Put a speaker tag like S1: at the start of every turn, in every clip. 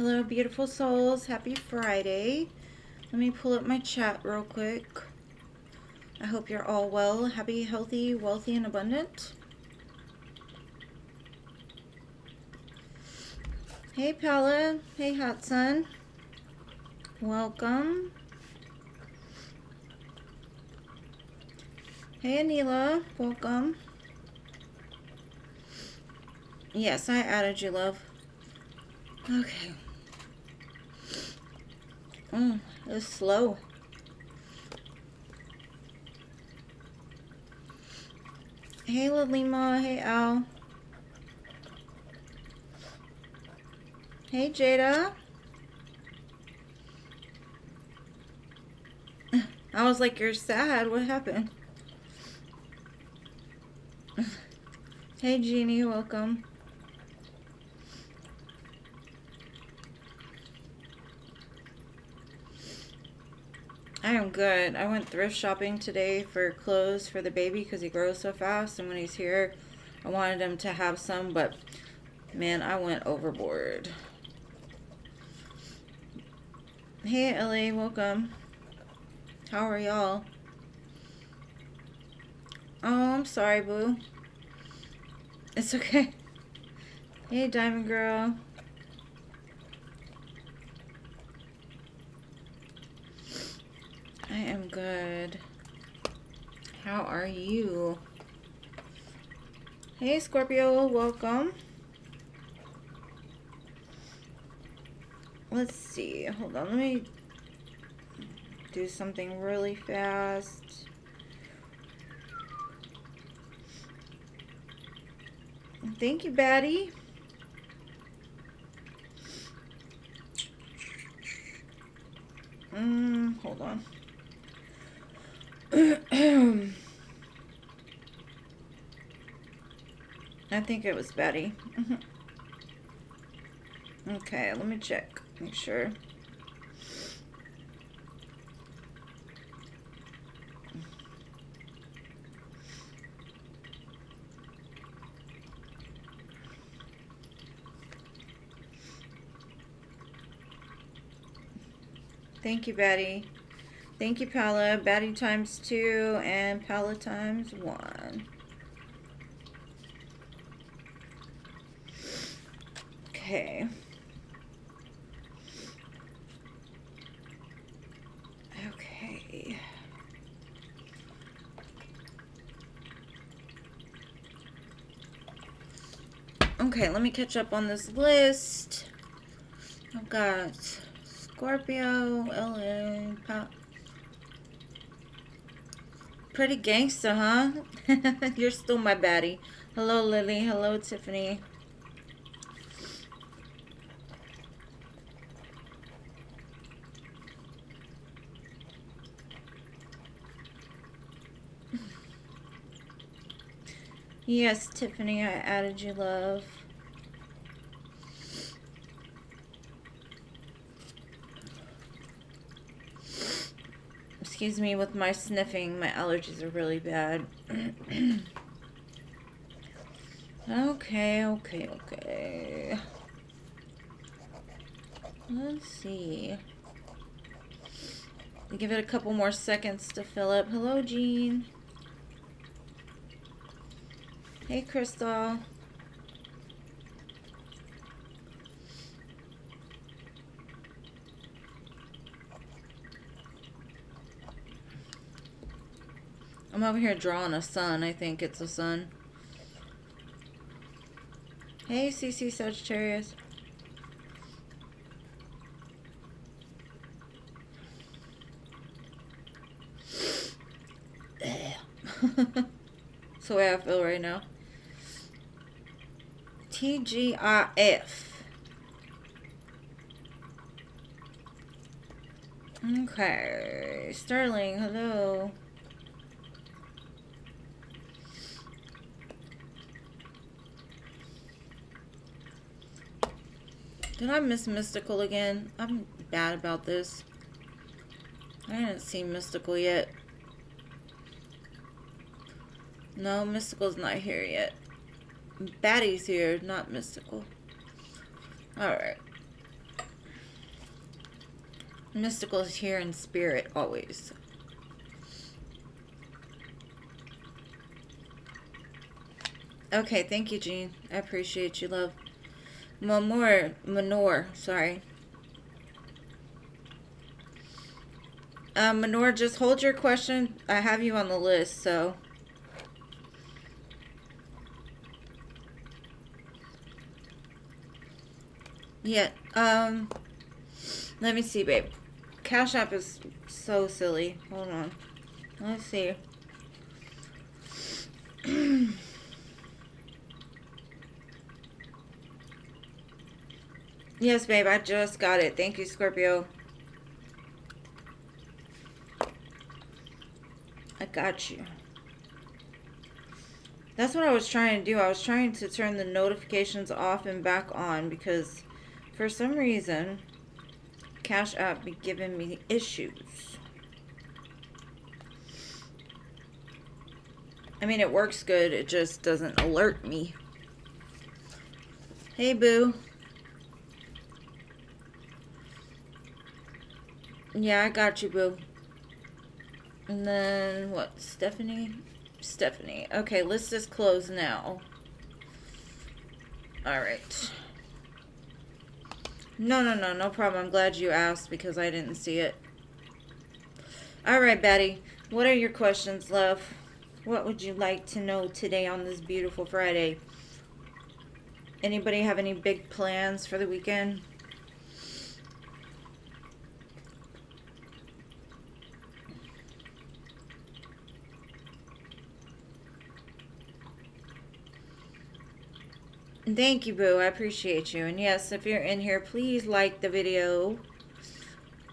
S1: Hello, beautiful souls. Happy Friday. Let me pull up my chat real quick. I hope you're all well, happy, healthy, wealthy, and abundant. Hey, Paula. Hey, Hot Sun. Welcome. Hey, Anila. Welcome. Yes, I added you, love. Okay. It's slow. Hey, Lalima. Hey, Al. Hey, Jada. I was like, you're sad. What happened? Hey, Jeannie. Welcome. I am good. I went thrift shopping today for clothes for the baby because he grows so fast, and when he's here, I wanted him to have some, but man, I went overboard. Hey, Ellie, welcome. How are y'all? Oh, I'm sorry, boo. It's okay. Hey, Diamond Girl. I am good. How are you? Hey, Scorpio, welcome. Let's see. Hold on, let me do something really fast. Thank you, Batty. Hold on. I think it was Betty. Okay, let me check. Make sure. Thank you, Betty. Thank you, Paula. Betty times 2 and Paula times 1. Okay. Okay. Okay, let me catch up on this list. I've got Scorpio, LA, Pretty gangsta, huh? You're still my baddie. Hello, Lily. Hello, Tiffany. Yes, Tiffany, I added you, love. Excuse me with my sniffing. My allergies are really bad. Okay. Let's see. Give it a couple more seconds to fill up. Hello, Jean. Hey, Crystal. I'm over here drawing a sun. I think it's a sun. Hey, CC Sagittarius. That's the way I feel right now. TGIF. Okay. Sterling, hello. Did I miss Mystical again? I'm bad about this. I haven't seen Mystical yet. No, Mystical's not here yet. Baddie's here, not Mystical. Alright. Mystical is here in spirit always. Okay, thank you, Jean. I appreciate you, love. Manor, sorry. Manor, just hold your question. I have you on the list, so. Yeah, let me see, babe. Cash App is so silly. Hold on. Let's see. Yes, babe, I just got it. Thank you, Scorpio. I got you. That's what I was trying to do. I was trying to turn the notifications off and back on because for some reason Cash App be giving me issues. I mean, it works good. It just doesn't alert me. Hey, boo. Yeah, I got you, boo. And then, what? Stephanie? Stephanie. Okay, list is closed now. Alright. No problem. I'm glad you asked because I didn't see it. Alright, Betty. What are your questions, love? What would you like to know today on this beautiful Friday? Anybody have any big plans for the weekend? Thank you, boo. I appreciate you. And yes, if you're in here, please like the video.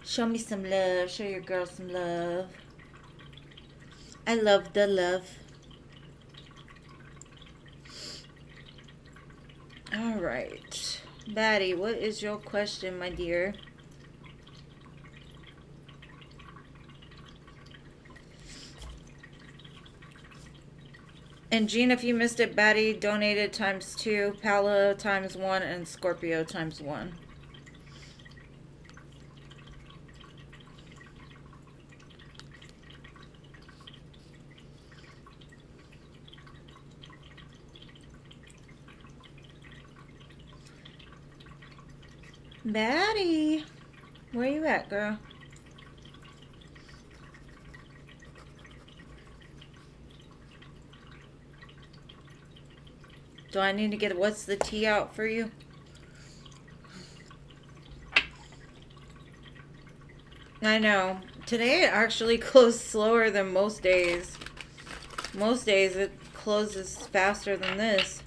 S1: Show me some love. Show your girl some love. I love the love. Alright. Batty, what is your question, my dear? And Jean, if you missed it, Batty donated ×2, Paolo ×1, and Scorpio ×1. Batty, where you at, girl? Do I need to get what's the tea out for you? I know. Today it actually closed slower than most days. Most days it closes faster than this.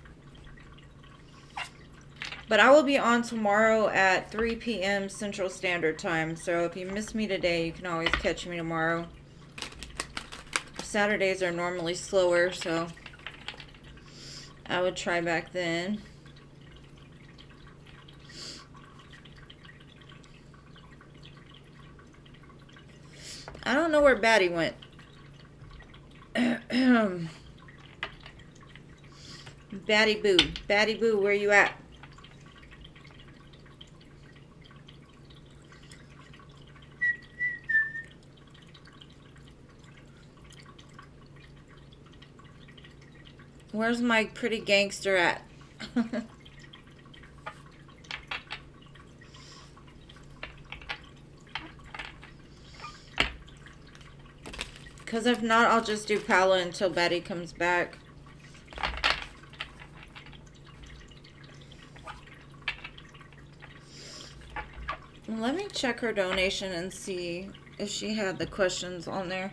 S1: But I will be on tomorrow at 3 p.m. Central Standard Time. So if you miss me today, you can always catch me tomorrow. Saturdays are normally slower, so I would try back then. I don't know where Batty went. Batty Boo. Batty Boo, where you at? Where's my pretty gangster at? Because if not, I'll just do Paolo until Betty comes back. Let me check her donation and see if she had the questions on there.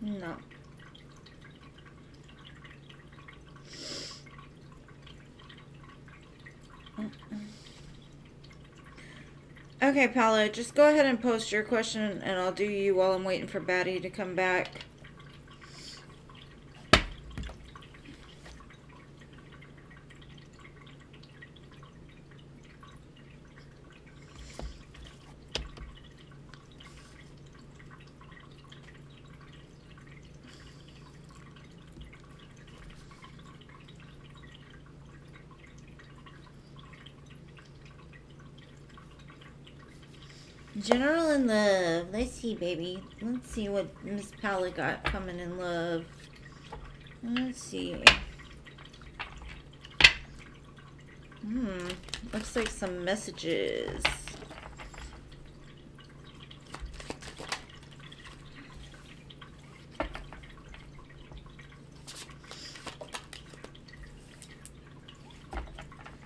S1: No. Okay, Paolo, just go ahead and post your question and I'll do you while I'm waiting for Batty to come back. General in love. Let's see, baby. Let's see what Miss Pally got coming in love. Let's see. Looks like some messages.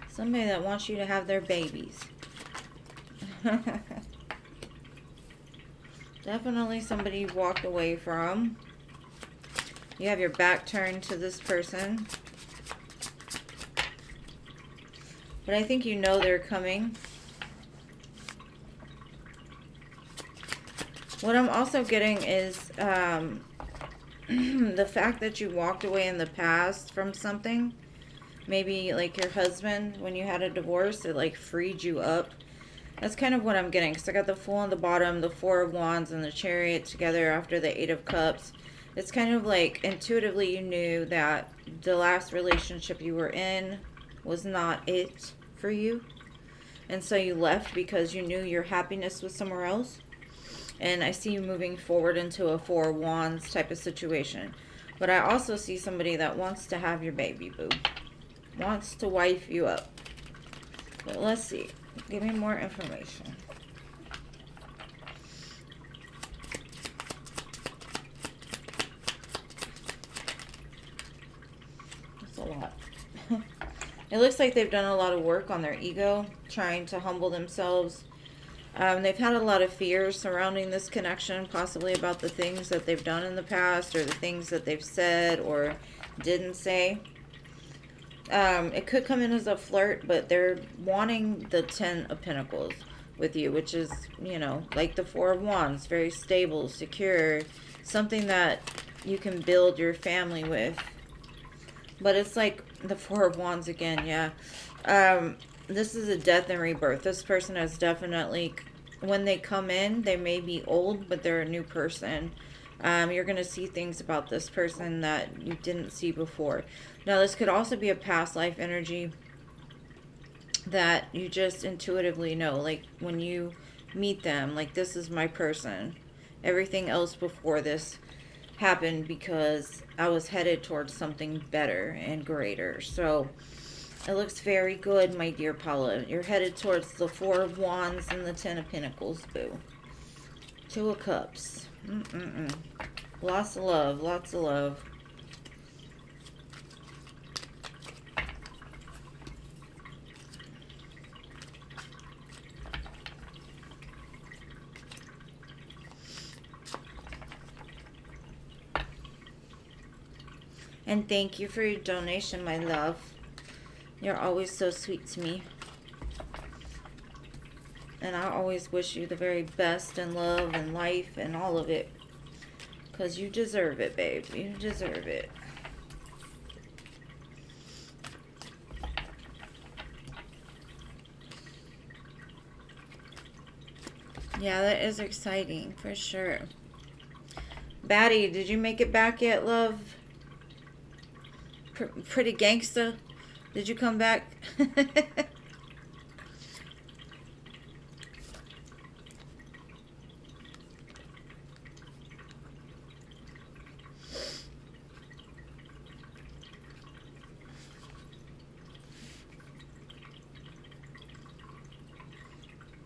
S1: Somebody that wants you to have their babies. Definitely somebody you walked away from. You have your back turned to this person. But I think you know they're coming. What I'm also getting is the fact that you walked away in the past from something. Maybe like your husband, when you had a divorce, it like freed you up. That's kind of what I'm getting, because I got the Fool on the bottom, the Four of Wands, and the Chariot together after the Eight of Cups. It's kind of like intuitively you knew that the last relationship you were in was not it for you. And so you left because you knew your happiness was somewhere else. And I see you moving forward into a Four of Wands type of situation. But I also see somebody that wants to have your baby, boo. Wants to wife you up. But let's see. Give me more information. That's a lot. It looks like they've done a lot of work on their ego, trying to humble themselves. They've had a lot of fears surrounding this connection, possibly about the things that they've done in the past or the things that they've said or didn't say. It could come in as a flirt, but they're wanting the Ten of Pentacles with you, which is, you know, like the Four of Wands, very stable, secure, something that you can build your family with. But it's like the Four of Wands again, yeah. This is a death and rebirth. This person has definitely, when they come in, they may be old, but they're a new person. You're going to see things about this person that you didn't see before. Now, this could also be a past life energy that you just intuitively know. Like, when you meet them, like, this is my person. Everything else before this happened because I was headed towards something better and greater. So, it looks very good, my dear Paula. You're headed towards the Four of Wands and the Ten of Pentacles, boo. Two of Cups. Lots of love, lots of love. And thank you for your donation, my love. You're always so sweet to me. And I always wish you the very best in love and life and all of it. Because you deserve it, babe. You deserve it. Yeah, that is exciting, for sure. Batty, did you make it back yet, love? Pretty gangsta? Did you come back?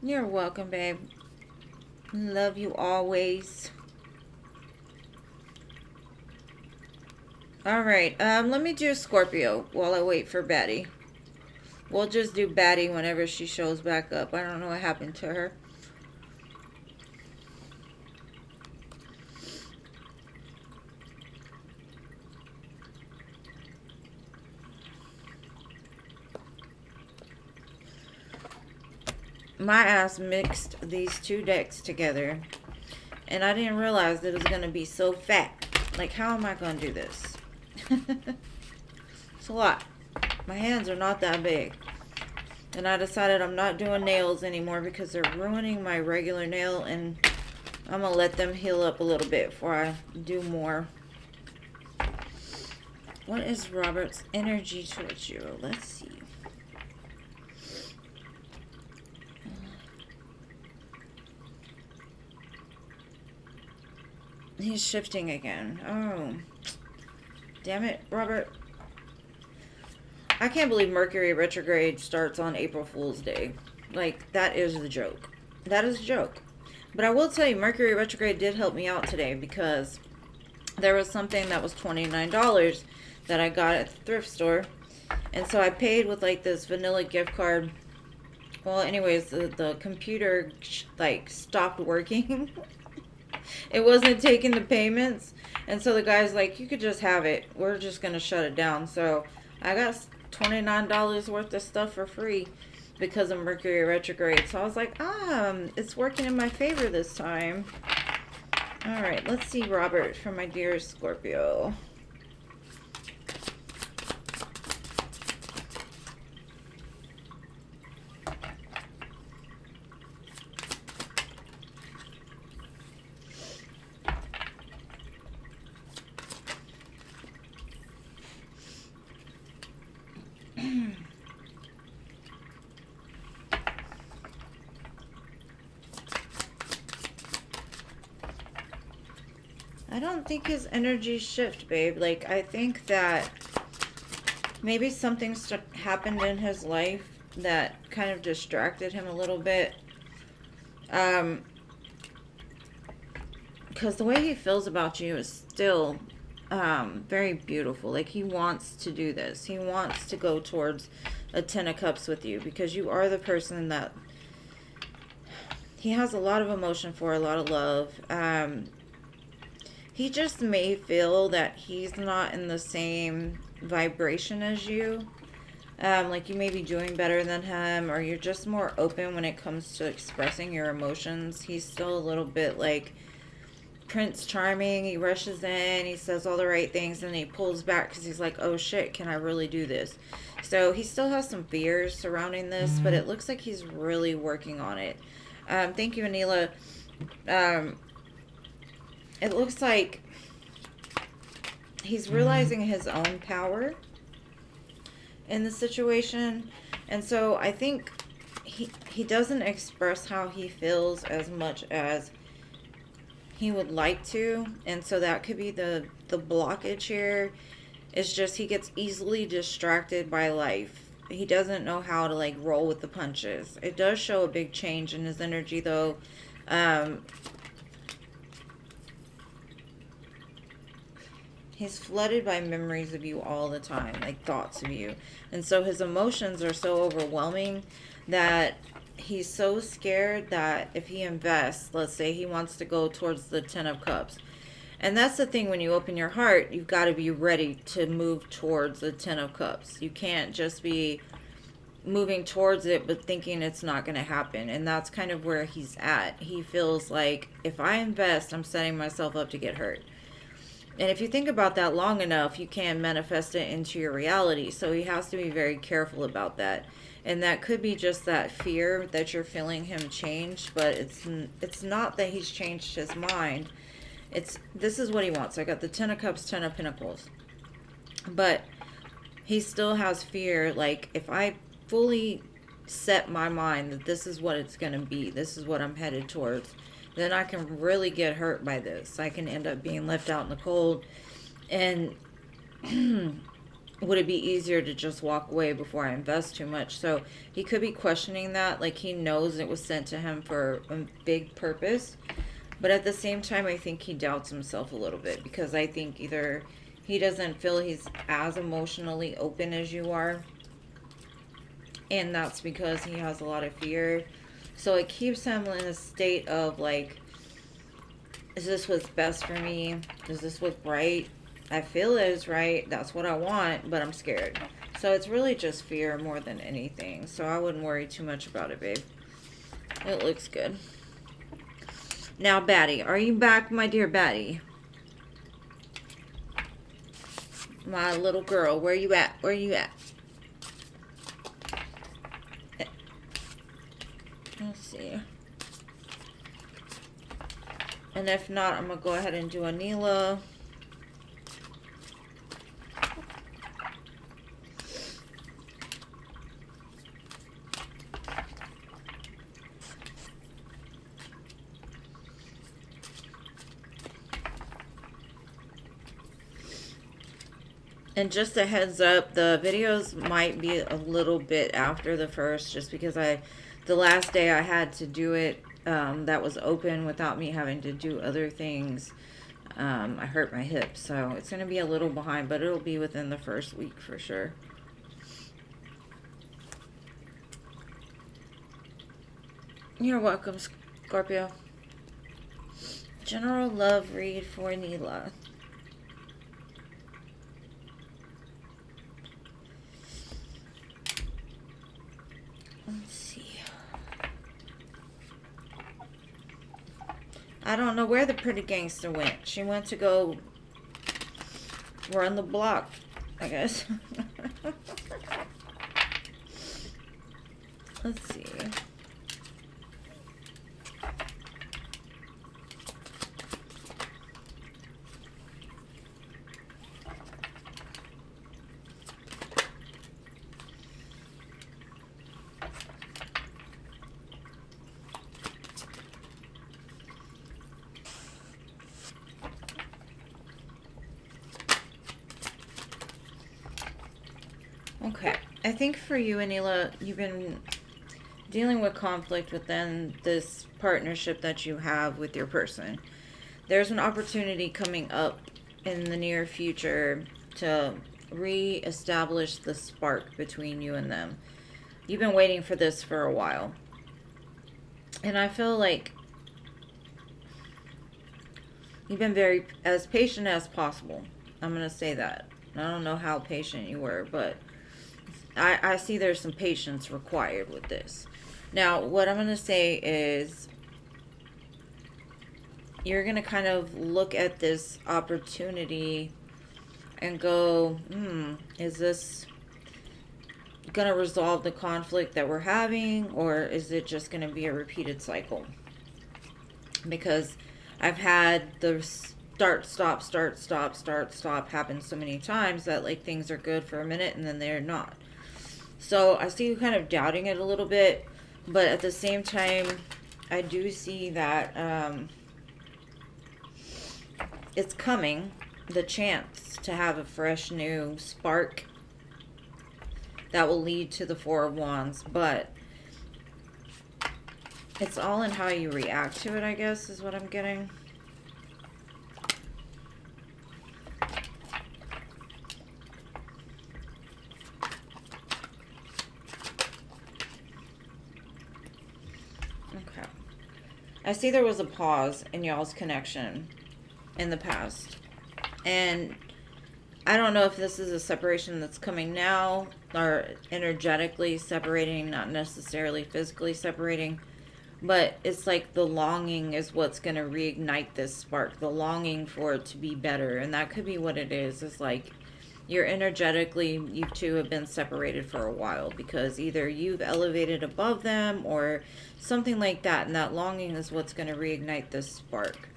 S1: You're welcome, babe. Love you always. Alright, let me do Scorpio while I wait for Batty. We'll just do Batty whenever she shows back up. I don't know what happened to her. My ass mixed these two decks together, and I didn't realize that it was going to be so fat. Like, how am I going to do this? It's a lot. My hands are not that big. And I decided I'm not doing nails anymore because they're ruining my regular nail, and I'm going to let them heal up a little bit before I do more. What is Robert's energy towards you? Let's see. He's shifting again. Oh. Damn it, Robert. I can't believe Mercury retrograde starts on April Fool's Day. Like, that is the joke. That is a joke. But I will tell you, Mercury retrograde did help me out today because there was something that was $29 that I got at the thrift store. And so I paid with like this vanilla gift card. Well, anyways, the computer like stopped working. It wasn't taking the payments. And so the guy's like, you could just have it. We're just going to shut it down. So I got $29 worth of stuff for free because of Mercury retrograde. So I was like, it's working in my favor this time. All right, let's see Robert for my dear Scorpio. I don't think his energies shift, babe. Like, I think that maybe something happened in his life that kind of distracted him a little bit. Because the way he feels about you is still very beautiful. Like, he wants to do this. He wants to go towards a 10 of Cups with you because you are the person that he has a lot of emotion for, a lot of love. He just may feel that he's not in the same vibration as you. Like you may be doing better than him, or you're just more open when it comes to expressing your emotions. He's still a little bit like Prince Charming. He rushes in, he says all the right things, and he pulls back because he's like, oh shit, can I really do this? So he still has some fears surrounding this, but it looks like he's really working on it. Thank you, Anila. It looks like he's realizing his own power in the situation. And so I think he doesn't express how he feels as much as he would like to. And so that could be the blockage here. It's just he gets easily distracted by life. He doesn't know how to like roll with the punches. It does show a big change in his energy though. He's flooded by memories of you all the time, like thoughts of you. And so his emotions are so overwhelming that he's so scared that if he invests, let's say he wants to go towards the 10 of Cups. And that's the thing, when you open your heart, you've got to be ready to move towards the 10 of Cups. You can't just be moving towards it but thinking it's not going to happen. And that's kind of where he's at. He feels like, if I invest, I'm setting myself up to get hurt. And if you think about that long enough, you can manifest it into your reality. So he has to be very careful about that. And that could be just that fear that you're feeling him change, but it's not that he's changed his mind. This is what he wants. I got the 10 of Cups, 10 of Pentacles. But he still has fear, like, if I fully set my mind that this is what it's going to be, this is what I'm headed towards, then I can really get hurt by this. I can end up being left out in the cold. And would it be easier to just walk away before I invest too much? So he could be questioning that. Like, he knows it was sent to him for a big purpose. But at the same time, I think he doubts himself a little bit. Because I think either he doesn't feel he's as emotionally open as you are. And that's because he has a lot of fear. So it keeps him in a state of like, is this what's best for me? Is this what's right? I feel it is right. That's what I want, but I'm scared. So it's really just fear more than anything. So I wouldn't worry too much about it, babe. It looks good. Now, Batty, are you back, my dear Batty? My little girl, where you at? Where you at? Let's see. And if not, I'm going to go ahead and do Anila. And just a heads up, the videos might be a little bit after the first, just because the last day I had to do it, that was open without me having to do other things. I hurt my hip, so it's going to be a little behind, but it'll be within the first week for sure. You're welcome, Scorpio. General love read for Neela. Let's see. I don't know where the pretty gangster went. She went to go run the block, I guess. Let's see. Okay, I think for you, Anila, you've been dealing with conflict within this partnership that you have with your person. There's an opportunity coming up in the near future to re-establish the spark between you and them. You've been waiting for this for a while. And I feel like you've been very as patient as possible. I'm going to say that. I don't know how patient you were, but I see there's some patience required with this. Now, what I'm going to say is you're going to kind of look at this opportunity and go, is this going to resolve the conflict that we're having, or is it just going to be a repeated cycle? Because I've had the start, stop happen so many times that like things are good for a minute and then they're not. So I see you kind of doubting it a little bit, but at the same time, I do see that it's coming, the chance to have a fresh new spark that will lead to the Four of Wands, but it's all in how you react to it, I guess, is what I'm getting. Okay. I see there was a pause in y'all's connection in the past. And I don't know if this is a separation that's coming now, or energetically separating, not necessarily physically separating. But it's like the longing is what's going to reignite this spark. The longing for it to be better. And that could be what it is. It's like you're energetically, you two have been separated for a while. Because either you've elevated above them or something like that. And that longing is what's going to reignite this spark.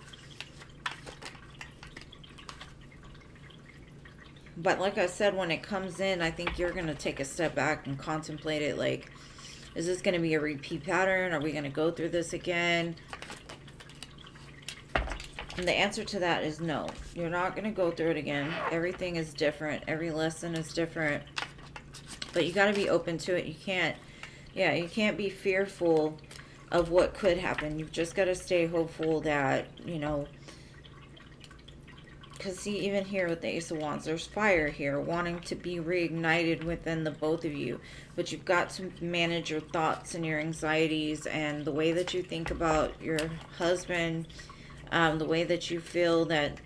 S1: But like I said, when it comes in, I think you're going to take a step back and contemplate it like, is this going to be a repeat pattern? Are we going to go through this again? And the answer to that is no. You're not going to go through it again. Everything is different. Every lesson is different. But you got to be open to it. You can't be fearful of what could happen. You've just got to stay hopeful that, because see, even here with the Ace of Wands, there's fire here, wanting to be reignited within the both of you. But you've got to manage your thoughts and your anxieties and the way that you think about your husband, the way that you feel that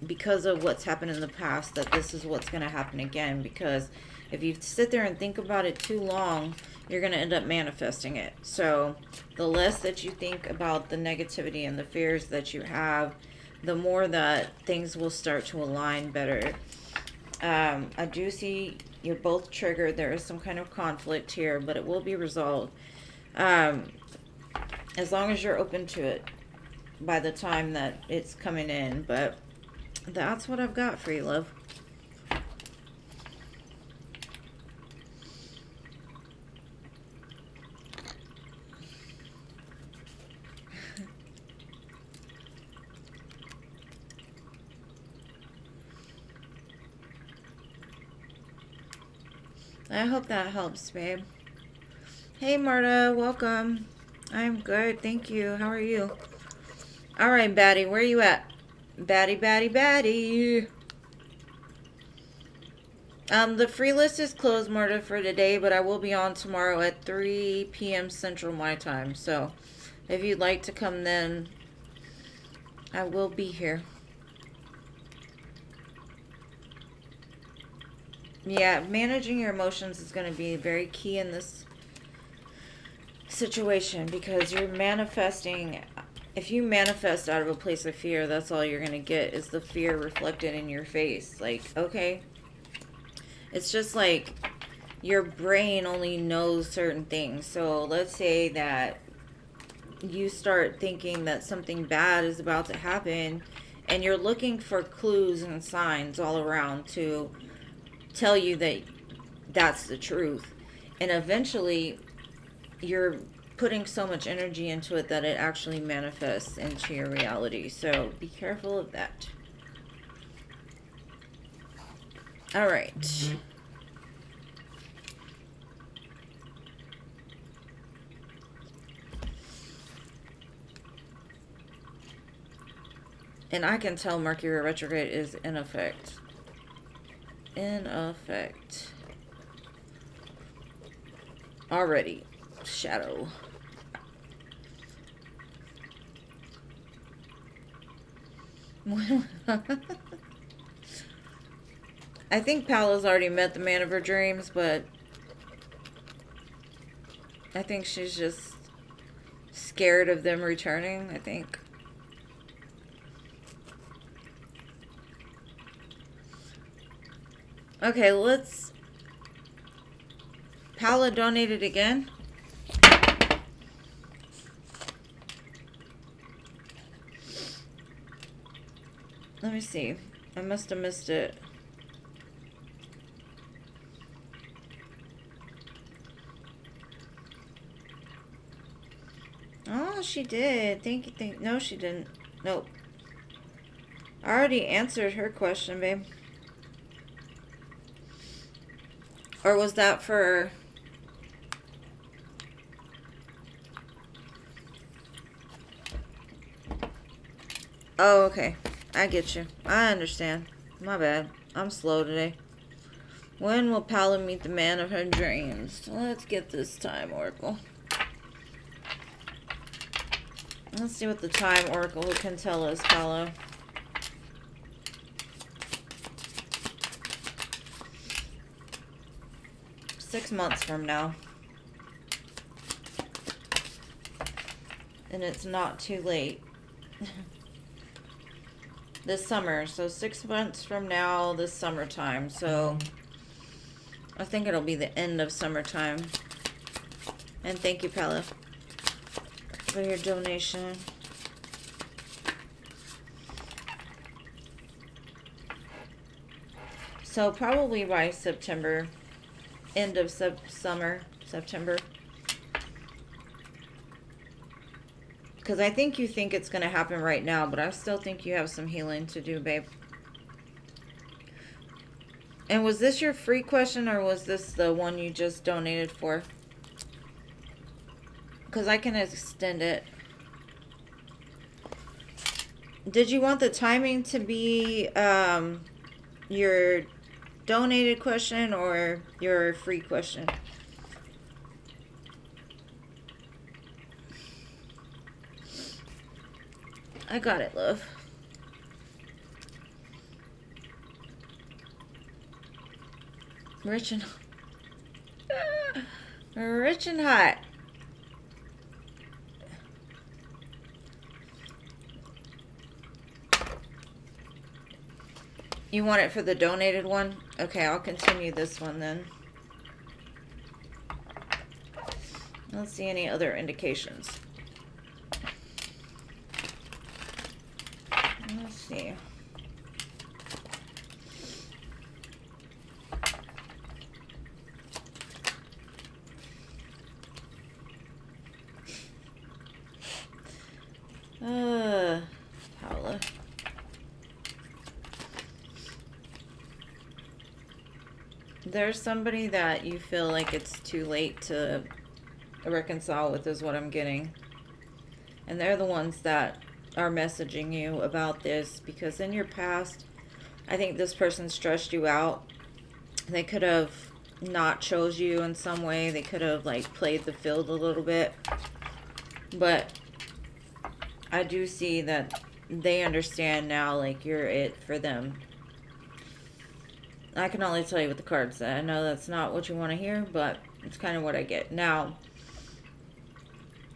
S1: because of what's happened in the past, that this is what's going to happen again. Because if you sit there and think about it too long, you're going to end up manifesting it. So the less that you think about the negativity and the fears that you have, the more that things will start to align better. I do see you're both triggered. There is some kind of conflict here, but it will be resolved. As long as you're open to it by the time that it's coming in. But that's what I've got for you, love. I hope that helps, babe. Hey, Marta, welcome. I'm good, thank you. How are you? All right, Batty, where you at? Batty, Batty, Batty. The free list is closed, Marta, for today, but I will be on tomorrow at 3 p.m. Central my time. So, if you'd like to come then, I will be here. Yeah, managing your emotions is going to be very key in this situation because you're manifesting. If you manifest out of a place of fear, that's all you're going to get is the fear reflected in your face. Like, okay. It's just like your brain only knows certain things. So let's say that you start thinking that something bad is about to happen and you're looking for clues and signs all around to tell you that that's the truth. And eventually you're putting so much energy into it that it actually manifests into your reality. So be careful of that. All right. And I can tell Mercury retrograde is in effect. In effect. Already. Shadow. I think Paola's already met the man of her dreams, but I think she's just scared of them returning, I think. Okay, let's... Paola donated again. Let me see. I must have missed it. Oh, she did. Thank you. No, she didn't. Nope. I already answered her question, babe. Or was that for... Oh, okay. I get you. I understand. My bad. I'm slow today. When will Paola meet the man of her dreams? Let's get this time oracle. Let's see what the time oracle can tell us, Paola. Six months from now. And it's not too late. This summer. So 6 months from now, this summertime. So I think it'll be the end of summertime. And thank you, Paola, for your donation. So probably by September. End of September. Because I think you think it's going to happen right now, but I still think you have some healing to do, babe. And was this your free question, or was this the one you just donated for? Because I can extend it. Did you want the timing to be your donated question or your free question? I got it, love. Rich and rich and hot. You want it for the donated one? Okay, I'll continue this one then. Let's see any other indications. Let's see. Paola. There's somebody that you feel like it's too late to reconcile with, is what I'm getting. And they're the ones that are messaging you about this, because in your past, I think this person stressed you out. They could have not chose you in some way. They could have like played the field a little bit. But I do see that they understand now, like, you're it for them. I can only tell you what the cards say. I know that's not what you want to hear, but it's kind of what I get. Now,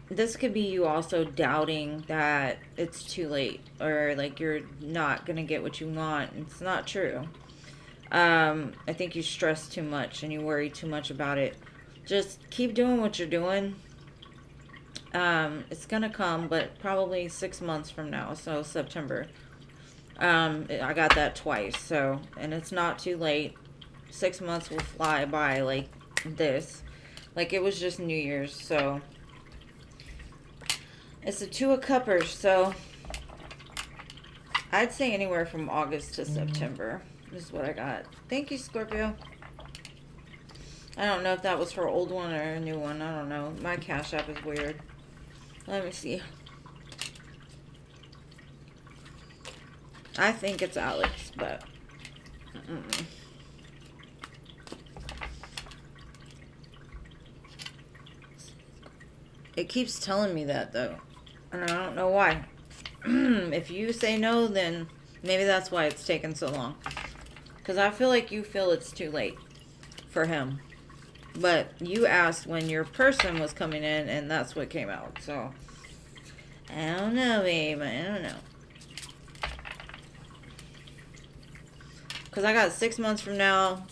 S1: this could be you also doubting that it's too late, or like you're not going to get what you want. It's not true. I think you stress too much and you worry too much about it. Just keep doing what you're doing. It's going to come, but probably 6 months from now, so September. I got that twice, so, and it's not too late. 6 months will fly by like this. Like it was just New Year's, so. It's a Two of Cuppers, so I'd say anywhere from August to September is what I got. Thank you, Scorpio. I don't know if that was her old one or a new one. I don't know. My Cash App is weird. Let me see. I think it's Alex, but it keeps telling me that, though. And I don't know why. If you say no, then maybe that's why it's taken so long. Because I feel like you feel it's too late for him. But you asked when your person was coming in, and that's what came out. So, I don't know, babe. I don't know. Because I got 6 months from now,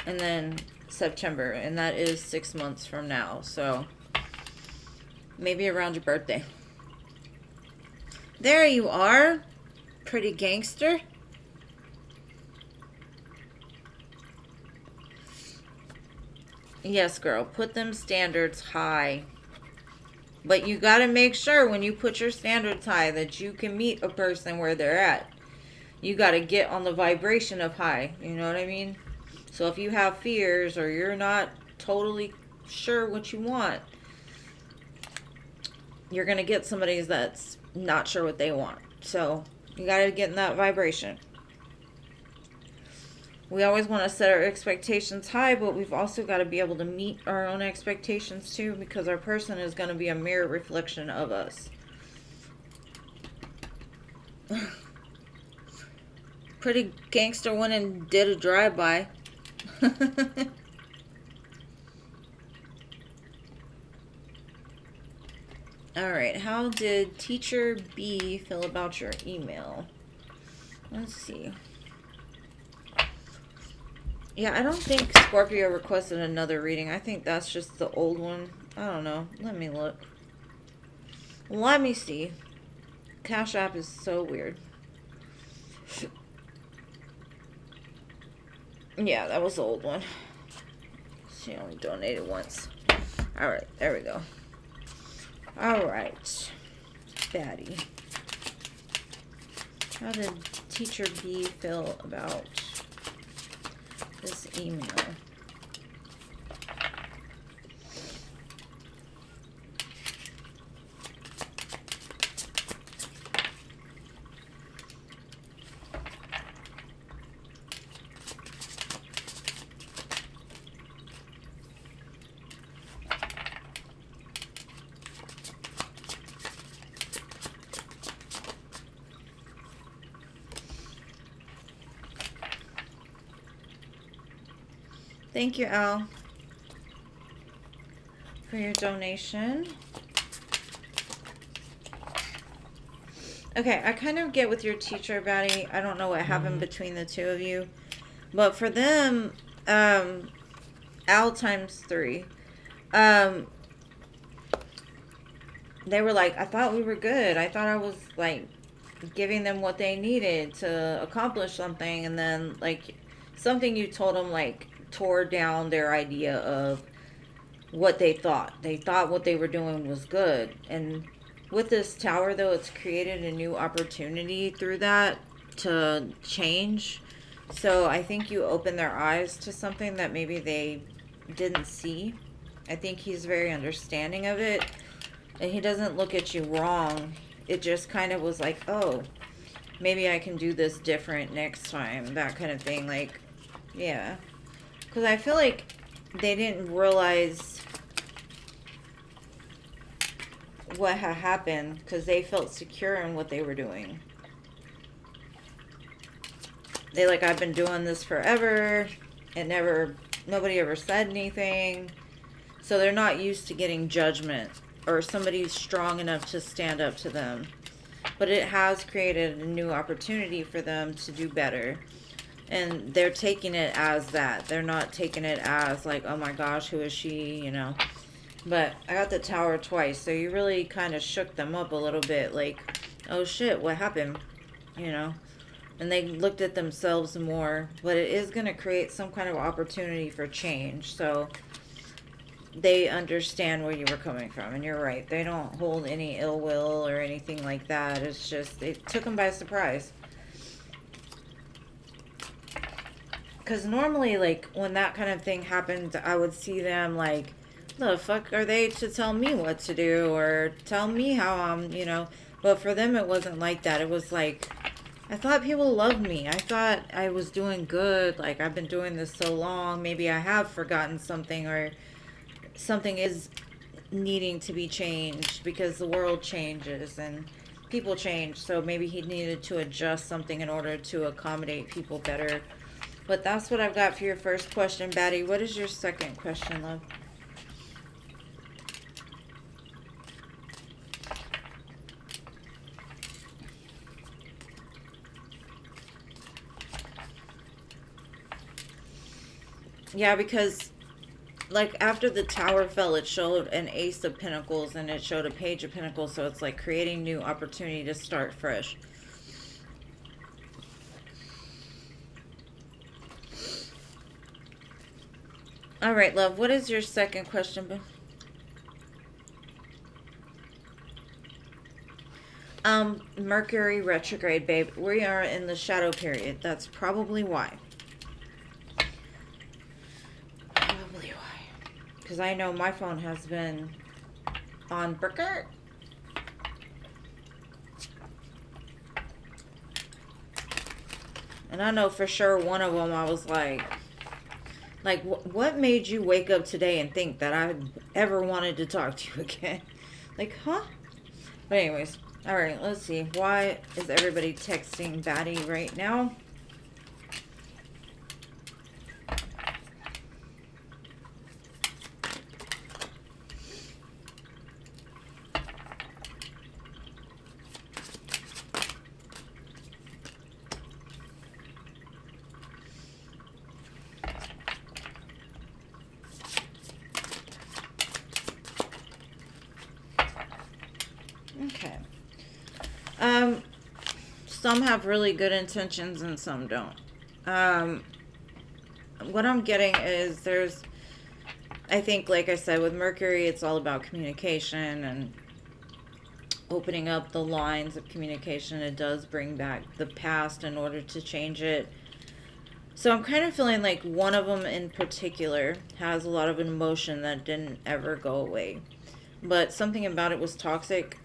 S1: and then September. And that is 6 months from now. So, maybe around your birthday. There you are, pretty gangster. Yes, girl, put them standards high. But you got to make sure when you put your standards high that you can meet a person where they're at. You got to get on the vibration of high. You know what I mean? So if you have fears or you're not totally sure what you want, you're going to get somebody that's not sure what they want. So you got to get in that vibration. We always want to set our expectations high, but we've also got to be able to meet our own expectations too, because our person is going to be a mirror reflection of us. Pretty gangster went and did a drive-by. Alright, how did Teacher B feel about your email? Let's see. Yeah, I don't think Scorpio requested another reading. I think that's just the old one. I don't know. Let me look. Let me see. Cash App is so weird. Yeah, that was the old one. She only donated once. Alright, there we go. Alright. Baddie. How did Teacher B feel about this email? Thank you, Al, for your donation. Okay, I kind of get with your teacher, Batty. I don't know what happened between the two of you. But for them, Al times 3. They were like, I thought we were good. I thought I was, like, giving them what they needed to accomplish something. And then, like, something you told them, like, tore down their idea of what they thought. They thought what they were doing was good. And with this tower, though, it's created a new opportunity through that to change. So I think you open their eyes to something that maybe they didn't see. I think he's very understanding of it, and he doesn't look at you wrong. It just kind of was like, oh, maybe I can do this different next time, that kind of thing. Like, yeah. Because I feel like they didn't realize what had happened because they felt secure in what they were doing. They like, I've been doing this forever. Nobody ever said anything. So they're not used to getting judgment or somebody strong enough to stand up to them. But it has created a new opportunity for them to do better. And they're taking it as that. They're not taking it as like, oh my gosh, who is she, you know. But I got the tower twice, so you really kind of shook them up a little bit. Like, oh shit, what happened? You know. And they looked at themselves more. But it is going to create some kind of opportunity for change. So they understand where you were coming from. And you're right. They don't hold any ill will or anything like that. It's just, it took them by surprise. Because normally, like, when that kind of thing happens, I would see them like, the fuck are they to tell me what to do or tell me how I'm, you know. But for them, it wasn't like that. It was like, I thought people loved me. I thought I was doing good. Like, I've been doing this so long. Maybe I have forgotten something, or something is needing to be changed because the world changes and people change. So maybe he needed to adjust something in order to accommodate people better. But that's what I've got for your first question, Batty. What is your second question, love? Yeah, because like after the tower fell, it showed an ace of pentacles and it showed a page of pentacles. So it's like creating new opportunity to start fresh. All right, love. What is your second question? Mercury retrograde, babe. We are in the shadow period. That's probably why. Probably why. Because I know my phone has been on Burkert. And I know for sure one of them I was like, what made you wake up today and think that I ever wanted to talk to you again? Like, huh? But anyways, all right, let's see. Why is everybody texting Batty right now? Okay. Some have really good intentions and some don't. What I'm getting is I think, like I said, with Mercury, it's all about communication and opening up the lines of communication. It does bring back the past in order to change it. So I'm kind of feeling like one of them in particular has a lot of emotion that didn't ever go away. But something about it was toxic.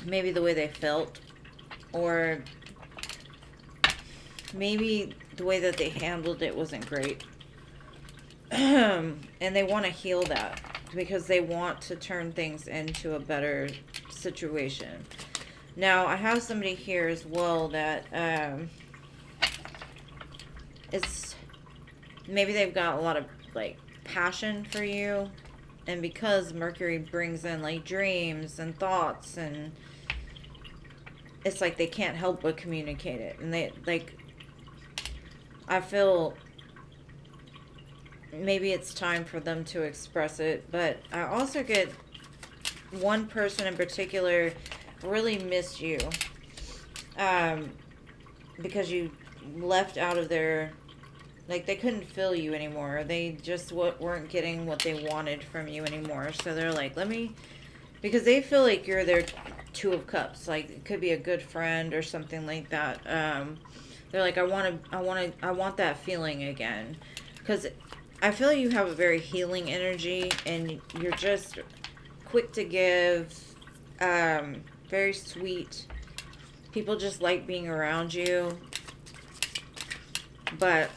S1: Maybe the way they felt, or maybe the way that they handled it wasn't great. And they want to heal that because they want to turn things into a better situation. Now, I have somebody here as well that it's maybe they've got a lot of like passion for you, and because Mercury brings in like dreams and thoughts, and it's like they can't help but communicate it. And they, like, I feel maybe it's time for them to express it. But I also get one person in particular really missed you. Because you left out of their, like, they couldn't feel you anymore. They just weren't getting what they wanted from you anymore. So they're like, because they feel like you're their Two of Cups. Like, it could be a good friend or something like that. They're like, I want that feeling again. Because I feel you have a very healing energy, and you're just quick to give, very sweet. People just like being around you. But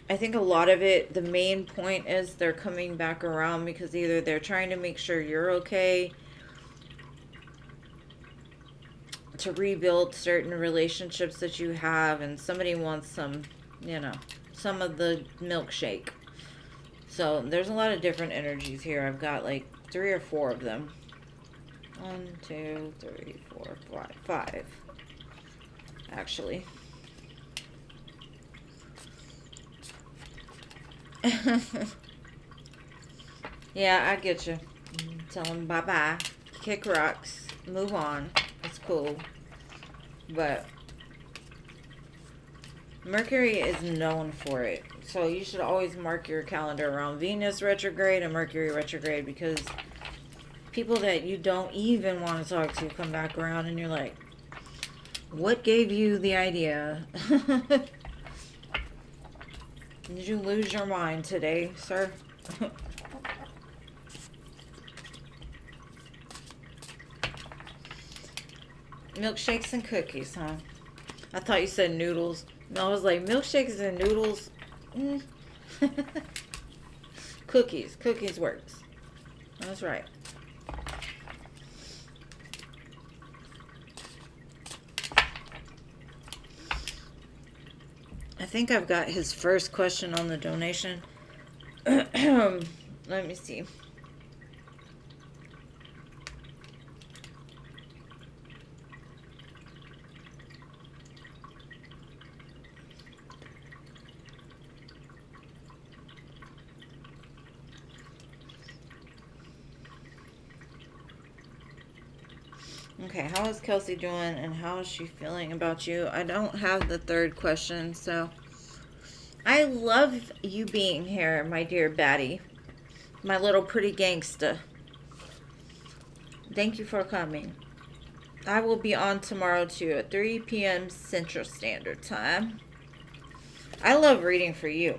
S1: I think a lot of it, the main point is they're coming back around because either they're trying to make sure you're okay, to rebuild certain relationships that you have, and somebody wants some, some of the milkshake. So there's a lot of different energies here. I've got like 3 or 4 of them. 1, 2, 3, 4, 5, actually. Yeah, I get you. Tell them bye-bye. Kick rocks. Move on. It's cool. But Mercury is known for it. So you should always mark your calendar around Venus retrograde and Mercury retrograde, because people that you don't even want to talk to come back around and you're like, what gave you the idea? Did you lose your mind today, sir? Milkshakes and cookies, huh? I thought you said noodles. No, I was like, milkshakes and noodles. Cookies. Cookies works. That's right. I think I've got his first question on the donation. Let me see. Okay, how is Kelsey doing and how is she feeling about you? I don't have the third question, so I love you being here, my dear baddie. My little pretty gangsta. Thank you for coming. I will be on tomorrow too at 3 p.m. Central Standard Time. I love reading for you,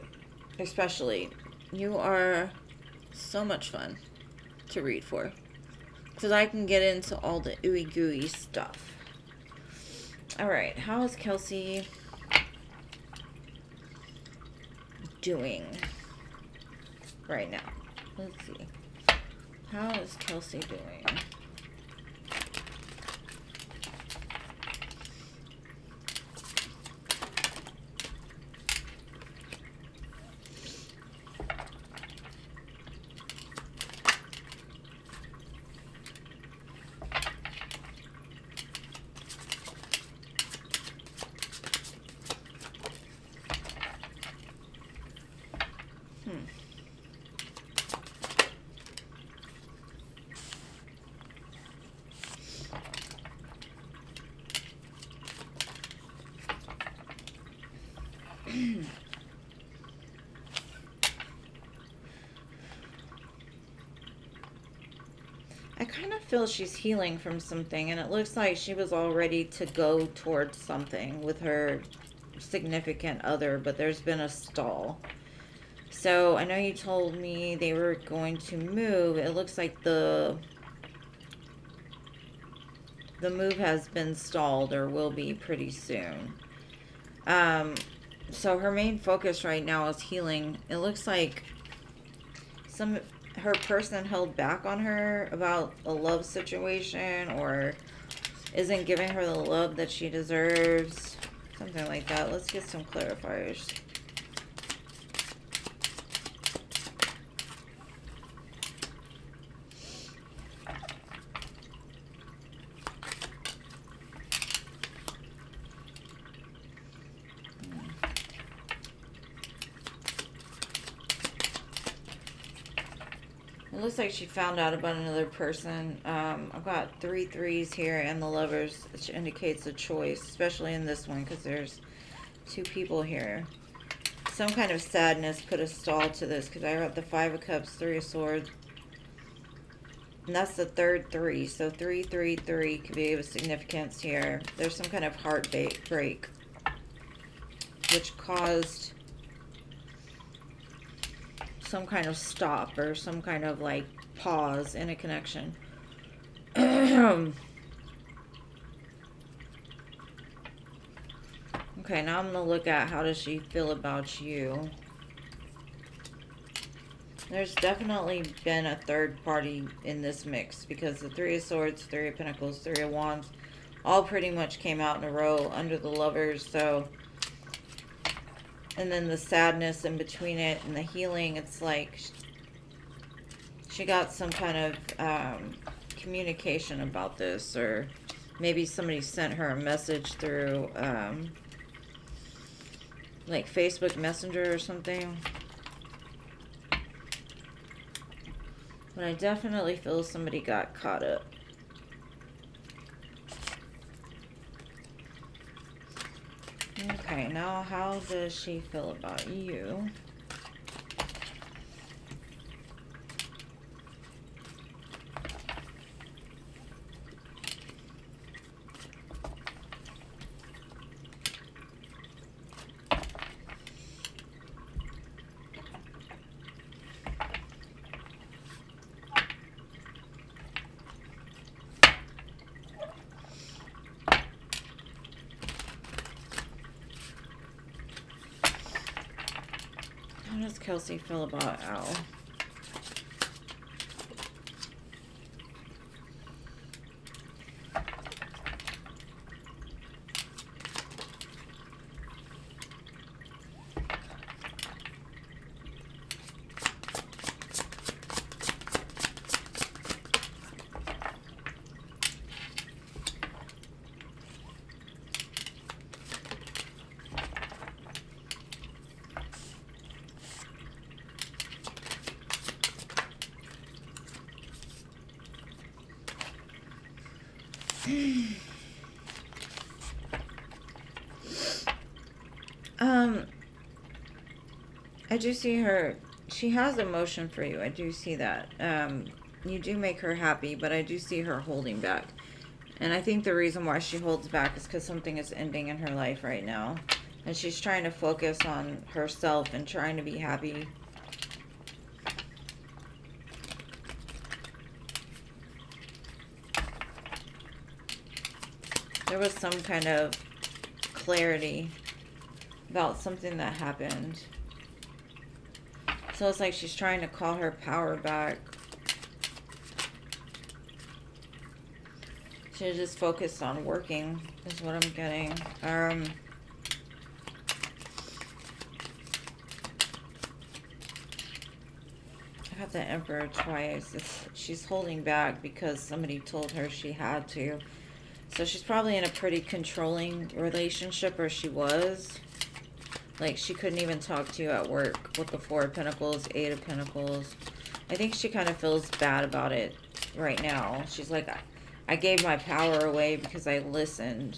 S1: especially. You are so much fun to read for, because I can get into all the ooey gooey stuff. Alright, how is Kelsey doing right now? Let's see. How is Kelsey doing? I kind of feel she's healing from something, and it looks like she was all ready to go towards something with her significant other, but there's been a stall. So I know you told me they were going to move. It looks like the move has been stalled, or will be pretty soon. So her main focus right now is healing. It looks like her person held back on her about a love situation, or isn't giving her the love that she deserves. Something like that. Let's get some clarifiers. It looks like she found out about another person. I've got 3 threes here and the lovers, which indicates a choice, especially in this one because there's 2 people here. Some kind of sadness put a stall to this because I got the 5 of Cups, 3 of Swords, And that's the third 3. So 333 could be of significance here. There's some kind of heartbreak which caused some kind of stop or some kind of like pause in a connection. Okay, now I'm going to look at how does she feel about you. There's definitely been a third party in this mix because the 3 of Swords, 3 of Pentacles, 3 of Wands all pretty much came out in a row under the Lovers. So, and then the sadness in between it and the healing, it's like she got some kind of communication about this, or maybe somebody sent her a message through like Facebook Messenger or something. But I definitely feel somebody got caught up. Okay, now how does she feel about you? How does Kelsey feel about Al? I do see her, she has emotion for you. I do see that. You do make her happy, but I do see her holding back. And I think the reason why she holds back is because something is ending in her life right now. And she's trying to focus on herself and trying to be happy. There was some kind of clarity about something that happened. So it's like she's trying to call her power back. She's just focused on working, is what I'm getting. I got the Emperor twice. She's holding back because somebody told her she had to. So she's probably in a pretty controlling relationship, or she was. Like, she couldn't even talk to you at work with the 4 of Pentacles, 8 of Pentacles. I think she kind of feels bad about it right now. She's like, I gave my power away because I listened.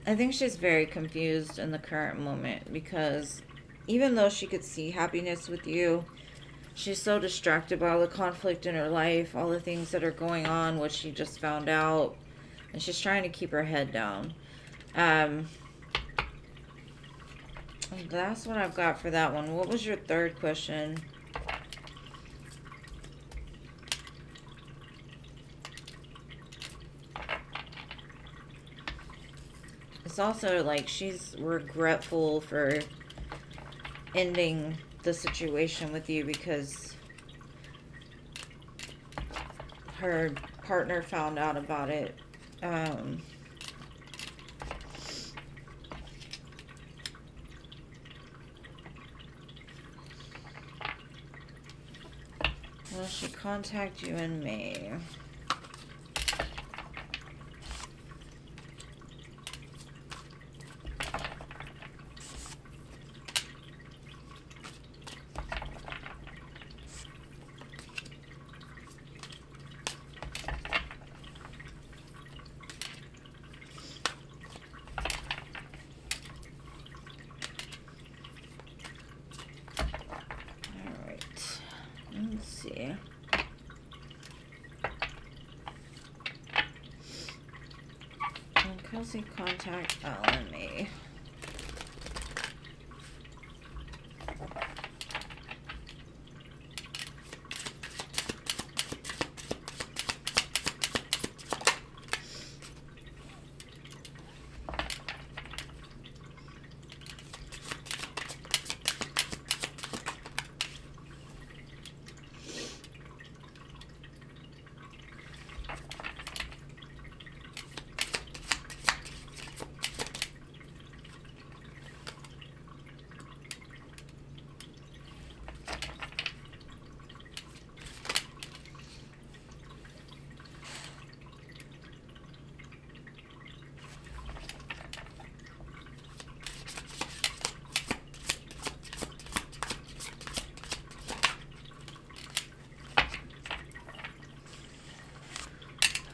S1: I think she's very confused in the current moment because even though she could see happiness with you, she's so distracted by all the conflict in her life, all the things that are going on, what she just found out, and she's trying to keep her head down. That's what I've got for that one. What was your third question? It's also like she's regretful for ending the situation with you because her partner found out about it. Will she contact you in May? Kelsey, contact Alan May.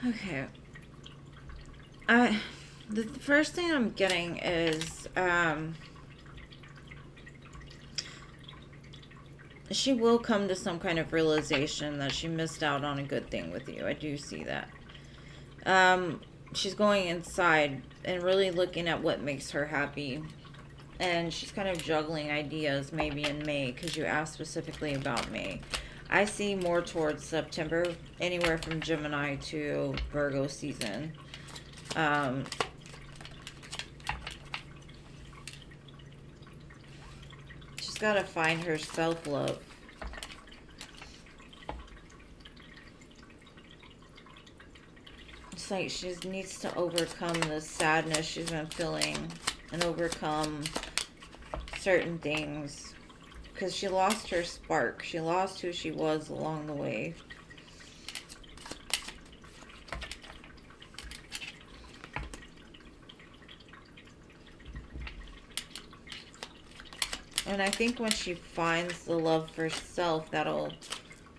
S1: Okay. The first thing I'm getting is, she will come to some kind of realization that she missed out on a good thing with you. I do see that. She's going inside and really looking at what makes her happy. And she's kind of juggling ideas maybe in May, because you asked specifically about May. I see more towards September, anywhere from Gemini to Virgo season. She's got to find her self-love. It's like she needs to overcome the sadness she's been feeling and overcome certain things. Because she lost her spark. She lost who she was along the way. And I think when she finds the love for self, that'll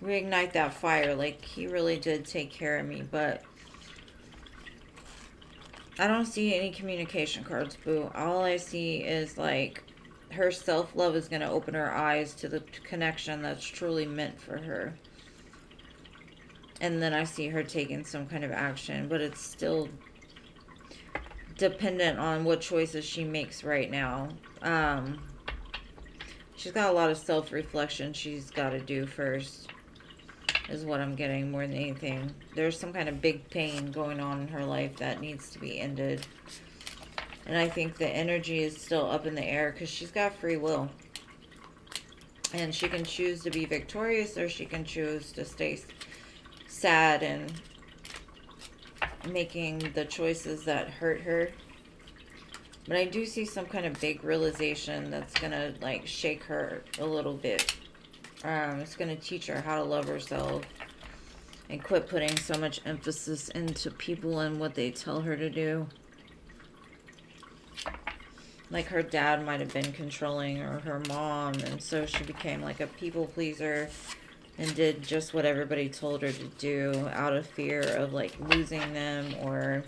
S1: reignite that fire. Like, he really did take care of me, but I don't see any communication cards, boo. All I see is, like, her self-love is going to open her eyes to the connection that's truly meant for her. And then I see her taking some kind of action, but it's still dependent on what choices she makes right now. She's got a lot of self-reflection she's got to do first, is what I'm getting more than anything. There's some kind of big pain going on in her life that needs to be ended. And I think the energy is still up in the air because she's got free will. And she can choose to be victorious, or she can choose to stay sad and making the choices that hurt her. But I do see some kind of big realization that's going to, like, shake her a little bit. It's going to teach her how to love herself and quit putting so much emphasis into people and what they tell her to do. Like, her dad might have been controlling, or her mom, and so she became like a people pleaser and did just what everybody told her to do out of fear of, like, losing them or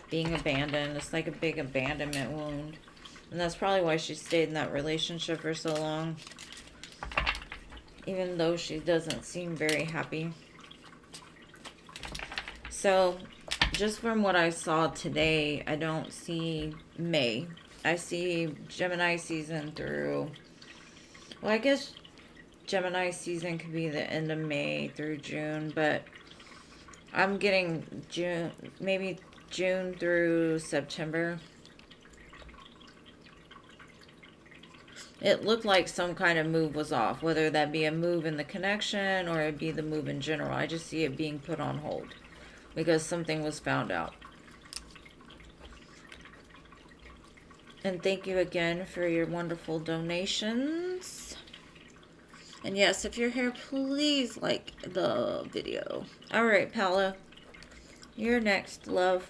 S1: being abandoned. It's like a big abandonment wound. And that's probably why she stayed in that relationship for so long, even though she doesn't seem very happy. So, just from what I saw today, I don't see May. I see Gemini season through, well, I guess Gemini season could be the end of May through June, but I'm getting June, maybe June through September. It looked like some kind of move was off, whether that be a move in the connection or it be the move in general. I just see it being put on hold because something was found out. And thank you again for your wonderful donations. And yes, if you're here, please like the video. Alright, Paula. You're next, love.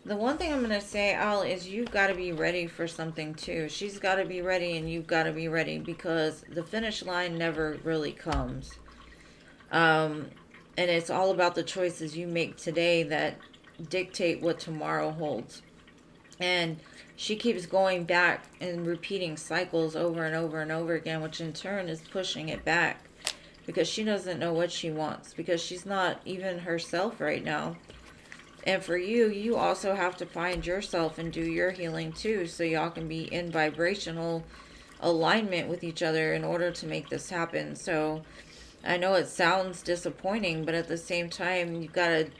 S1: The one thing I'm going to say, Al, is you've got to be ready for something too. She's got to be ready and you've got to be ready, because the finish line never really comes. And it's all about the choices you make today that dictate what tomorrow holds. And she keeps going back and repeating cycles over and over and over again, which in turn is pushing it back because she doesn't know what she wants, because she's not even herself right now. And for you, you also have to find yourself and do your healing too, so y'all can be in vibrational alignment with each other in order to make this happen. So I know it sounds disappointing, but at the same time, you've got to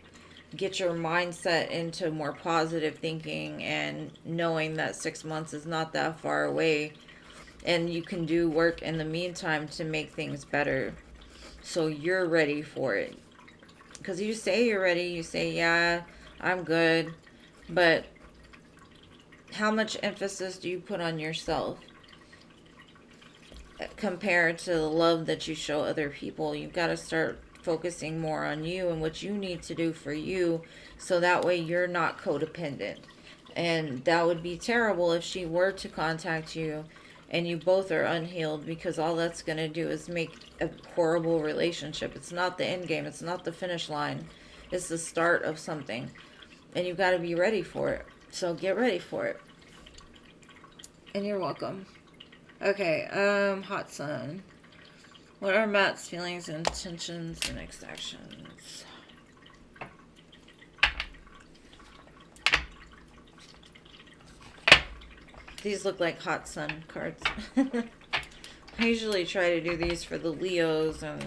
S1: get your mindset into more positive thinking and knowing that 6 months is not that far away, and you can do work in the meantime to make things better. So you're ready for it. Because you say you're ready, you say, yeah, I'm good. But how much emphasis do you put on yourself compared to the love that you show other people? You've got to start focusing more on you and what you need to do for you, so that way you're not codependent. And that would be terrible if she were to contact you and you both are unhealed, because all that's going to do is make a horrible relationship. It's not the end game. It's not the finish line. It's the start of something. And you've got to be ready for it. So get ready for it. And you're welcome. Okay, Hot Sun. What are Matt's feelings and intentions and next actions? These look like Hot Sun cards. I usually try to do these for the Leos, and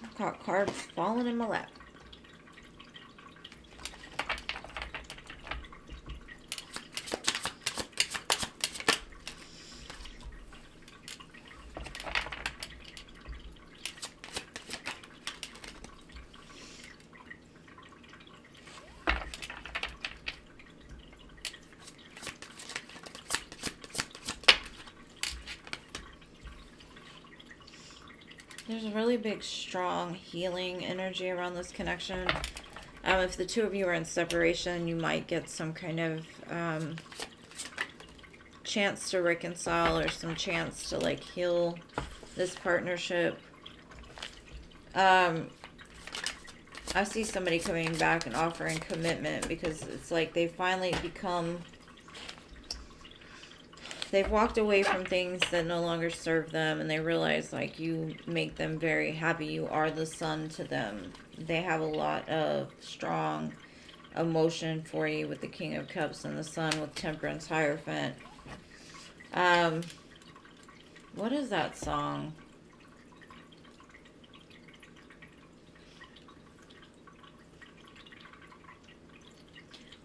S1: I've got cards falling in my lap. There's a really big, strong healing energy around this connection. If the two of you are in separation, you might get some kind of chance to reconcile, or some chance to like heal this partnership. I see somebody coming back and offering commitment, because it's like they finally become... They've walked away from things that no longer serve them, and they realize, like, you make them very happy. You are the sun to them. They have a lot of strong emotion for you with the King of Cups and the Sun with Temperance, Hierophant. What is that song?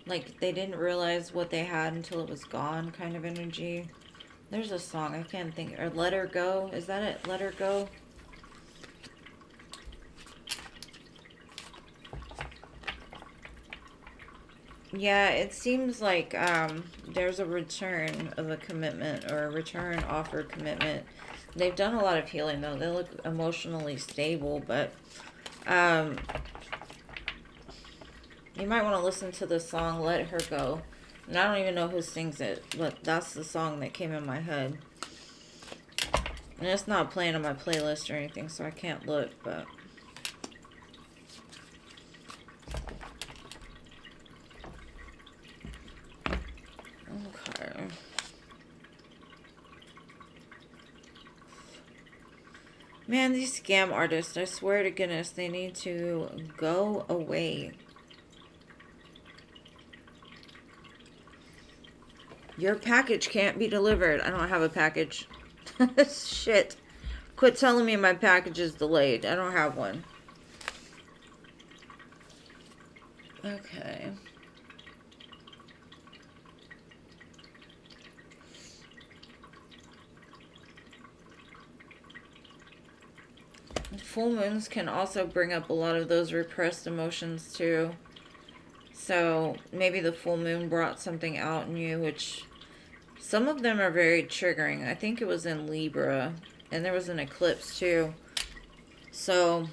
S1: Like, they didn't realize what they had until it was gone kind of energy. There's a song, I can't think. Or Let Her Go. Is that it? Let Her Go? Yeah, it seems like there's a return of a commitment, or a return offer commitment. They've done a lot of healing, though. They look emotionally stable, but you might want to listen to the song Let Her Go. And I don't even know who sings it, but that's the song that came in my head. And it's not playing on my playlist or anything, so I can't look, but... Okay. Man, these scam artists, I swear to goodness, they need to go away. Your package can't be delivered. I don't have a package. Shit. Quit telling me my package is delayed. I don't have one. Okay. Full moons can also bring up a lot of those repressed emotions too. So maybe the full moon brought something out in you, which some of them are very triggering. I think it was in Libra, and there was an eclipse too. So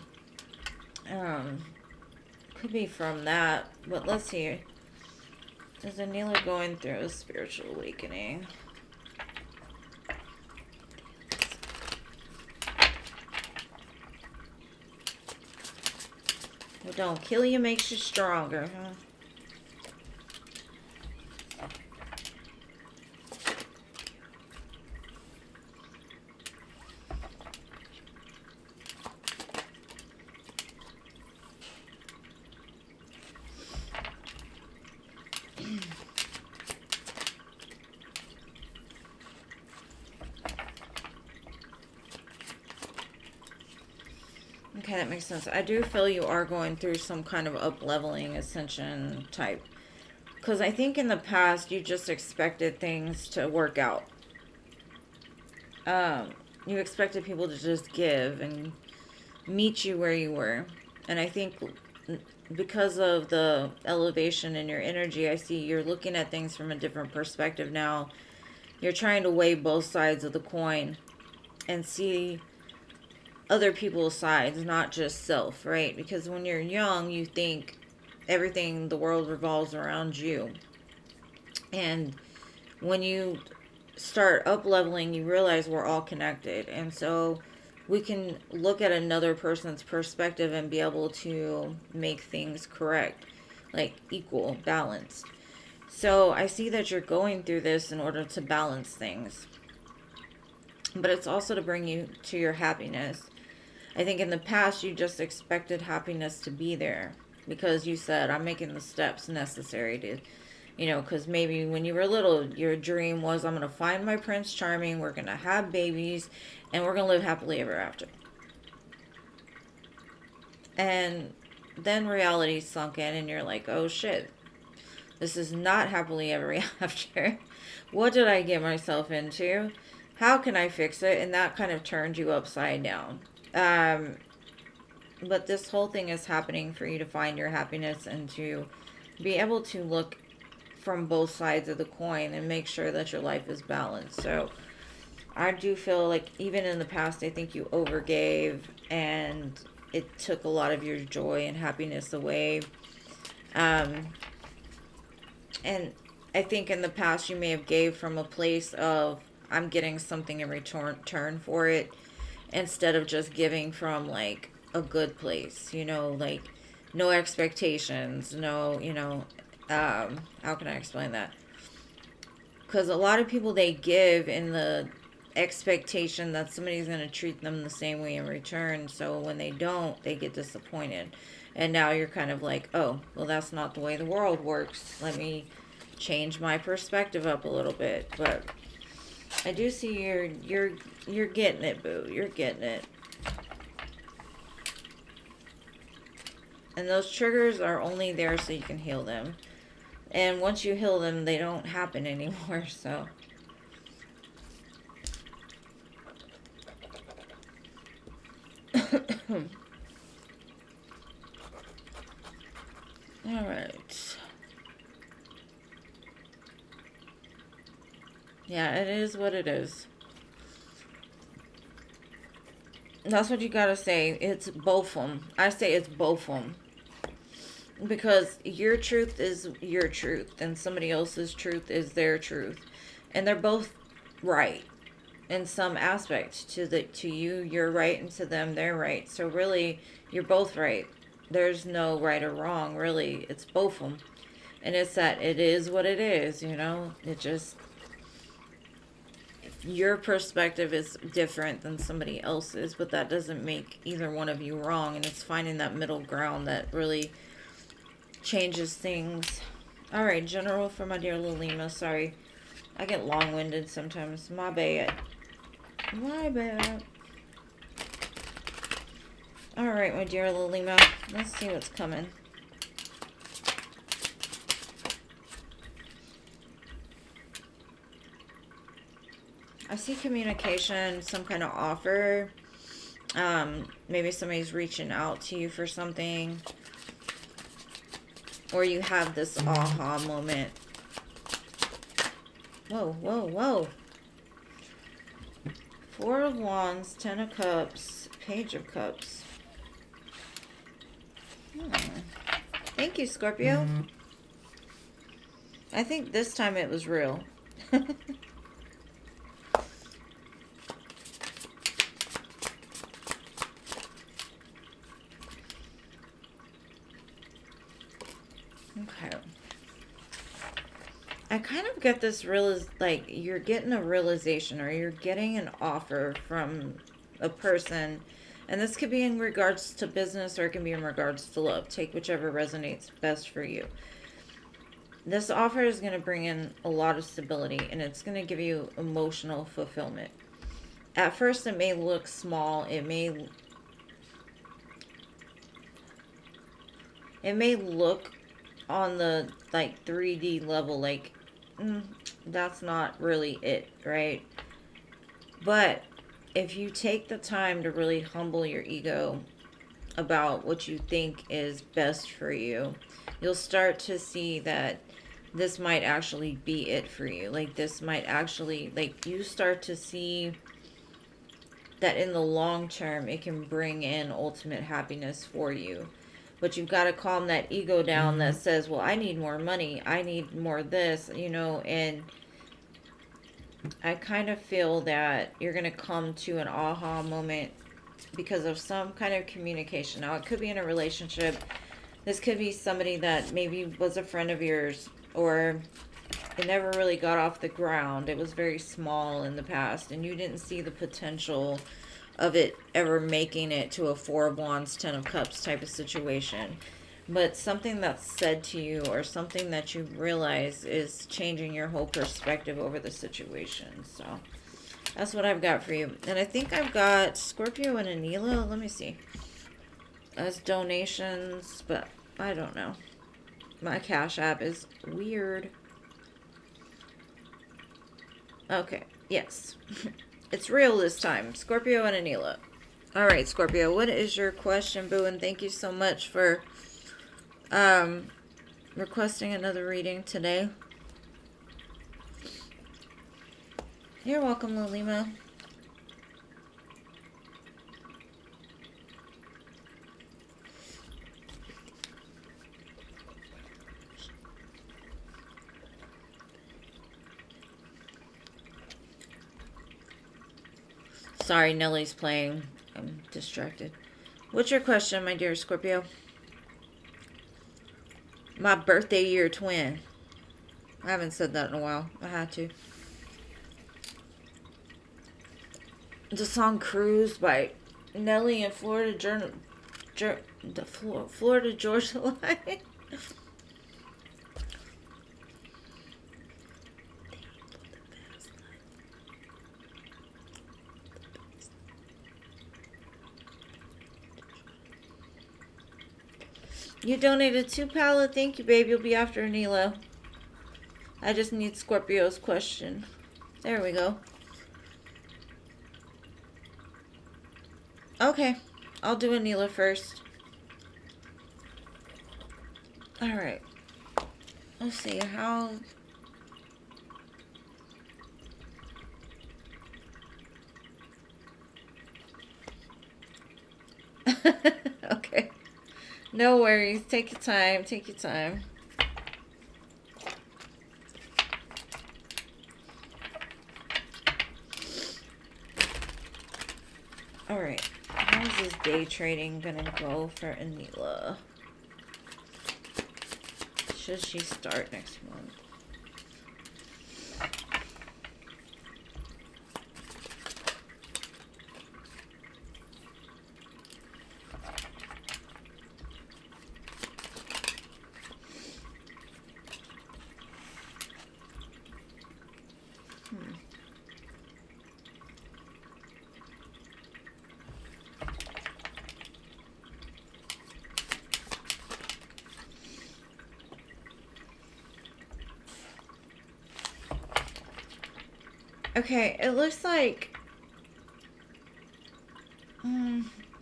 S1: could be from that. But let's see. Is Anila going through a spiritual awakening? What don't kill you makes you stronger, huh? Okay, that makes sense. I do feel you are going through some kind of up-leveling ascension type. Because I think in the past, you just expected things to work out. You expected people to just give and meet you where you were. And I think because of the elevation in your energy, I see you're looking at things from a different perspective now. You're trying to weigh both sides of the coin and see other people's sides, not just self, right? Because when you're young, you think everything, the world revolves around you. And when you start up leveling, you realize we're all connected. And so we can look at another person's perspective and be able to make things correct, like equal, balanced. So I see that you're going through this in order to balance things. But it's also to bring you to your happiness. I think in the past you just expected happiness to be there because you said, I'm making the steps necessary to, because maybe when you were little, your dream was, I'm going to find my Prince Charming, we're going to have babies, and we're going to live happily ever after. And then reality sunk in and you're like, oh shit, this is not happily ever after. What did I get myself into? How can I fix it? And that kind of turned you upside down. But this whole thing is happening for you to find your happiness and to be able to look from both sides of the coin and make sure that your life is balanced. So I do feel like even in the past, I think you overgave and it took a lot of your joy and happiness away. And I think in the past you may have gave from a place of, I'm getting something in return for it, instead of just giving from like a good place, like no expectations, no, how can I explain that? Because a lot of people, they give in the expectation that somebody's going to treat them the same way in return. So when they don't, they get disappointed. And now you're kind of like, oh, well, that's not the way the world works. Let me change my perspective up a little bit. But I do see you're getting it, boo. You're getting it. And those triggers are only there so you can heal them. And once you heal them, they don't happen anymore, so. Alright. Yeah, it is what it is. That's what you gotta say. It's both of them. I say it's both of them. Because your truth is your truth, and somebody else's truth is their truth. And they're both right in some aspect. To you, you're right, and to them, they're right. So really, you're both right. There's no right or wrong, really. It's both of them. And it's that it is what it is, It just, your perspective is different than somebody else's, but that doesn't make either one of you wrong. And it's finding that middle ground that really changes things. Alright, general for my dear Lilima. Sorry, I get long-winded sometimes. My bad. My bad. Alright, my dear Lilima. Let's see what's coming. I see communication, some kind of offer. Maybe somebody's reaching out to you for something. Or you have this aha moment. Whoa, whoa, whoa. Four of Wands, Ten of Cups, Page of Cups. Thank you, Scorpio. I think this time it was real. Okay. I kind of get this like you're getting a realization or you're getting an offer from a person, and this could be in regards to business or it can be in regards to love. Take whichever resonates best for you. This offer is going to bring in a lot of stability and it's going to give you emotional fulfillment. At first it may look small, it may look on the like 3D level like that's not really it, right? But if you take the time to really humble your ego about what you think is best for you, you'll start to see that this might actually be it for you. Like this might actually, like you start to see that in the long term it can bring in ultimate happiness for you. But you've got to calm that ego down that says, well, I need more money, I need more this, and I kind of feel that you're going to come to an aha moment because of some kind of communication. Now, it could be in a relationship. This could be somebody that maybe was a friend of yours, or it never really got off the ground. It was very small in the past, and you didn't see the potential of it ever making it to a Four of Wands, Ten of Cups type of situation. But something that's said to you or something that you realize is changing your whole perspective over the situation. So that's what I've got for you. And I think I've got Scorpio and Anila. Let me see. As donations, but I don't know. My Cash App is weird. Okay, yes. It's real this time. Scorpio and Anila. Alright, Scorpio, what is your question, boo? And thank you so much for requesting another reading today. You're welcome, Lilima. Sorry, Nellie's playing. I'm distracted. What's your question, my dear Scorpio? My birthday year twin. I haven't said that in a while. I had to. The song Cruise by Nelly and Florida Florida Georgia Line. You donated 2 pallet. Thank you, babe. You'll be after Anila. I just need Scorpio's question. There we go. Okay. I'll do Anila first. Alright. Let's see how... Okay. No worries. Take your time. Take your time. Alright. How's this day trading gonna go for Anila? Should she start next month? Okay, it looks like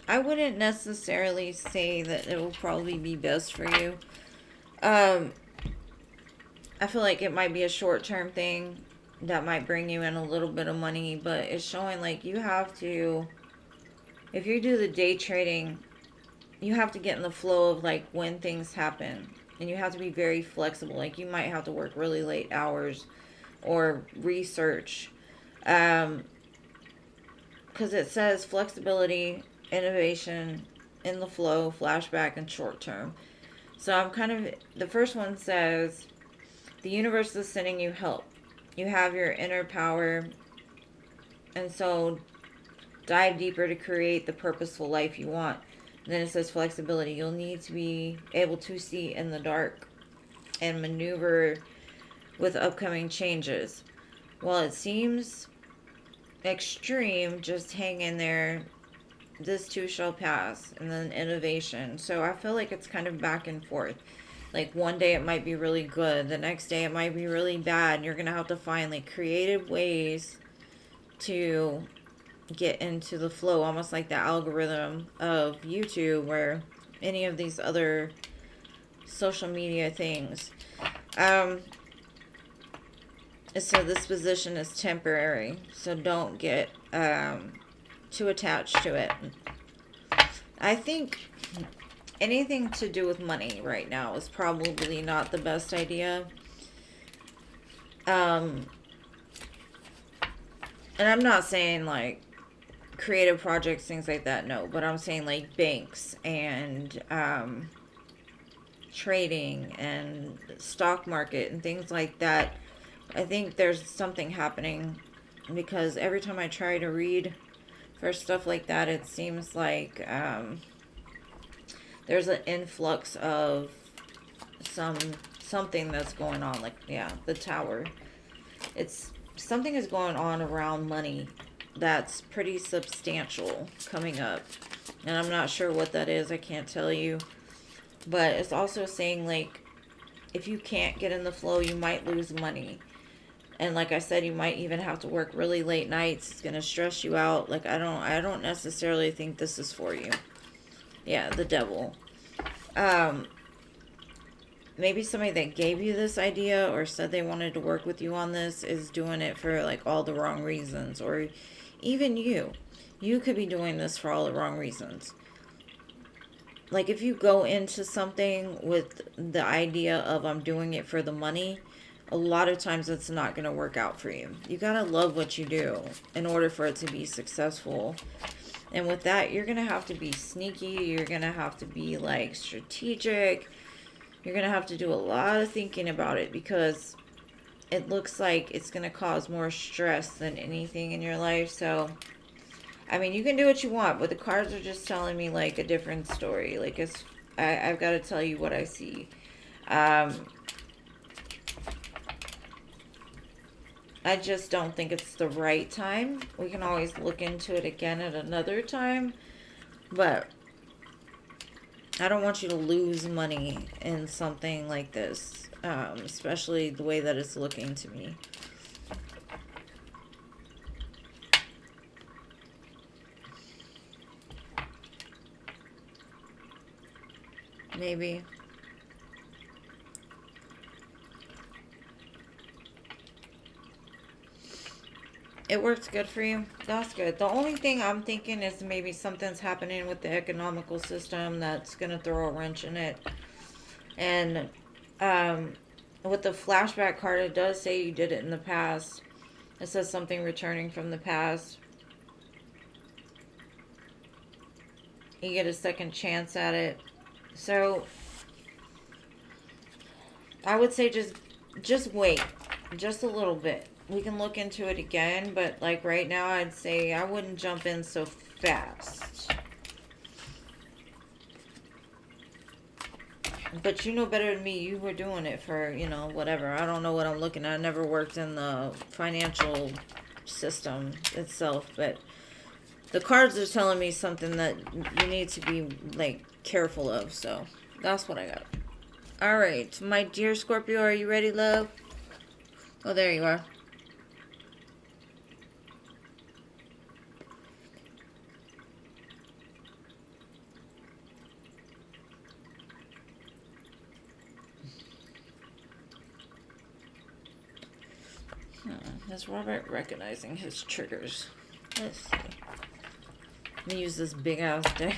S1: I wouldn't necessarily say that it will probably be best for you. I feel like it might be a short-term thing that might bring you in a little bit of money, but it's showing like you have to, if you do the day trading, you have to get in the flow of like when things happen, and you have to be very flexible. Like you might have to work really late hours or research, because it says flexibility, innovation, in the flow, flashback, and short term. So I'm kind of, the first one says, the universe is sending you help. You have your inner power, and so dive deeper to create the purposeful life you want. And then it says flexibility. You'll need to be able to see in the dark and maneuver with upcoming changes. While it seems extreme, just hang in there. This too shall pass. And then innovation. So I feel like it's kind of back and forth. Like one day it might be really good, the next day it might be really bad, and you're gonna have to find like creative ways to get into the flow, almost like the algorithm of YouTube, where any of these other social media things. So this position is temporary, so don't get too attached to it. I think anything to do with money right now is probably not the best idea. And I'm not saying like creative projects, things like that, no. But I'm saying like banks and trading and stock market and things like that. I think there's something happening, because every time I try to read for stuff like that, it seems like there's an influx of something that's going on. Like, yeah, the tower. It's something is going on around money that's pretty substantial coming up, and I'm not sure what that is. I can't tell you, but it's also saying like if you can't get in the flow, you might lose money. And like I said, you might even have to work really late nights. It's gonna stress you out. Like I don't necessarily think this is for you. Yeah, the devil. Maybe somebody that gave you this idea or said they wanted to work with you on this is doing it for like all the wrong reasons. Or even you could be doing this for all the wrong reasons. Like if you go into something with the idea of I'm doing it for the money, a lot of times it's not going to work out for you. You got to love what you do in order for it to be successful. And with that, you're going to have to be sneaky. You're going to have to be like strategic. You're going to have to do a lot of thinking about it, because it looks like it's going to cause more stress than anything in your life. So, I mean, you can do what you want, but the cards are just telling me like a different story. Like I've got to tell you what I see. I just don't think it's the right time. We can always look into it again at another time, but I don't want you to lose money in something like this, especially the way that it's looking to me. Maybe. It works good for you. That's good. The only thing I'm thinking is maybe something's happening with the economical system that's going to throw a wrench in it. And with the flashback card, it does say you did it in the past. It says something returning from the past. You get a second chance at it. So I would say just wait just a little bit. We can look into it again, but like right now I'd say I wouldn't jump in so fast. But you know better than me. You were doing it for, whatever. I don't know what I'm looking at. I never worked in the financial system itself, but the cards are telling me something that you need to be like careful of. So that's what I got. All right, my dear Scorpio, are you ready, love? Oh, there you are. Is Robert recognizing his triggers? Let's see. Let me use this big ass deck.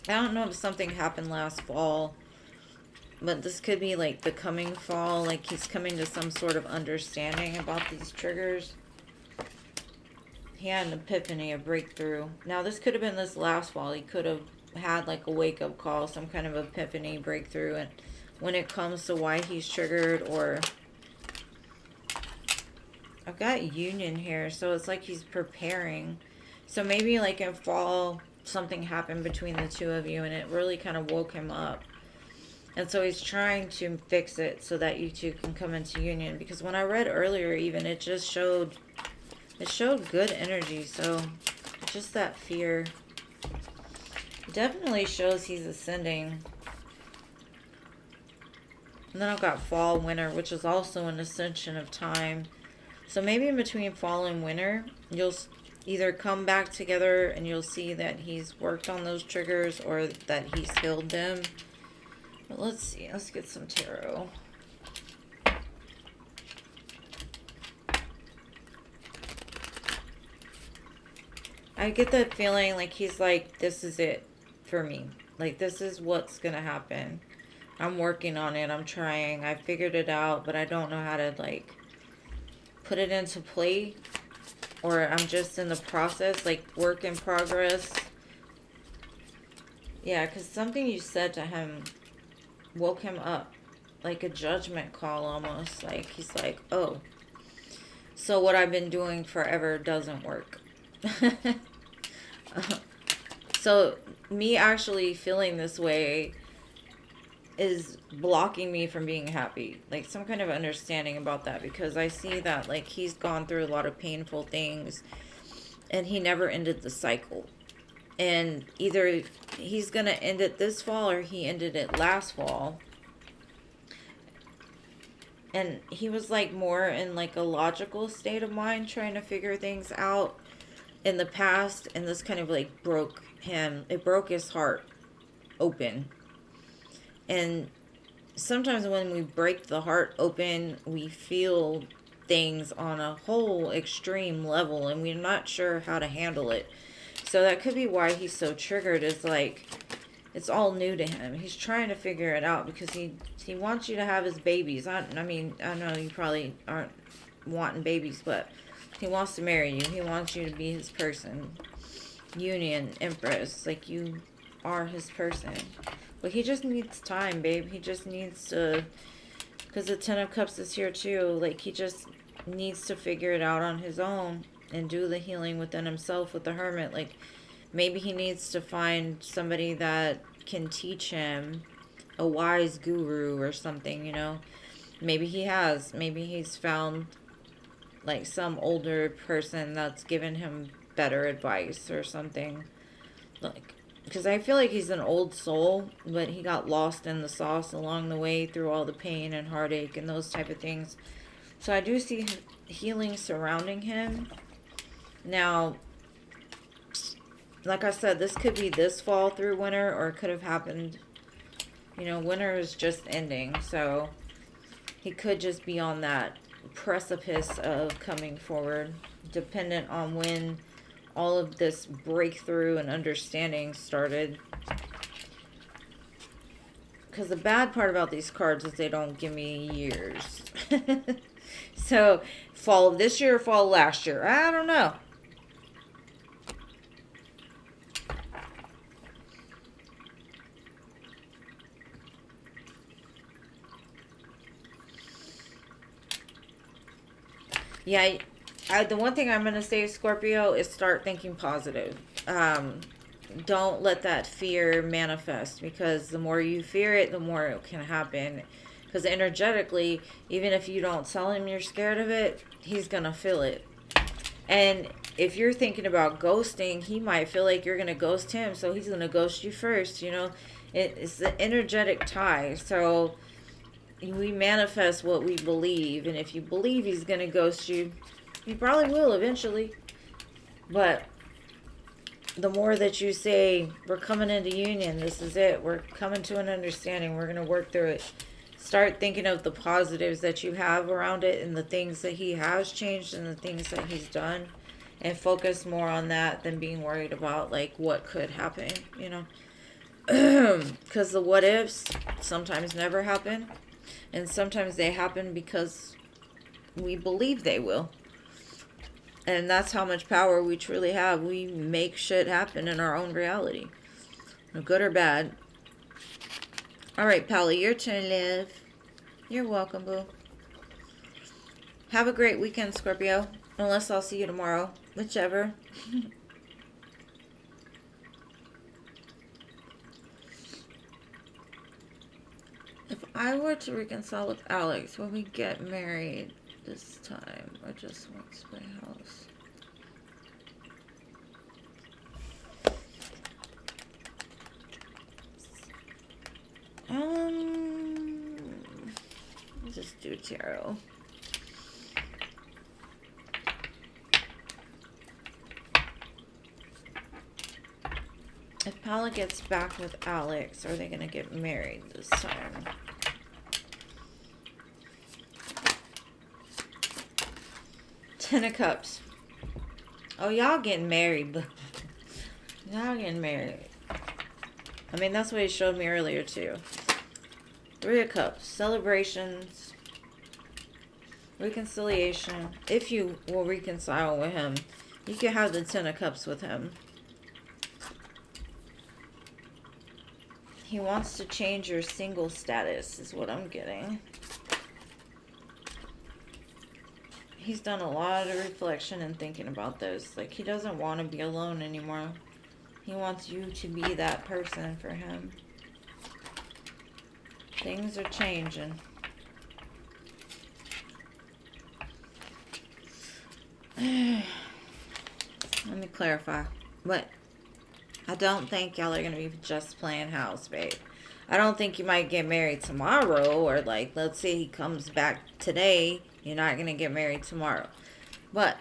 S1: I don't know if something happened last fall But this could be like the coming fall, like he's coming to some sort of understanding about these triggers. He had an epiphany, a breakthrough. Now this could have been this last fall. He could have had like a wake-up call, some kind of epiphany, breakthrough, and when it comes to why he's triggered. Or I've got union here, so it's like he's preparing. So maybe like in fall something happened between the two of you and it really kind of woke him up. And so he's trying to fix it so that you two can come into union. Because when I read earlier even, it just showed, it showed good energy. So just that fear definitely shows he's ascending. And then I've got fall, winter, which is also an ascension of time. So maybe in between fall and winter, you'll either come back together and you'll see that he's worked on those triggers or that he's healed them. But let's see. Let's get some tarot. I get that feeling like he's like, this is it for me. Like, this is what's going to happen. I'm working on it. I'm trying. I figured it out, but I don't know how to, like, put it into play. Or I'm just in the process, like, work in progress. Yeah, because something you said to him woke him up. Like a judgment call almost. Like, he's like, oh, so what I've been doing forever doesn't work. So me actually feeling this way is blocking me from being happy. Like some kind of understanding about that, because I see that like he's gone through a lot of painful things and he never ended the cycle. And either he's going to end it this fall or he ended it last fall. And he was like more in like a logical state of mind trying to figure things out in the past. And this kind of like broke him. It broke his heart open. And sometimes when we break the heart open, we feel things on a whole extreme level and we're not sure how to handle it. So that could be why he's so triggered, is like it's all new to him. He's trying to figure it out because he wants you to have his babies. I mean, I know you probably aren't wanting babies, but he wants to marry you. He wants you to be his person. Union, Empress, like you are his person. But he just needs time, babe. He just needs to, because the Ten of Cups is here too. Like he just needs to figure it out on his own and do the healing within himself with the Hermit. Like maybe he needs to find somebody that can teach him, a wise guru or something, you know. Maybe he has. Maybe he's found like some older person that's given him better advice or something. Like, because I feel like he's an old soul, but he got lost in the sauce along the way through all the pain and heartache and those type of things. So I do see healing surrounding him. Now, like I said, this could be this fall through winter, or it could have happened, you know, winter is just ending. So he could just be on that precipice of coming forward, dependent on when all of this breakthrough and understanding started. Because the bad part about these cards is they don't give me years. So fall of this year or fall of last year, I don't know. Yeah, the one thing I'm going to say, Scorpio, is start thinking positive. Don't let that fear manifest, because the more you fear it, the more it can happen. Because energetically, even if you don't tell him you're scared of it, he's going to feel it. And if you're thinking about ghosting, he might feel like you're going to ghost him, so he's going to ghost you first, you know. It's the energetic tie. So we manifest what we believe, and if you believe he's going to ghost you, he probably will eventually. But the more that you say, we're coming into union, this is it, we're coming to an understanding, we're going to work through it, start thinking of the positives that you have around it and the things that he has changed and the things that he's done, and focus more on that than being worried about like what could happen, you know. Because the what ifs sometimes never happen. And sometimes they happen because we believe they will. And that's how much power we truly have. We make shit happen in our own reality. Good or bad. Alright, Pally, your turn, Liv. You're welcome, boo. Have a great weekend, Scorpio. Unless I'll see you tomorrow. Whichever. If I were to reconcile with Alex, will we get married this time? Or just wants my house? Just do tarot. If Paula gets back with Alex, are they going to get married this time? Ten of Cups. Oh, y'all getting married. Y'all getting married. I mean, that's what he showed me earlier, too. Three of Cups. Celebrations. Reconciliation. If you will reconcile with him, you can have the Ten of Cups with him. He wants to change your single status, is what I'm getting. He's done a lot of reflection and thinking about this. Like, he doesn't want to be alone anymore. He wants you to be that person for him. Things are changing. Let me clarify. What? I don't think y'all are going to be just playing house, babe. I don't think you might get married tomorrow, or like, let's say he comes back today, you're not going to get married tomorrow. But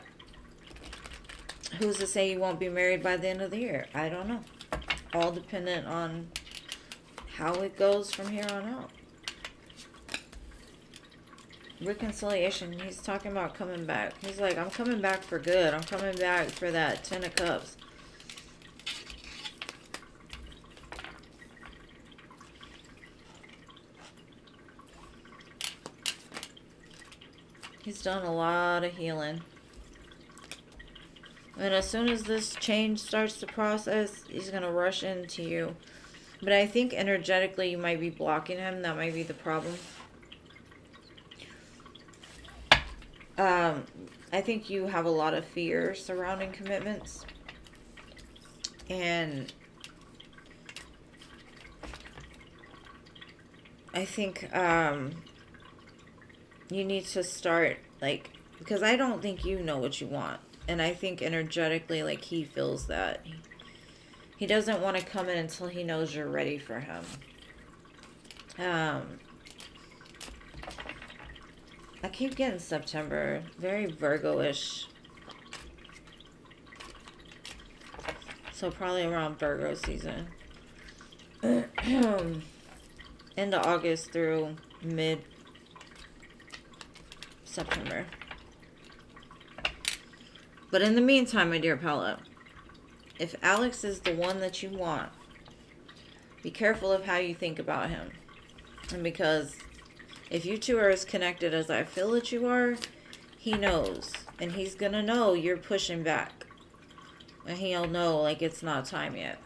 S1: who's to say you won't be married by the end of the year? I don't know. All dependent on how it goes from here on out. Reconciliation. He's talking about coming back. He's like, I'm coming back for good. I'm coming back for that Ten of Cups. He's done a lot of healing. And as soon as this change starts to process, he's going to rush into you. But I think energetically you might be blocking him. That might be the problem. I think you have a lot of fear surrounding commitments. And I think you need to start, like, because I don't think you know what you want. And I think energetically, like, he feels that. He doesn't want to come in until he knows you're ready for him. I keep getting September. Very Virgo-ish. So probably around Virgo season. End of August through mid-September. But in the meantime, my dear Paula, if Alex is the one that you want, be careful of how you think about him. And because if you two are as connected as I feel that you are, he knows. And he's going to know you're pushing back. And he'll know, like, it's not time yet.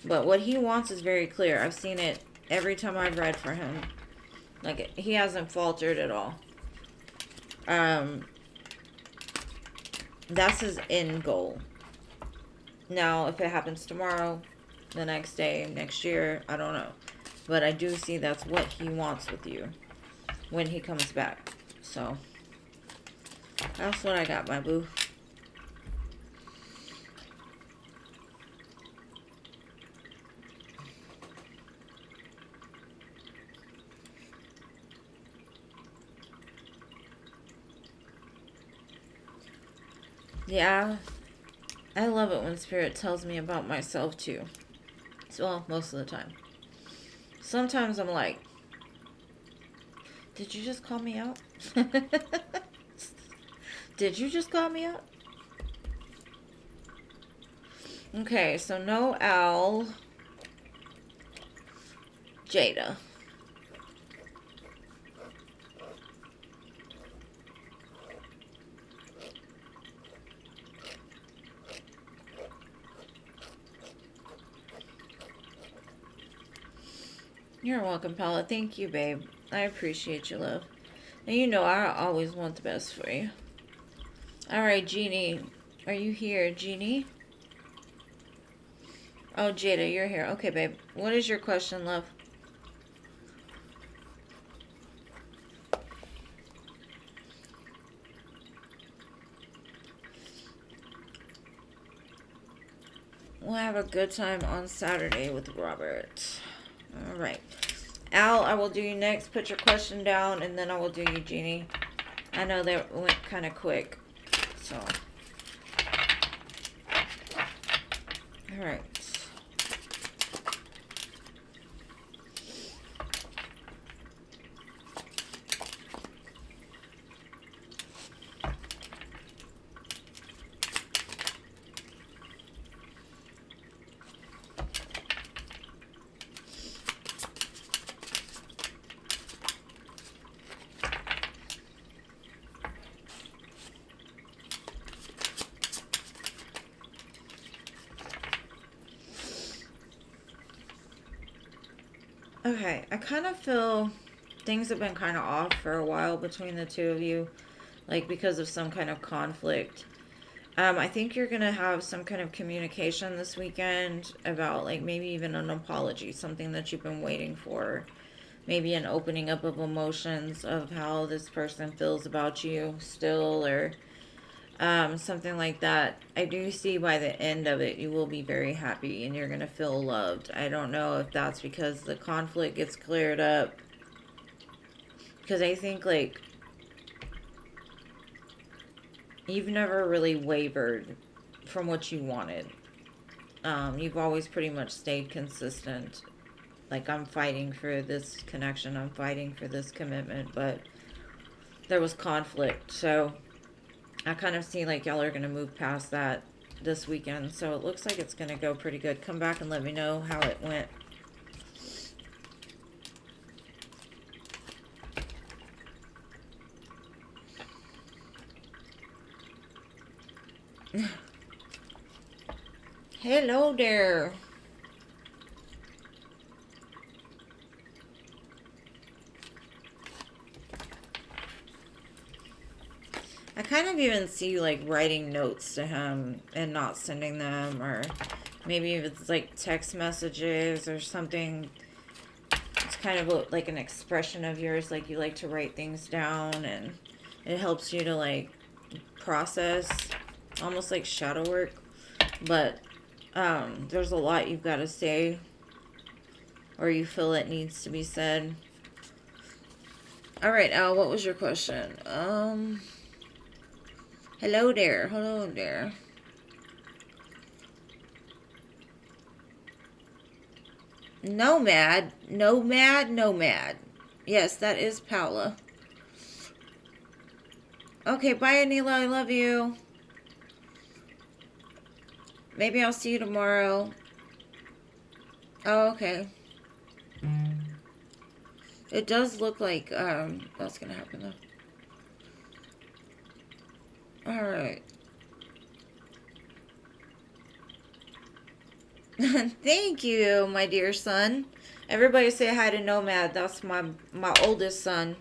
S1: But what he wants is very clear. I've seen it every time I've read for him. Like, he hasn't faltered at all. That's his end goal. Now, if it happens tomorrow, the next day, next year, I don't know. But I do see that's what he wants with you when he comes back. So, that's what I got, my boo. Yeah, I love it when Spirit tells me about myself too. Well, most of the time. Sometimes I'm like, did you just call me out? Did you just call me out? Okay, so no owl. Jada. You're welcome, Paula. Thank you, babe. I appreciate you, love. And you know I always want the best for you. Alright, Jeannie. Are you here, Jeannie? Oh, Jada, you're here. Okay, babe. What is your question, love? We'll have a good time on Saturday with Robert. Alright. Al, I will do you next. Put your question down, and then I will do you, Jeannie. I know that went kind of quick. So. Alright. Okay, I kind of feel things have been kind of off for a while between the two of you, like because of some kind of conflict. I think you're gonna have some kind of communication this weekend about like maybe even an apology, something that you've been waiting for, maybe an opening up of emotions of how this person feels about you still, or something like that. I do see by the end of it, you will be very happy and you're going to feel loved. I don't know if that's because the conflict gets cleared up. Because I think, like, you've never really wavered from what you wanted. You've always pretty much stayed consistent. Like, I'm fighting for this connection. I'm fighting for this commitment. But there was conflict. So I kind of see like y'all are going to move past that this weekend. So it looks like it's going to go pretty good. Come back and let me know how it went. Hello there. I kind of even see you like writing notes to him and not sending them, or maybe if it's like text messages or something. It's kind of like an expression of yours, like you like to write things down, and it helps you to like process, almost like shadow work. But there's a lot you've got to say, or you feel it needs to be said. All right, Al, what was your question? Hello there. Hello there. Nomad. Nomad. Nomad. Yes, that is Paula. Okay, bye, Anila. I love you. Maybe I'll see you tomorrow. Oh, okay. It does look like that's gonna happen though. Alright. Thank you, my dear son. Everybody say hi to Nomad. That's my oldest son.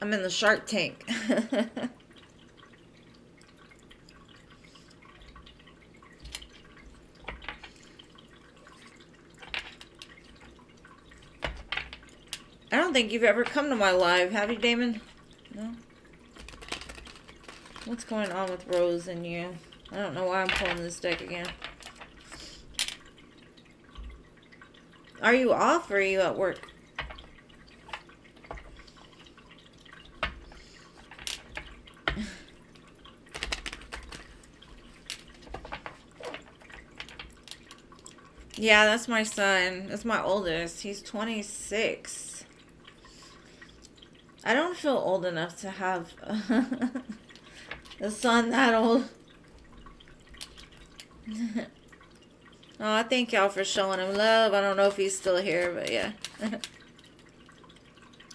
S1: I'm in the Shark Tank. I don't think you've ever come to my live, have you, Damon? No? What's going on with Rose and you? I don't know why I'm pulling this deck again. Are you off or are you at work? Yeah, that's my son. That's my oldest. He's 26. I don't feel old enough to have a son that old. Oh, I thank y'all for showing him love. I don't know if he's still here, but yeah.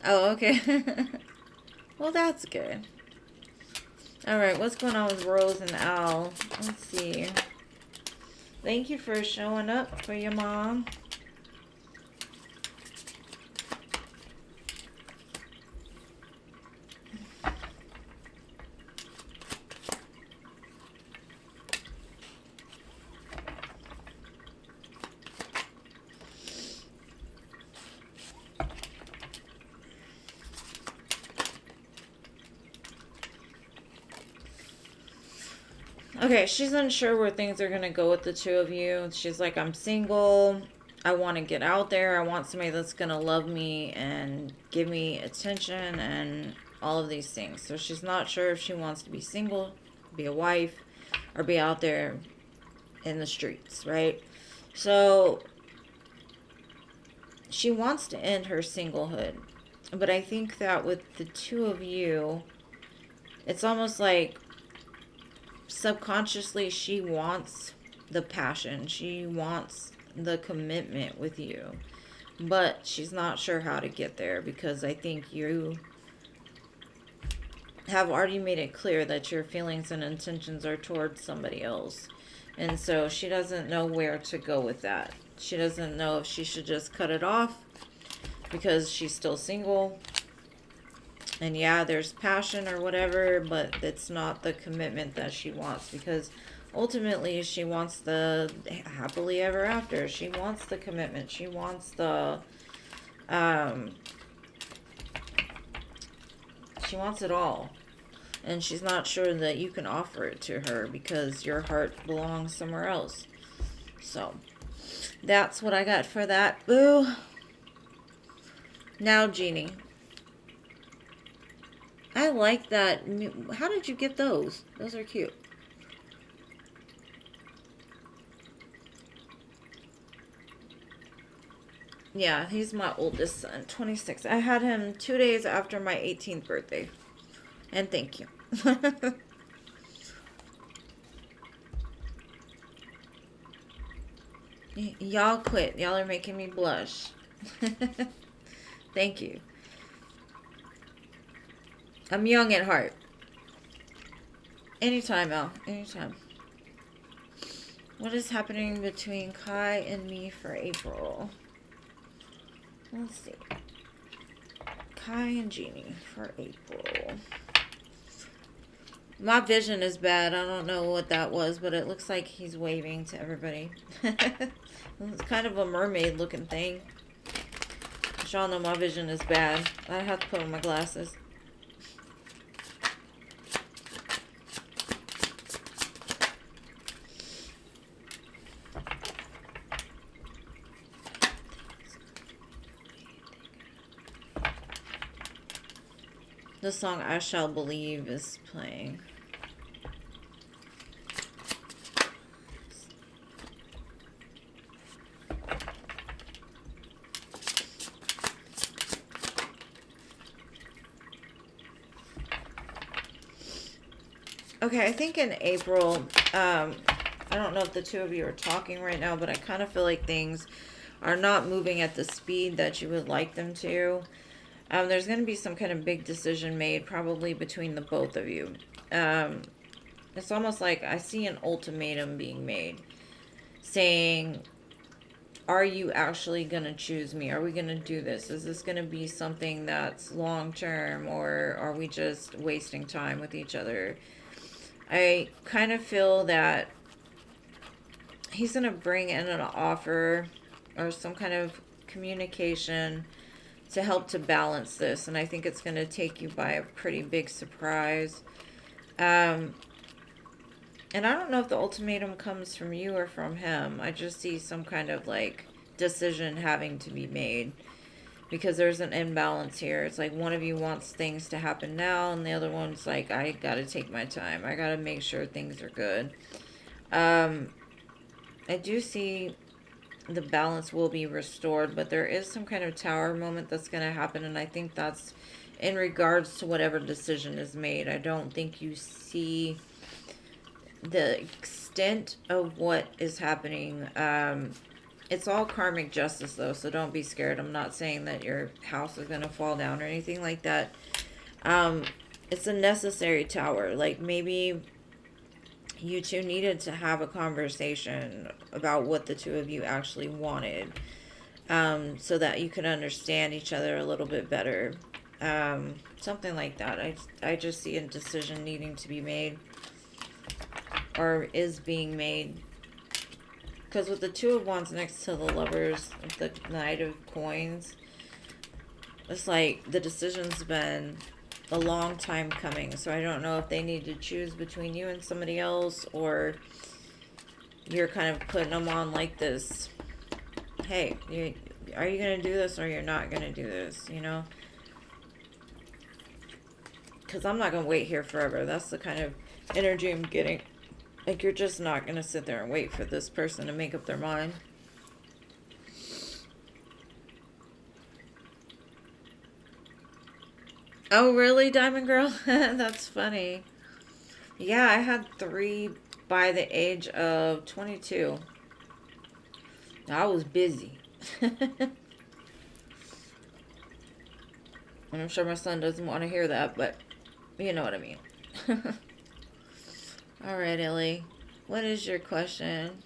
S1: Oh, okay. Well, that's good. Alright, what's going on with Rose and Al? Let's see. Thank you for showing up for your mom. Okay, she's unsure where things are going to go with the two of you. She's like, I'm single. I want to get out there. I want somebody that's going to love me and give me attention and all of these things. So she's not sure if she wants to be single, be a wife, or be out there in the streets, right? So she wants to end her singlehood. But I think that with the two of you, it's almost like subconsciously she wants the passion. She wants the commitment with you. But she's not sure how to get there because I think you have already made it clear that your feelings and intentions are towards somebody else. And so she doesn't know where to go with that. She doesn't know if she should just cut it off because she's still single. And yeah, there's passion or whatever, but it's not the commitment that she wants because ultimately she wants the happily ever after. She wants the commitment. She wants the, she wants it all. And she's not sure that you can offer it to her because your heart belongs somewhere else. So, that's what I got for that. Boo. Now, Jeannie. I like that. How did you get those? Those are cute. Yeah, he's my oldest son, 26. I had him 2 days after my 18th birthday. And thank you. Y'all quit. Y'all are making me blush. Thank you. I'm young at heart. Anytime, Al. Anytime. What is happening between Kai and me for April? Let's see. Kai and Jeannie for April. My vision is bad. I don't know what that was, but it looks like he's waving to everybody. It's kind of a mermaid looking thing. Y'all know my vision is bad. I have to put on my glasses. The song I Shall Believe is playing. Okay, I think in April, I don't know if the two of you are talking right now, but I kind of feel like things are not moving at the speed that you would like them to. There's going to be some kind of big decision made probably between the both of you. It's almost like I see an ultimatum being made saying, are you actually going to choose me? Are we going to do this? Is this going to be something that's long term, or are we just wasting time with each other? I kind of feel that he's going to bring in an offer or some kind of communication to help to balance this, and I think it's going to take you by a pretty big surprise. And I don't know if the ultimatum comes from you or from him. I just see some kind of like decision having to be made because there's an imbalance here. It's like one of you wants things to happen now and the other one's like, I gotta take my time. I gotta make sure things are good. I do see the balance will be restored, but there is some kind of tower moment that's going to happen, and I think that's in regards to whatever decision is made. I don't think you see the extent of what is happening, it's all karmic justice though, so don't be scared. I'm not saying that your house is going to fall down or anything like that. It's a necessary tower. Like, maybe you two needed to have a conversation about what the two of you actually wanted, so that you could understand each other a little bit better. Something like that. I just see a decision needing to be made, or is being made. Because with the Two of Wands next to the Lovers, the Knight of Coins, it's like the decision's been a long time coming. So I don't know if they need to choose between you and somebody else, or you're kind of putting them on like this. Hey, are you going to do this, or you're not going to do this, you know? Because I'm not going to wait here forever. That's the kind of energy I'm getting. Like, you're just not going to sit there and wait for this person to make up their mind. Oh, really, Diamond Girl? That's funny. Yeah, I had 3 by the age of 22. I was busy. And I'm sure my son doesn't want to hear that, but you know what I mean. Alright, Ellie. What is your question?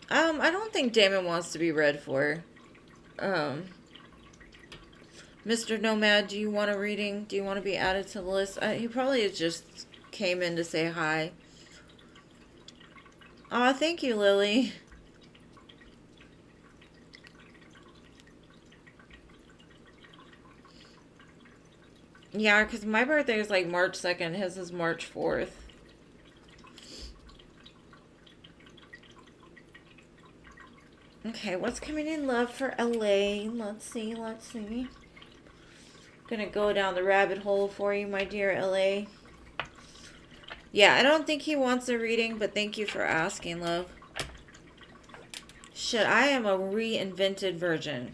S1: I don't think Damon wants to be read for. Mr. Nomad, do you want a reading? Do you want to be added to the list? He probably just came in to say hi. Aw, thank you, Lily. Yeah, because my birthday is like March 2nd. His is March 4th. Okay, what's coming in love for LA? Let's see, let's see. Gonna go down the rabbit hole for you, my dear LA. Yeah, I don't think he wants a reading, but thank you for asking, love. Shit, I am a reinvented virgin.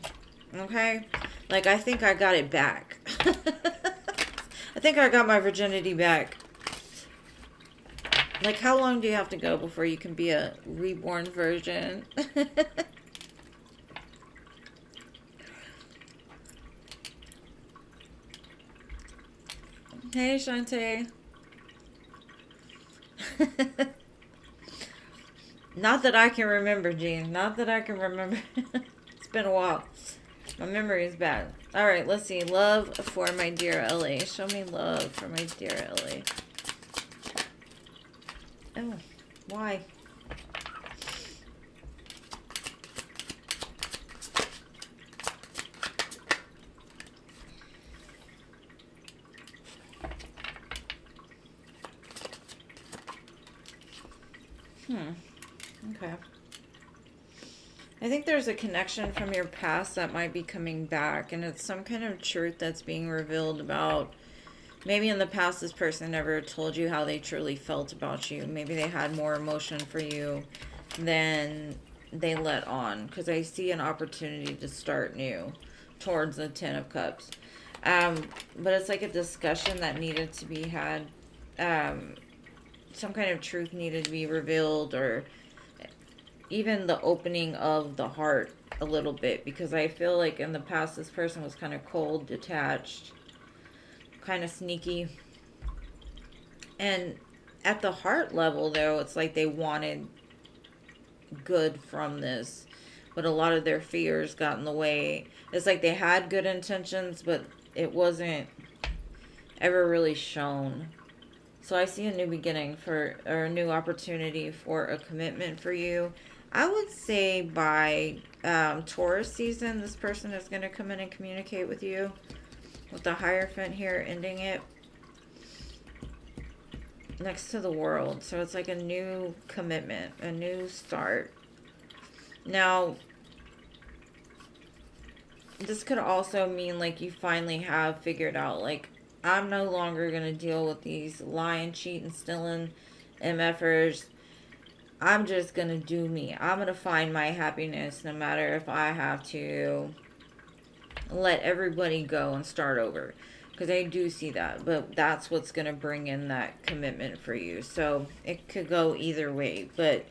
S1: Okay? Like, I think I got it back. I think I got my virginity back. Like, how long do you have to go before you can be a reborn virgin? Hey, Shantae. Not that I can remember, Jean. Not that I can remember. It's been a while. My memory is bad. Alright, let's see. Love for my dear Ellie. Show me love for my dear Ellie. Oh, why? Okay. I think there's a connection from your past that might be coming back, and it's some kind of truth that's being revealed about, maybe in the past this person never told you how they truly felt about you. Maybe they had more emotion for you than they let on, because I see an opportunity to start new towards the Ten of Cups. But it's like a discussion that needed to be had. Some kind of truth needed to be revealed, or even the opening of the heart a little bit, because I feel like in the past this person was kind of cold, detached, kind of sneaky. And at the heart level though, it's like they wanted good from this, but a lot of their fears got in the way. It's like they had good intentions, but it wasn't ever really shown. So I see a new beginning for, or a new opportunity for a commitment for you. I would say by Taurus season, this person is going to come in and communicate with you. With the Hierophant here, ending it next to the World. So it's like a new commitment, a new start. Now, this could also mean like you finally have figured out, like, I'm no longer going to deal with these lying, cheating, stealing MFers. I'm just going to do me. I'm going to find my happiness no matter if I have to let everybody go and start over. Because I do see that. But that's what's going to bring in that commitment for you. So it could go either way. But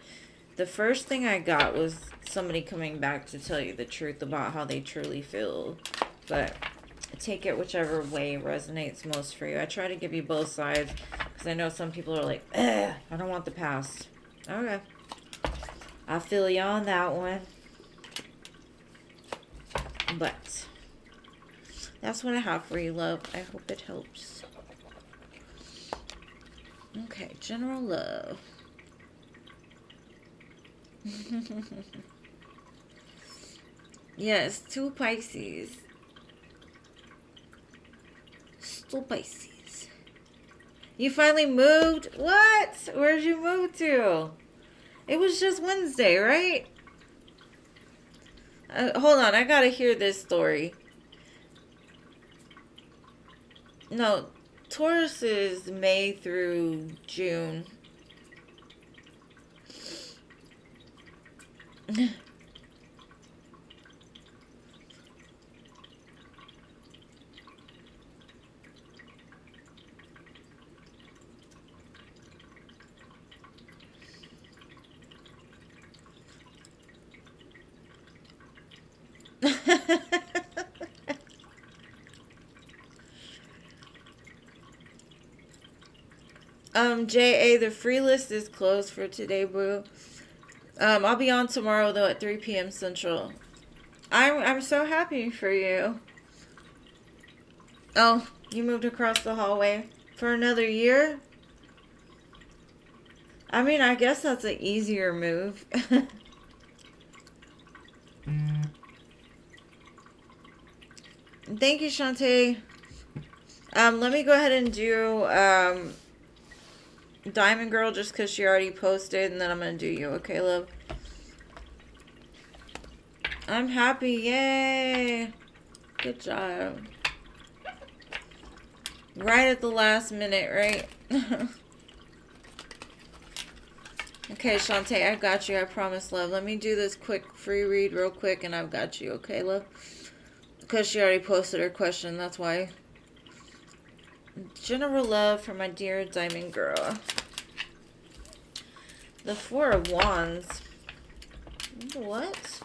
S1: the first thing I got was somebody coming back to tell you the truth about how they truly feel. But take it whichever way resonates most for you. I try to give you both sides because I know some people are like, I don't want the past. Okay. I feel you on that one. But that's what I have for you, love. I hope it helps. Okay, general love. Yes, 2 Pisces. Still Pisces. You finally moved? What? Where'd you move to? It was just Wednesday, right? Hold on, I gotta hear this story. No, Taurus is May through June. JA, the free list is closed for today, boo. I'll be on tomorrow though at 3 p.m. Central. I'm so happy for you. Oh, you moved across the hallway for another year? I mean, I guess that's an easier move. Thank you, Shantae. Let me go ahead and do Diamond Girl just because she already posted, and then I'm going to do you. Okay, love? I'm happy. Yay. Good job. Right at the last minute, right? Okay, Shantae, I got you. I promise, love. Let me do this quick free read real quick, and I've got you. Okay, love? Because she already posted her question. That's why. General love for my dear Diamond Girl. The 4 of Wands. What?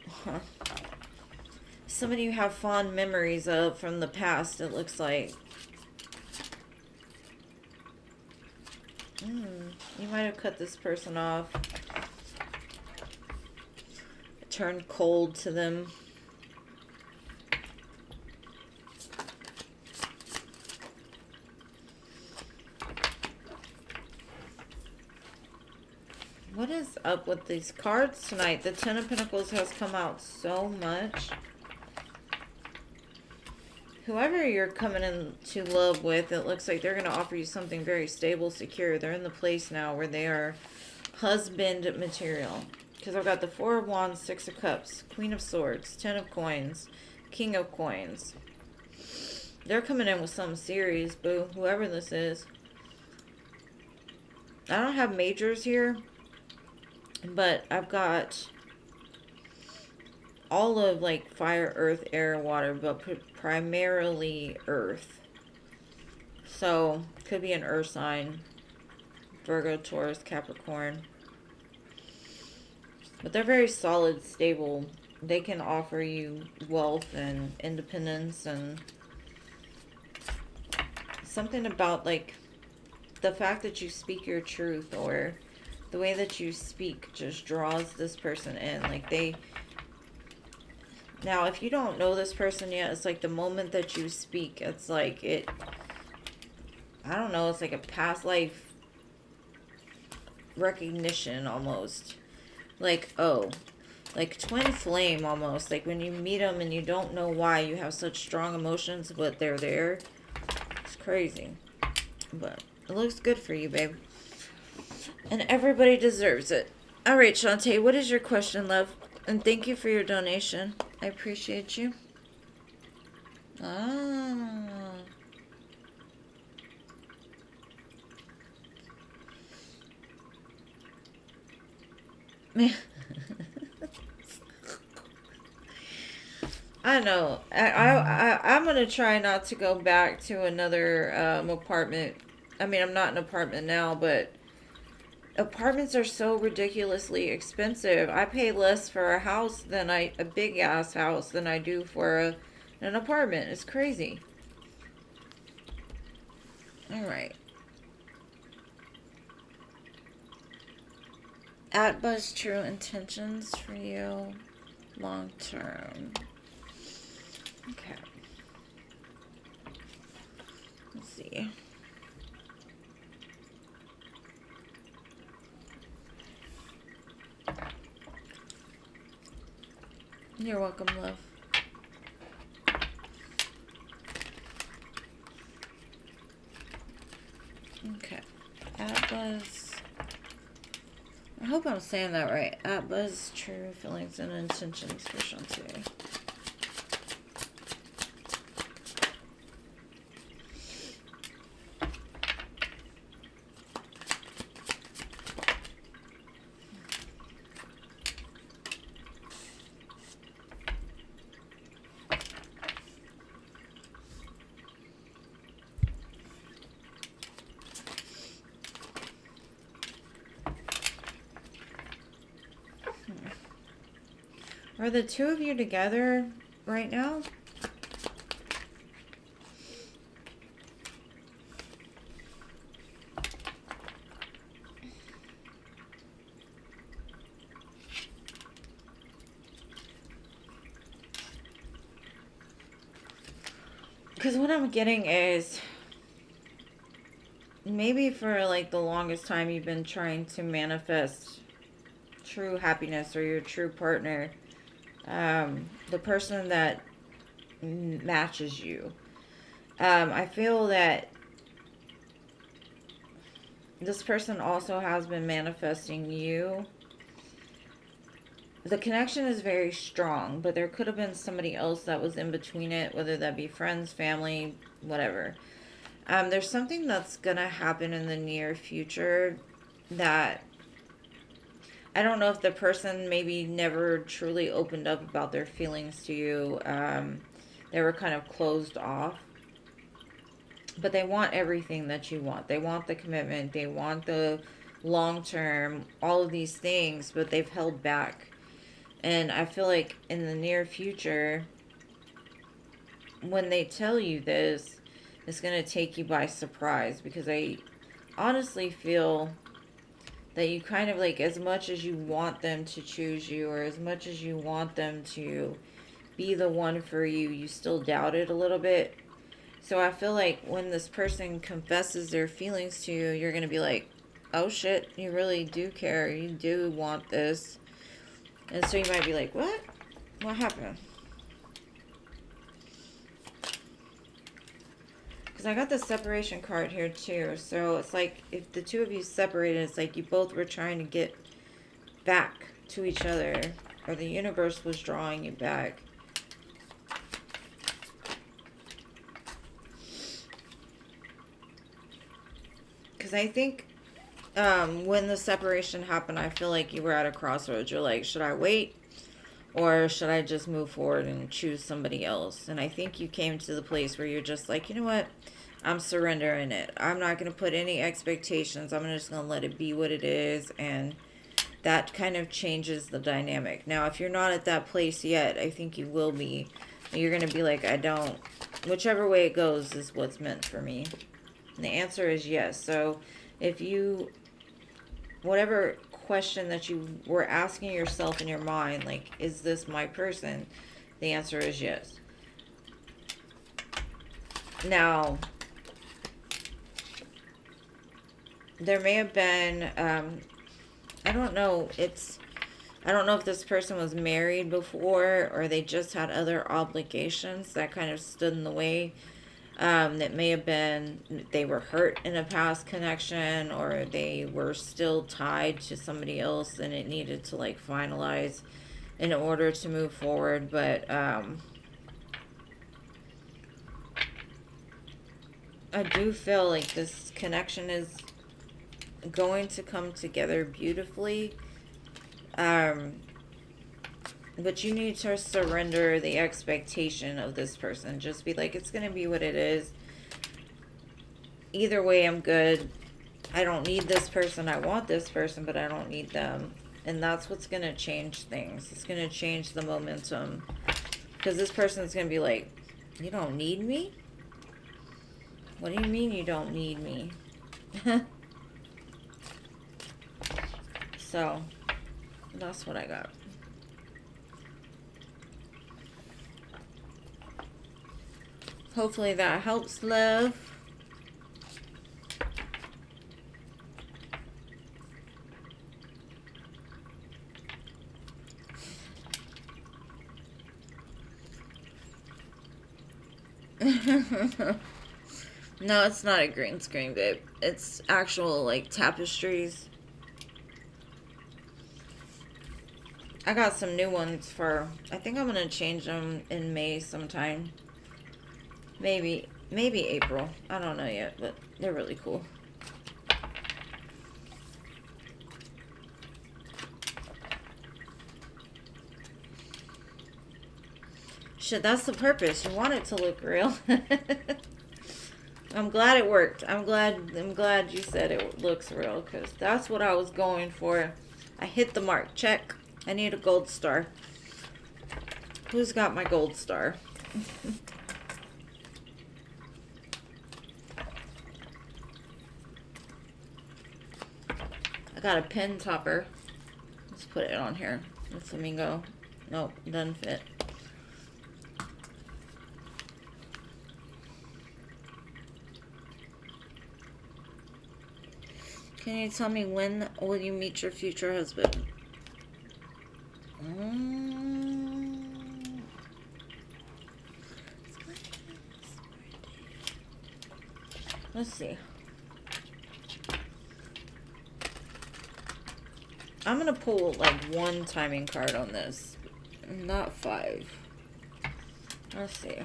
S1: Huh. Somebody you have fond memories of from the past, it looks like. You might have cut this person off. Turned cold to them. What is up with these cards tonight? The 10 of Pentacles has come out so much. Whoever you're coming into love with, it looks like they're going to offer you something very stable, secure. They're in the place now where they are husband material. Because I've got the 4 of Wands, 6 of Cups, Queen of Swords, 10 of Coins, King of Coins. They're coming in with something serious, boo. Whoever this is. I don't have majors here. But I've got all of like fire, earth, air, water, but primarily earth. So, could be an earth sign. Virgo, Taurus, Capricorn. But they're very solid, stable. They can offer you wealth and independence and something about like the fact that you speak your truth or the way that you speak just draws this person in. Like they... Now, if you don't know this person yet, it's like the moment that you speak, it's like it... I don't know, it's like a past life recognition almost. Like, oh, like twin flame almost. Like when you meet them and you don't know why you have such strong emotions, but they're there. It's crazy. But it looks good for you, babe. And everybody deserves it. Alright, Shantae, what is your question, love? And thank you for your donation. I appreciate you. Ah. I know. I'm gonna try not to go back to another apartment. I mean, I'm not in an apartment now, but apartments are so ridiculously expensive. I pay less for a big ass house than I do for an apartment. It's crazy. All right. At Buzz true intentions for you long term. Okay. Let's see. You're welcome, love. Okay. At Buzz. I hope I'm saying that right. At Buzz true feelings and intentions for Shantae. Are the two of you together right now? Because what I'm getting is maybe for like the longest time you've been trying to manifest true happiness or your true partner, the person that matches you. I feel that this person also has been manifesting you. The connection is very strong, but there could have been somebody else that was in between it, whether that be friends, family, whatever. There's something that's gonna happen in the near future that I don't know if the person maybe never truly opened up about their feelings to you. They were kind of closed off. But they want everything that you want. They want the commitment. They want the long term, all of these things, but they've held back. And I feel like in the near future, when they tell you this, it's going to take you by surprise because I honestly feel that you kind of like, as much as you want them to choose you or as much as you want them to be the one for you, you still doubt it a little bit. So I feel like when this person confesses their feelings to you, you're going to be like, oh shit, you really do care. You do want this. And so you might be like, what? What happened? Because I got the separation card here too. So it's like if the two of you separated, it's like you both were trying to get back to each other. Or the universe was drawing you back. Because I think when the separation happened, I feel like you were at a crossroads. You're like, should I wait? Or should I just move forward and choose somebody else? And I think you came to the place where you're just like, you know what? I'm surrendering it. I'm not going to put any expectations. I'm just going to let it be what it is. And that kind of changes the dynamic. Now, if you're not at that place yet, I think you will be. You're going to be like, I don't. Whichever way it goes is what's meant for me. And the answer is yes. So if you, whatever question that you were asking yourself in your mind, like, is this my person? The answer is yes. Now, there may have been, I don't know, I don't know if this person was married before or they just had other obligations that kind of stood in the way. That may have been they were hurt in a past connection or they were still tied to somebody else and it needed to like finalize in order to move forward. But I do feel like this connection is going to come together beautifully. But you need to surrender the expectation of this person. Just be like, it's going to be what it is. Either way, I'm good. I don't need this person. I want this person, but I don't need them. And that's what's going to change things. It's going to change the momentum. Because this person's going to be like, you don't need me? What do you mean you don't need me? So, that's what I got. Hopefully that helps, love. No, it's not a green screen, babe. It's actual, like, tapestries. I got some new ones for... I think I'm going to change them in May sometime. Maybe April. I don't know yet, but they're really cool. Shit, that's the purpose. You want it to look real. I'm glad it worked. I'm glad you said it looks real, because that's what I was going for. I hit the mark. Check. I need a gold star. Who's got my gold star? I got a pin topper. Let's put it on here. The flamingo. Nope, doesn't fit. Can you tell me when will you meet your future husband? Let's see. I'm gonna pull like one timing card on this, not 5. Let's see.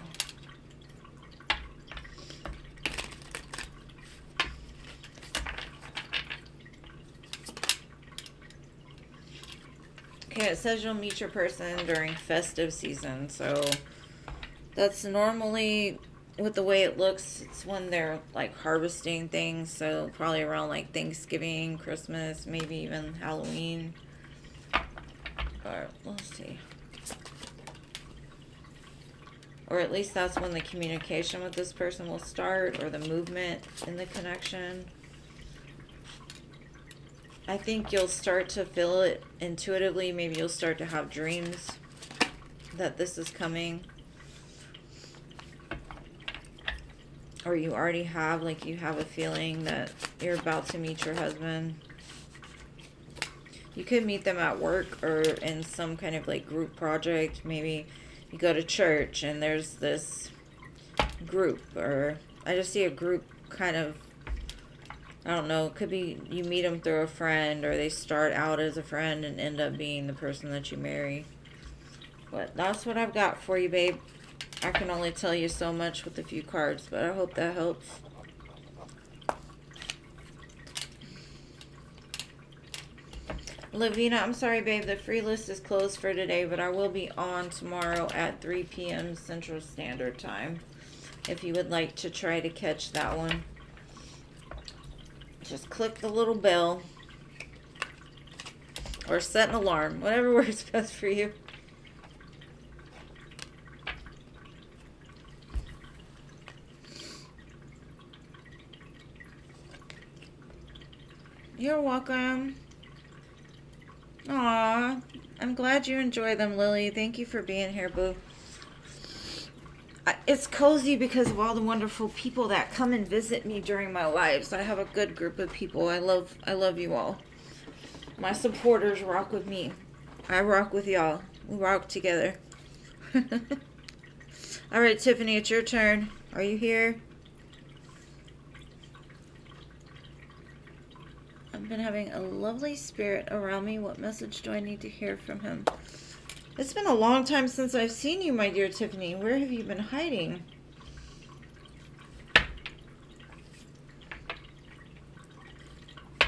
S1: Okay, it says you'll meet your person during festive season, so that's normally, with the way it looks, it's when they're like harvesting things, so probably around like Thanksgiving, Christmas, maybe even Halloween. Or let's see. Or at least that's when the communication with this person will start, or the movement in the connection. I think you'll start to feel it intuitively. Maybe you'll start to have dreams that this is coming. Or you already have, like you have a feeling that you're about to meet your husband. You could meet them at work or in some kind of like group project. Maybe you go to church and there's this group, or I just see a group kind of, I don't know, it could be you meet them through a friend, or they start out as a friend and end up being the person that you marry. But that's what I've got for you, babe. I can only tell you so much with a few cards, but I hope that helps. Lavina, I'm sorry, babe. The free list is closed for today, but I will be on tomorrow at 3 p.m. Central Standard Time, if you would like to try to catch that one. Just click the little bell or set an alarm, whatever works best for you. You're welcome. Aw, I'm glad you enjoy them, Lily. Thank you for being here, boo. It's cozy because of all the wonderful people that come and visit me during my lives. I have a good group of people. I love you all. My supporters rock with me. I rock with y'all. We rock together. All right, Tiffany, it's your turn. Are you here? I've been having a lovely spirit around me. What message do I need to hear from him? It's been a long time since I've seen you, my dear Tiffany. Where have you been hiding?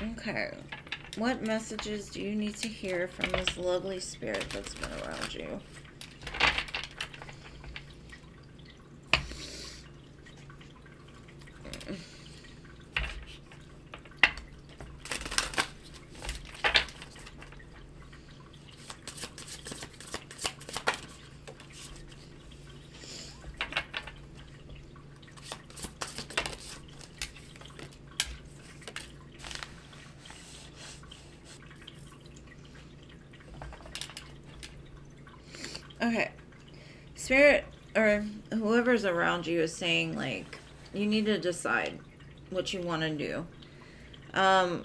S1: Okay. What messages do you need to hear from this lovely spirit that's been around you? Okay. Spirit, or whoever's around you, is saying, like, you need to decide what you want to do. Because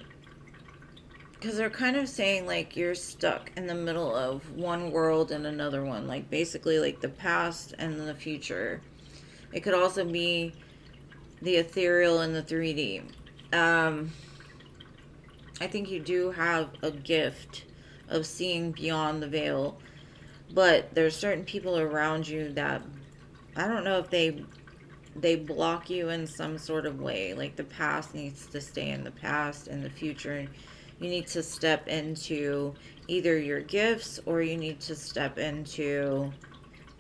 S1: they're kind of saying, like, you're stuck in the middle of one world and another one. Like, basically, like, the past and the future. It could also be the ethereal and the 3D. I think you do have a gift of seeing beyond the veil. But there's certain people around you that, I don't know if they block you in some sort of way. Like, the past needs to stay in the past, and the future, you need to step into either your gifts, or you need to step into,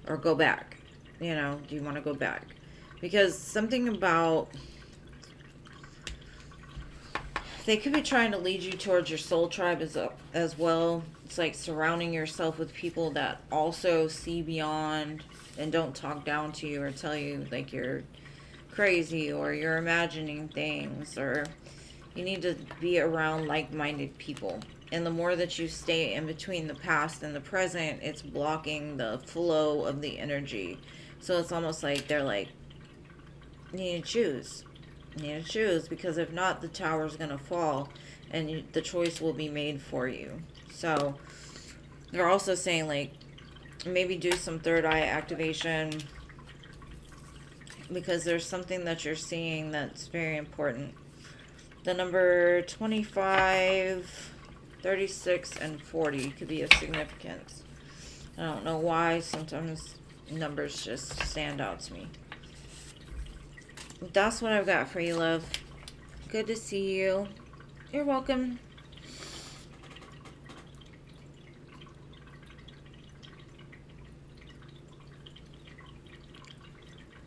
S1: or go back. You know, do you want to go back? Because something about, they could be trying to lead you towards your soul tribe as well. It's like surrounding yourself with people that also see beyond and don't talk down to you or tell you like you're crazy or you're imagining things, or you need to be around like-minded people. And the more that you stay in between the past and the present, it's blocking the flow of the energy. So it's almost like they're like, you need to choose. You need to choose, because if not, the tower's going to fall and the choice will be made for you. So they're also saying, like, maybe do some third eye activation, because there's something that you're seeing that's very important. The number 25, 36, and 40 could be of significance. I don't know why. Sometimes numbers just stand out to me. That's what I've got for you, love. Good to see you. You're welcome.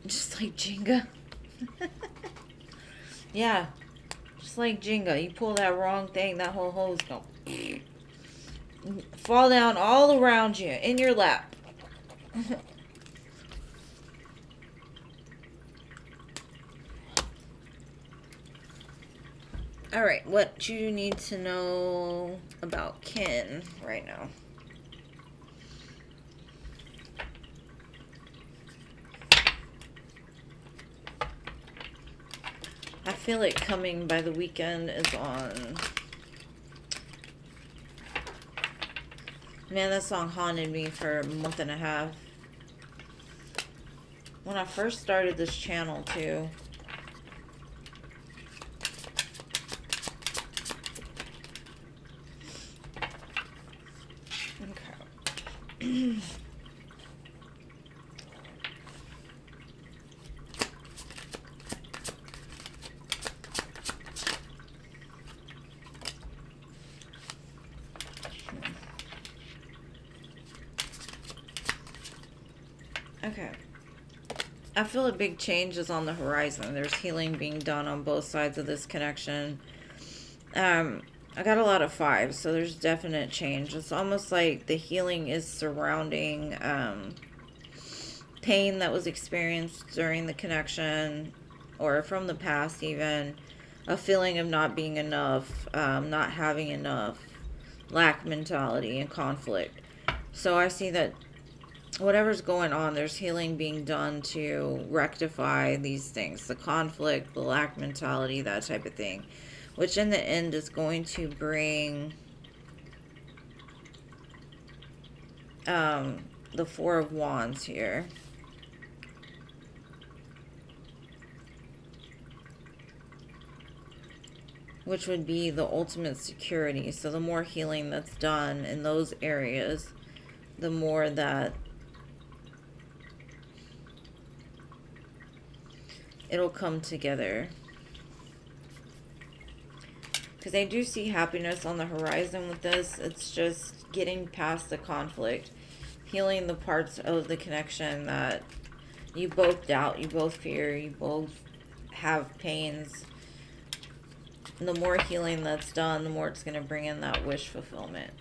S1: Just like Jenga. Yeah. Just like Jenga. You pull that wrong thing, that whole hose go fall down all around you, in your lap. Alright, what do you need to know about Ken right now? I feel it coming by the weekend is on. Man, that song haunted me for a month and a half. When I first started this channel, too. Okay. Okay. I feel a big change is on the horizon. There's healing being done on both sides of this connection. I got a lot of 5s, so there's definite change. It's almost like the healing is surrounding pain that was experienced during the connection, or from the past even. A feeling of not being enough, not having enough, lack mentality, and conflict. So I see that whatever's going on, there's healing being done to rectify these things. The conflict, the lack mentality, that type of thing. Which in the end is going to bring the 4 of Wands here. Which would be the ultimate security. So the more healing that's done in those areas, the more that it'll come together. Because I do see happiness on the horizon with this. It's just getting past the conflict. Healing the parts of the connection that you both doubt, you both fear, you both have pains. And the more healing that's done, the more it's going to bring in that wish fulfillment.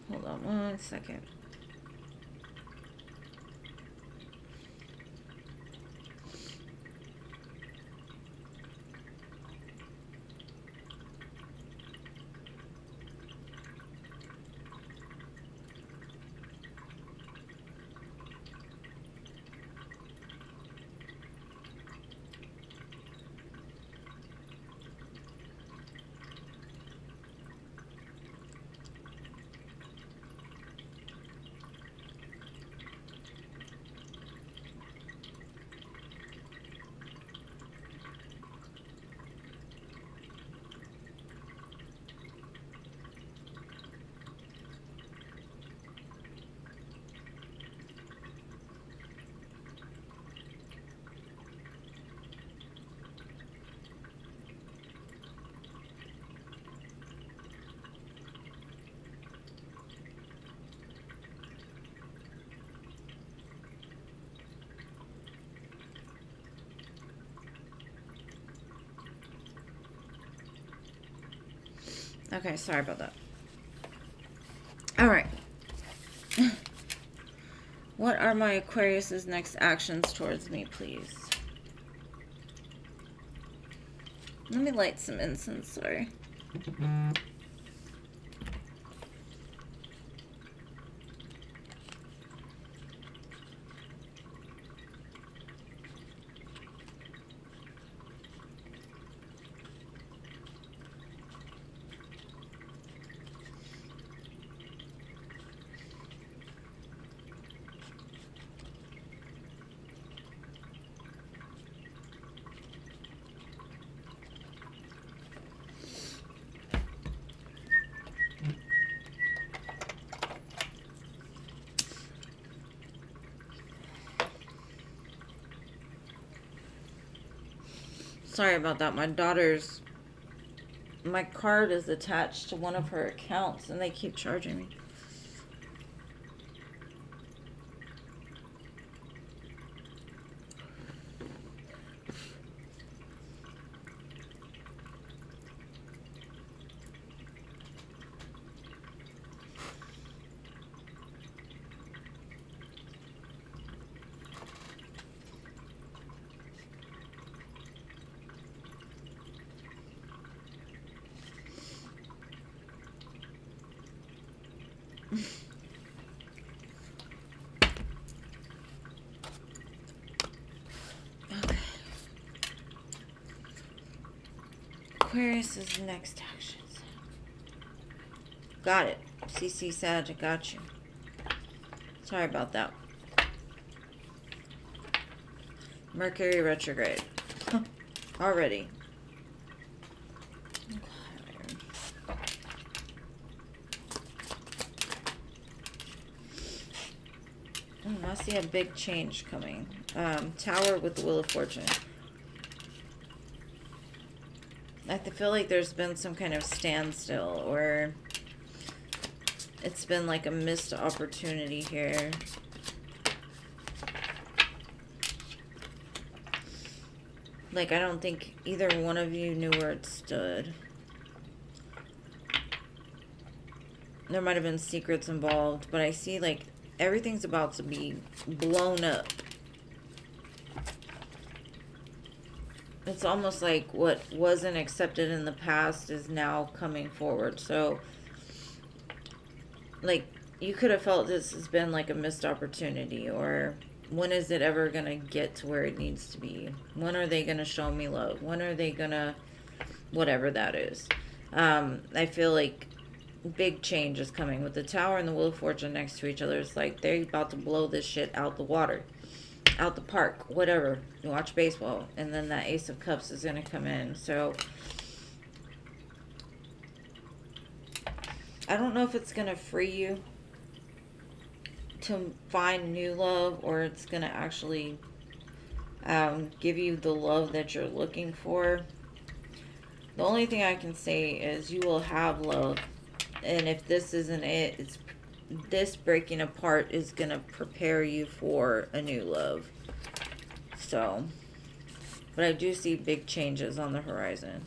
S1: Hold on 1 second. Okay, sorry about that. All right. What are my Aquarius's next actions towards me, please? Let me light some incense, sorry. Sorry about that. My card is attached to one of her accounts and they keep charging me. Okay. Aquarius's next actions. Got it. CC Sag, I got you. Sorry about that. Mercury retrograde. Already. I see a big change coming. Tower with the Wheel of Fortune. I feel like there's been some kind of standstill, or it's been like a missed opportunity here. Like, I don't think either one of you knew where it stood. There might have been secrets involved, but I see like everything's about to be blown up. It's almost like what wasn't accepted in the past is now coming forward. So, like, you could have felt this has been like a missed opportunity, or when is it ever going to get to where it needs to be? When are they going to show me love? When are they going to, whatever that is. I feel like big change is coming with the Tower and the Wheel of Fortune next to each other. It's like they're about to blow this shit out the water, out the park, whatever. You watch baseball, and then that Ace of Cups is going to come in. So I don't know if it's going to free you to find new love, or it's going to actually give you the love that you're looking for. The only thing I can say is you will have love. And if this isn't it, it's this breaking apart is going to prepare you for a new love. So, but I do see big changes on the horizon.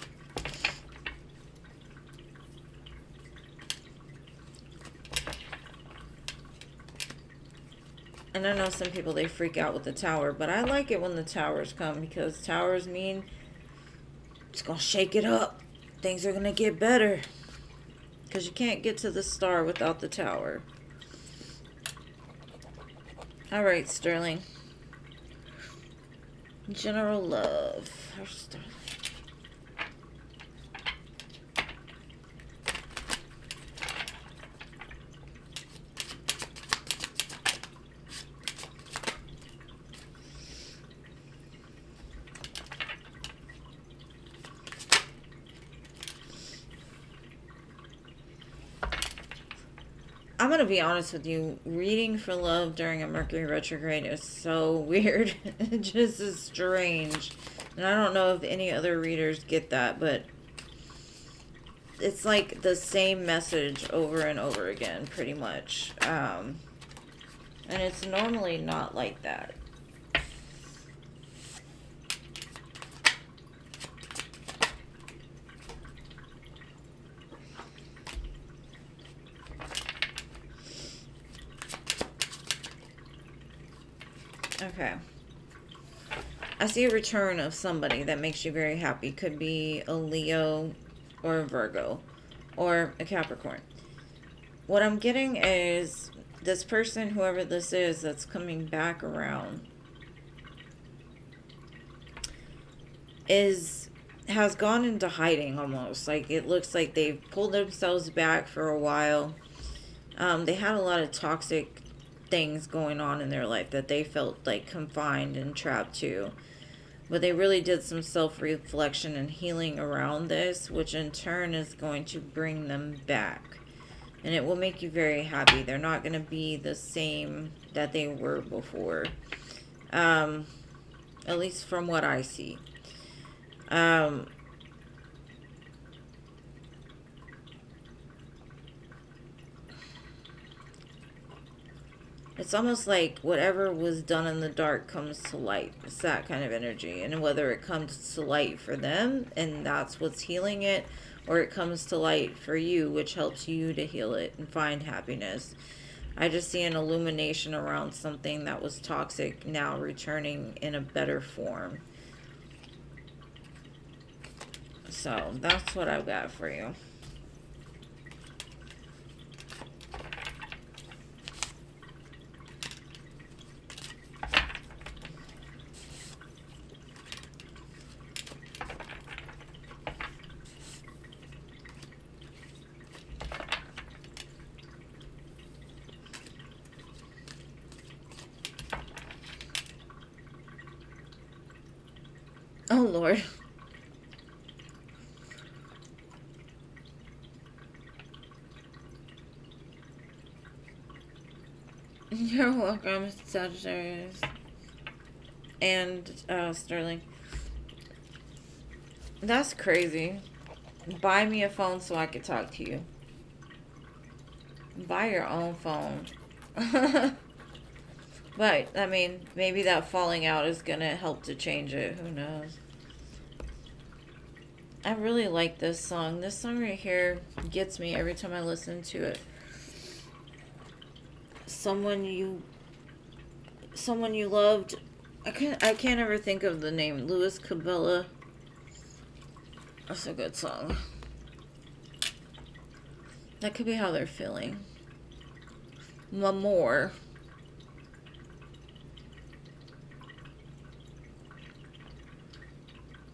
S1: And I know some people, they freak out with the tower, but I like it when the towers come, because towers mean it's going to shake it up. Things are going to get better. Because you can't get to the star without the tower. Alright, Sterling. General love. I'm going to be honest with you. Reading for love during a Mercury retrograde is so weird. It just is strange. And I don't know if any other readers get that, but it's like the same message over and over again, pretty much. And it's normally not like that. Okay. I see a return of somebody that makes you very happy. Could be a Leo or a Virgo or a Capricorn. What I'm getting is this person, whoever this is, that's coming back around, has gone into hiding almost. Like, it looks like they've pulled themselves back for a while. They had a lot of toxic things going on in their life that they felt like confined and trapped to. But they really did some self-reflection and healing around this, which in turn is going to bring them back. And it will make you very happy. They're not going to be the same that they were before. At least from what I see. It's almost like whatever was done in the dark comes to light. It's that kind of energy. And whether it comes to light for them, and that's what's healing it, or it comes to light for you, which helps you to heal it and find happiness. I just see an illumination around something that was toxic now returning in a better form. So that's what I've got for you. Oh, Lord. You're welcome, Sagittarius. And, Sterling. That's crazy. Buy me a phone so I could talk to you. Buy your own phone. But, I mean, maybe that falling out is going to help to change it. Who knows? I really like this song. This song right here gets me every time I listen to it. Someone you loved. I can't ever think of the name. Louis Cabela. That's a good song. That could be how they're feeling. Mamor.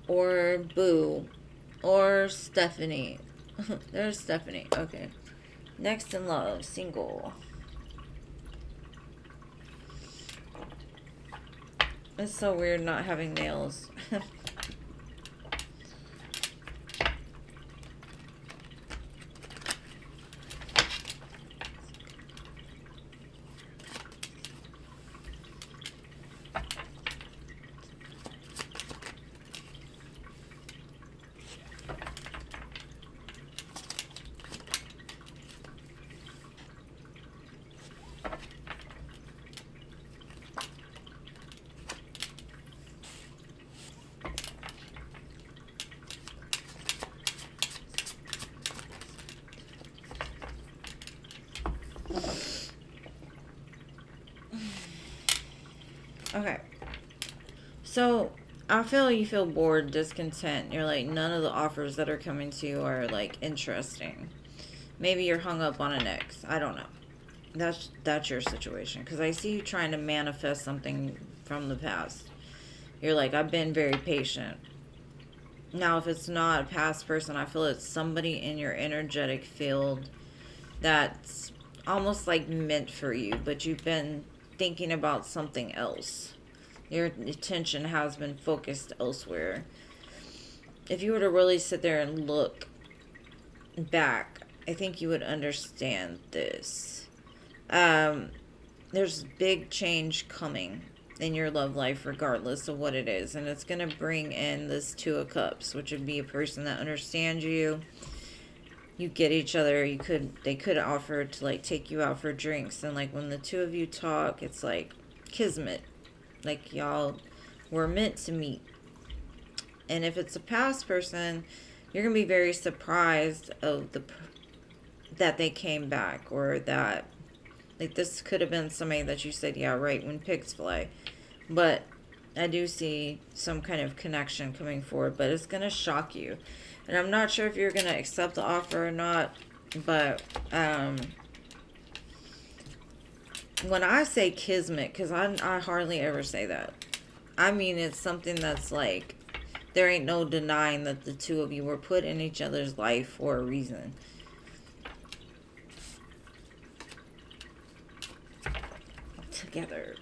S1: Or Boo. Or Stephanie. There's Stephanie. Okay. Next in love. Single. It's so weird not having nails. Okay. So, I feel you feel bored, discontent. You're like, none of the offers that are coming to you are, like, interesting. Maybe you're hung up on an ex. I don't know. That's your situation. Because I see you trying to manifest something from the past. You're like, I've been very patient. Now, if it's not a past person, I feel it's somebody in your energetic field that's almost like meant for you, but you've been thinking about something else. Your attention has been focused elsewhere. If you were to really sit there and look back, I think you would understand this. There's big change coming in your love life, regardless of what it is, and it's going to bring in this Two of Cups, which would be a person that understands you. You get each other. They could offer to, like, take you out for drinks, and, like, when the two of you talk, it's like kismet, like y'all were meant to meet. And if it's a past person, you're gonna be very surprised of that they came back, or that, like, this could have been somebody that you said, yeah, right, when pigs fly. But I do see some kind of connection coming forward, but it's gonna shock you. And I'm not sure if you're gonna accept the offer or not, but when I say kismet, because I hardly ever say that, I mean it's something that's like, there ain't no denying that the two of you were put in each other's life for a reason. Together.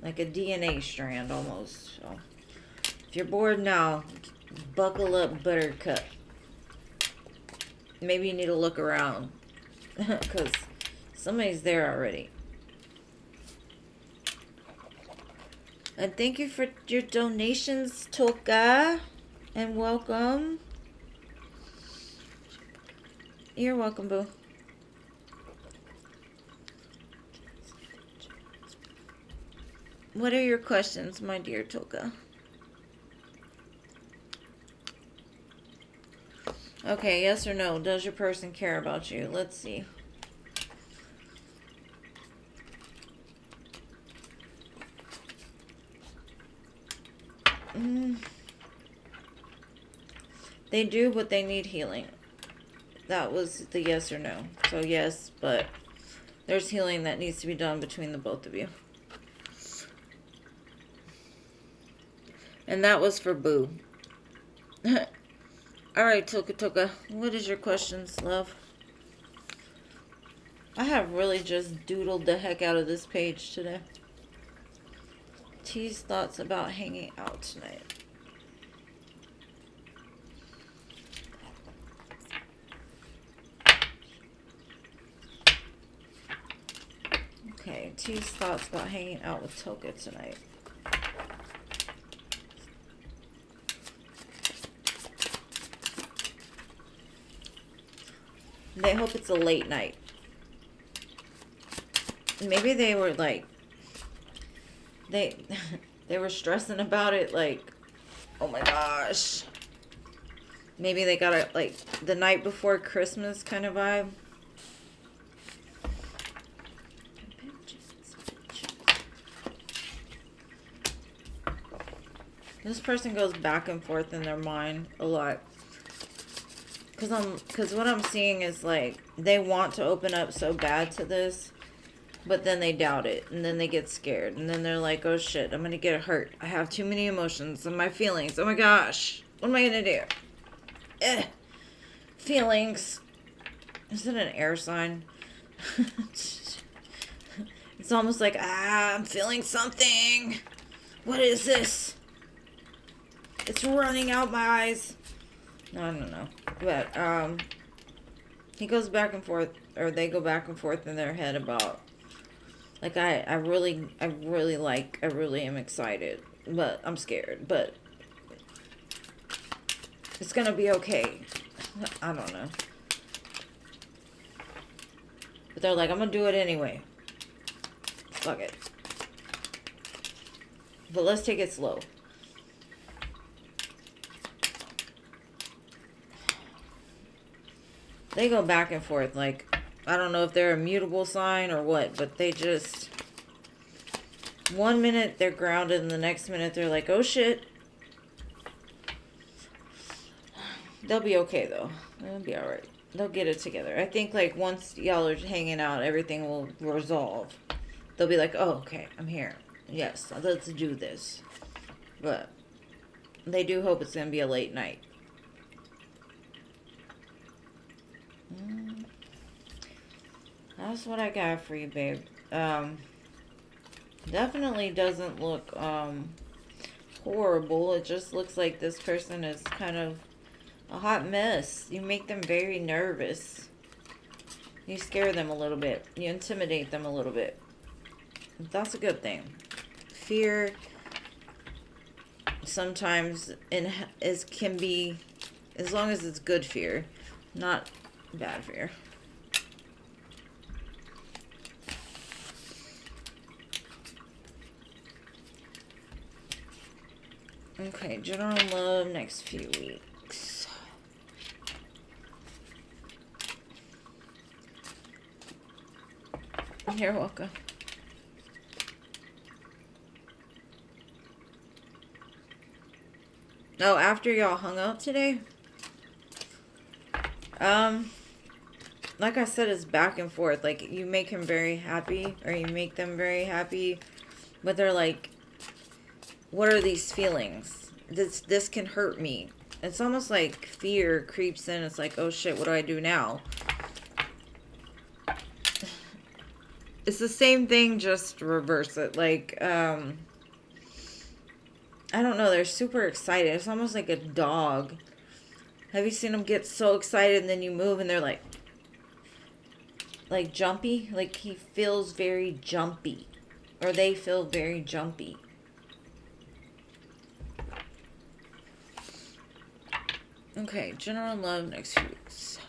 S1: Like a DNA strand almost. So, if you're bored now, buckle up, buttercup. Maybe you need to look around. Because somebody's there already. And thank you for your donations, Toka. And welcome. You're welcome, boo. What are your questions, my dear Toka? Okay, yes or no? Does your person care about you? Let's see. They do, but they need healing. That was the yes or no. So yes, but there's healing that needs to be done between the both of you. And that was for Boo. Alright, Toka. What is your questions, love? I have really just doodled the heck out of this page today. T's thoughts about hanging out tonight. Okay, T's thoughts about hanging out with Toka tonight. They hope it's a late night. Maybe they were like, they were stressing about it, like, oh my gosh. Maybe they got a, like, the night before Christmas kind of vibe. This person goes back and forth in their mind a lot. Because what I'm seeing is, like, they want to open up so bad to this, but then they doubt it, and then they get scared, and then they're like, oh shit, I'm gonna get hurt. I have too many emotions and my feelings. Oh my gosh, what am I gonna do? Feelings. Is it an air sign? It's almost like, I'm feeling something. What is this? It's running out my eyes. No, I don't know. But, he goes back and forth, or they go back and forth in their head about, like, I really am excited, but I'm scared, but it's gonna be okay. I don't know. But they're like, I'm gonna do it anyway. Fuck it. But let's take it slow. They go back and forth, like, I don't know if they're a mutable sign or what, but they just, One minute they're grounded and the next minute they're like, oh shit. They'll be okay though. They'll be alright. They'll get it together. I think like once y'all are hanging out, everything will resolve. They'll be like, oh, okay, I'm here. Yes, let's do this. But they do hope it's going to be a late night. That's what I got for you, babe. Definitely doesn't look horrible. It just looks like this person is kind of a hot mess. You make them very nervous. You scare them a little bit. You intimidate them a little bit. That's a good thing. Fear sometimes can be, as long as it's good fear, not bad fear. Okay, general love next few weeks. You're welcome. Oh, after y'all hung out today? Like I said, it's back and forth. Like, you make him very happy, or you make them very happy, but they're like, what are these feelings? This can hurt me. It's almost like fear creeps in. It's like, oh shit, what do I do now? It's the same thing, just reverse it. Like, I don't know, they're super excited. It's almost like a dog. Have you seen them get so excited and then you move and they're like jumpy? Like, he feels very jumpy. Or they feel very jumpy. Okay, general love next few weeks.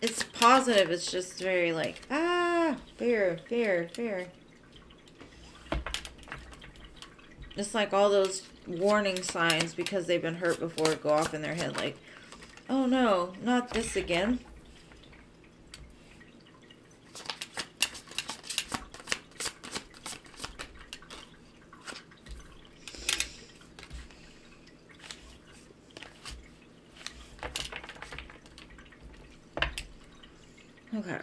S1: It's positive, it's just very like, fear, fear, fear. It's like all those warning signs because they've been hurt before go off in their head like, oh no, not this again. Okay.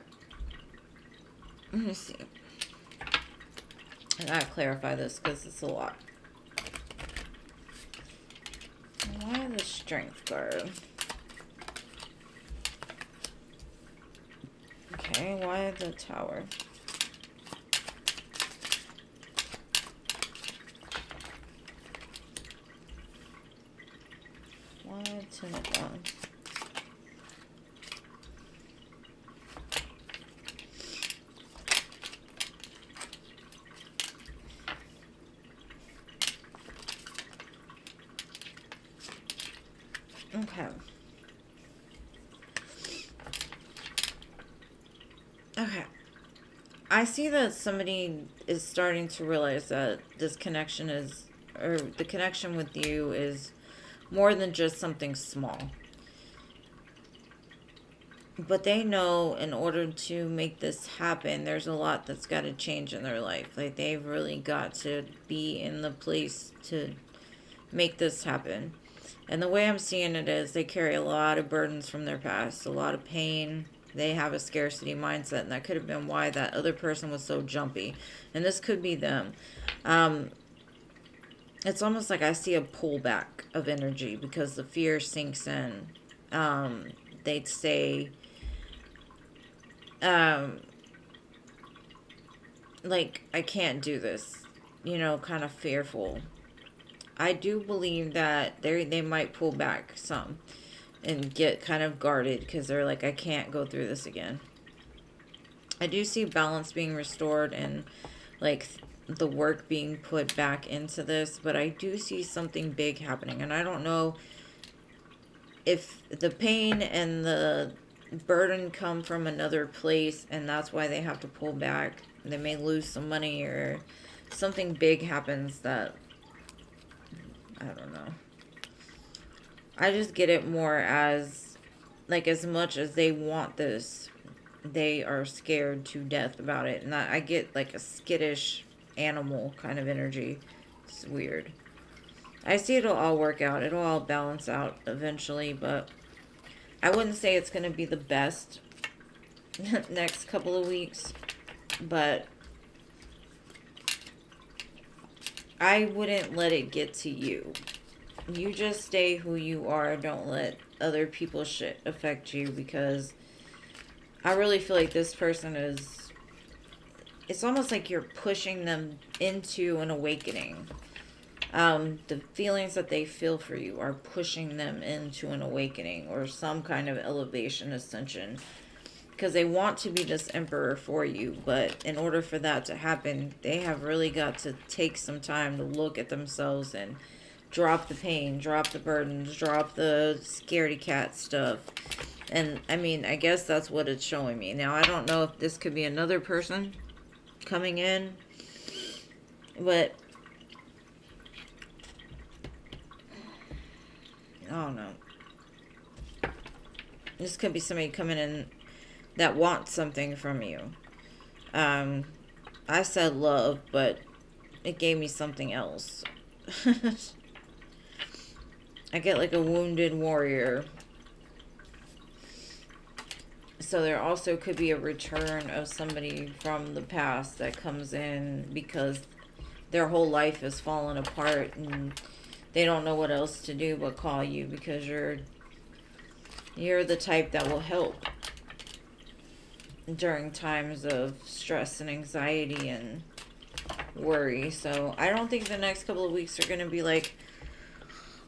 S1: Let me see. I gotta clarify this because it's a lot. Why the strength card? Okay, why the tower? Why timid one? Okay. Okay. I see that somebody is starting to realize that this connection is, or the connection with you is more than just something small. But they know in order to make this happen, there's a lot that's got to change in their life. Like, they've really got to be in the place to make this happen. And the way I'm seeing it is they carry a lot of burdens from their past, a lot of pain. They have a scarcity mindset, and that could have been why that other person was so jumpy. And this could be them. It's almost like I see a pullback of energy because the fear sinks in. They'd say, like, I can't do this, kind of fearful. I do believe that they might pull back some and get kind of guarded because they're like, I can't go through this again. I do see balance being restored and like the work being put back into this, but I do see something big happening, and I don't know if the pain and the burden come from another place, and that's why they have to pull back. They may lose some money, or something big happens that, I don't know. I just get it more as, like, as much as they want this, they are scared to death about it. And I get, like, a skittish animal kind of energy. It's weird. I see it'll all work out. It'll all balance out eventually, but I wouldn't say it's going to be the best next couple of weeks, but I wouldn't let it get to you. You just stay who you are. Don't let other people's shit affect you, because I really feel like this person is, it's almost like you're pushing them into an awakening. The feelings that they feel for you are pushing them into an awakening or some kind of elevation, ascension, because they want to be this emperor for you. But in order for that to happen, they have really got to take some time to look at themselves and drop the pain, drop the burdens, drop the scaredy cat stuff. And I mean, I guess that's what it's showing me. Now, I don't know if this could be another person coming in, but I don't know. This could be somebody coming in that wants something from you. I said love, but it gave me something else. I get like a wounded warrior. So there also could be a return of somebody from the past that comes in because their whole life has fallen apart and they don't know what else to do but call you, because you're the type that will help during times of stress and anxiety and worry. So I don't think the next couple of weeks are going to be like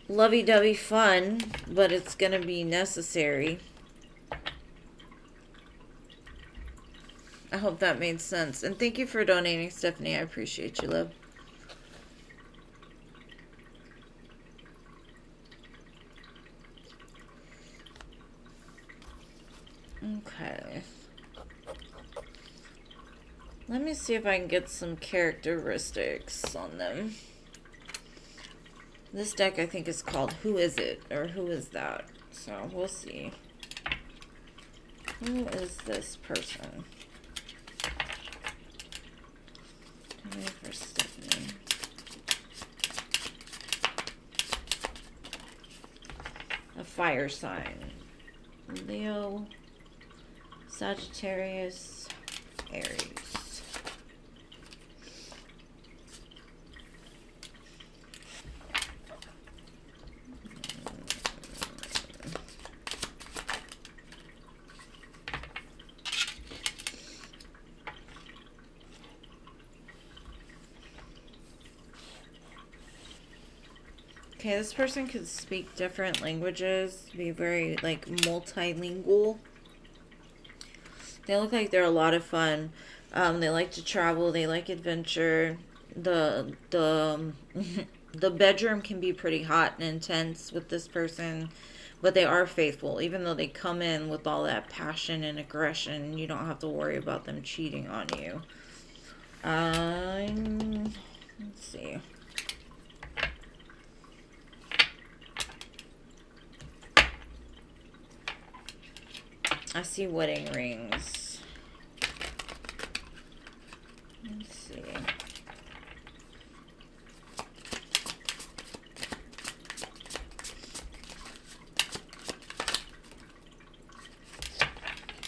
S1: lovey-dovey fun, but it's going to be necessary. I hope that made sense. And thank you for donating, Stephanie. I appreciate you, love. Okay. Let me see if I can get some characteristics on them. This deck, I think, is called Who Is It? Or Who Is That? So, we'll see. Who is this person? For Stephanie. A fire sign. Leo, Sagittarius, Aries. Okay, this person could speak different languages, be very, like, multilingual. They look like they're a lot of fun. They like to travel. They like adventure. The bedroom can be pretty hot and intense with this person, but they are faithful. Even though they come in with all that passion and aggression, you don't have to worry about them cheating on you. Let's see. I see wedding rings. Let's see.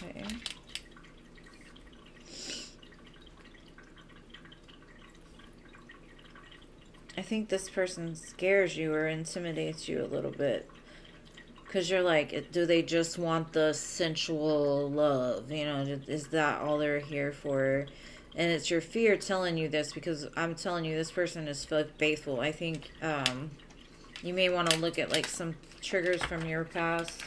S1: Okay. I think this person scares you or intimidates you a little bit. Because you're like, do they just want the sensual love? You know, is that all they're here for? And it's your fear telling you this, because I'm telling you this person is faithful. I think you may want to look at like some triggers from your past,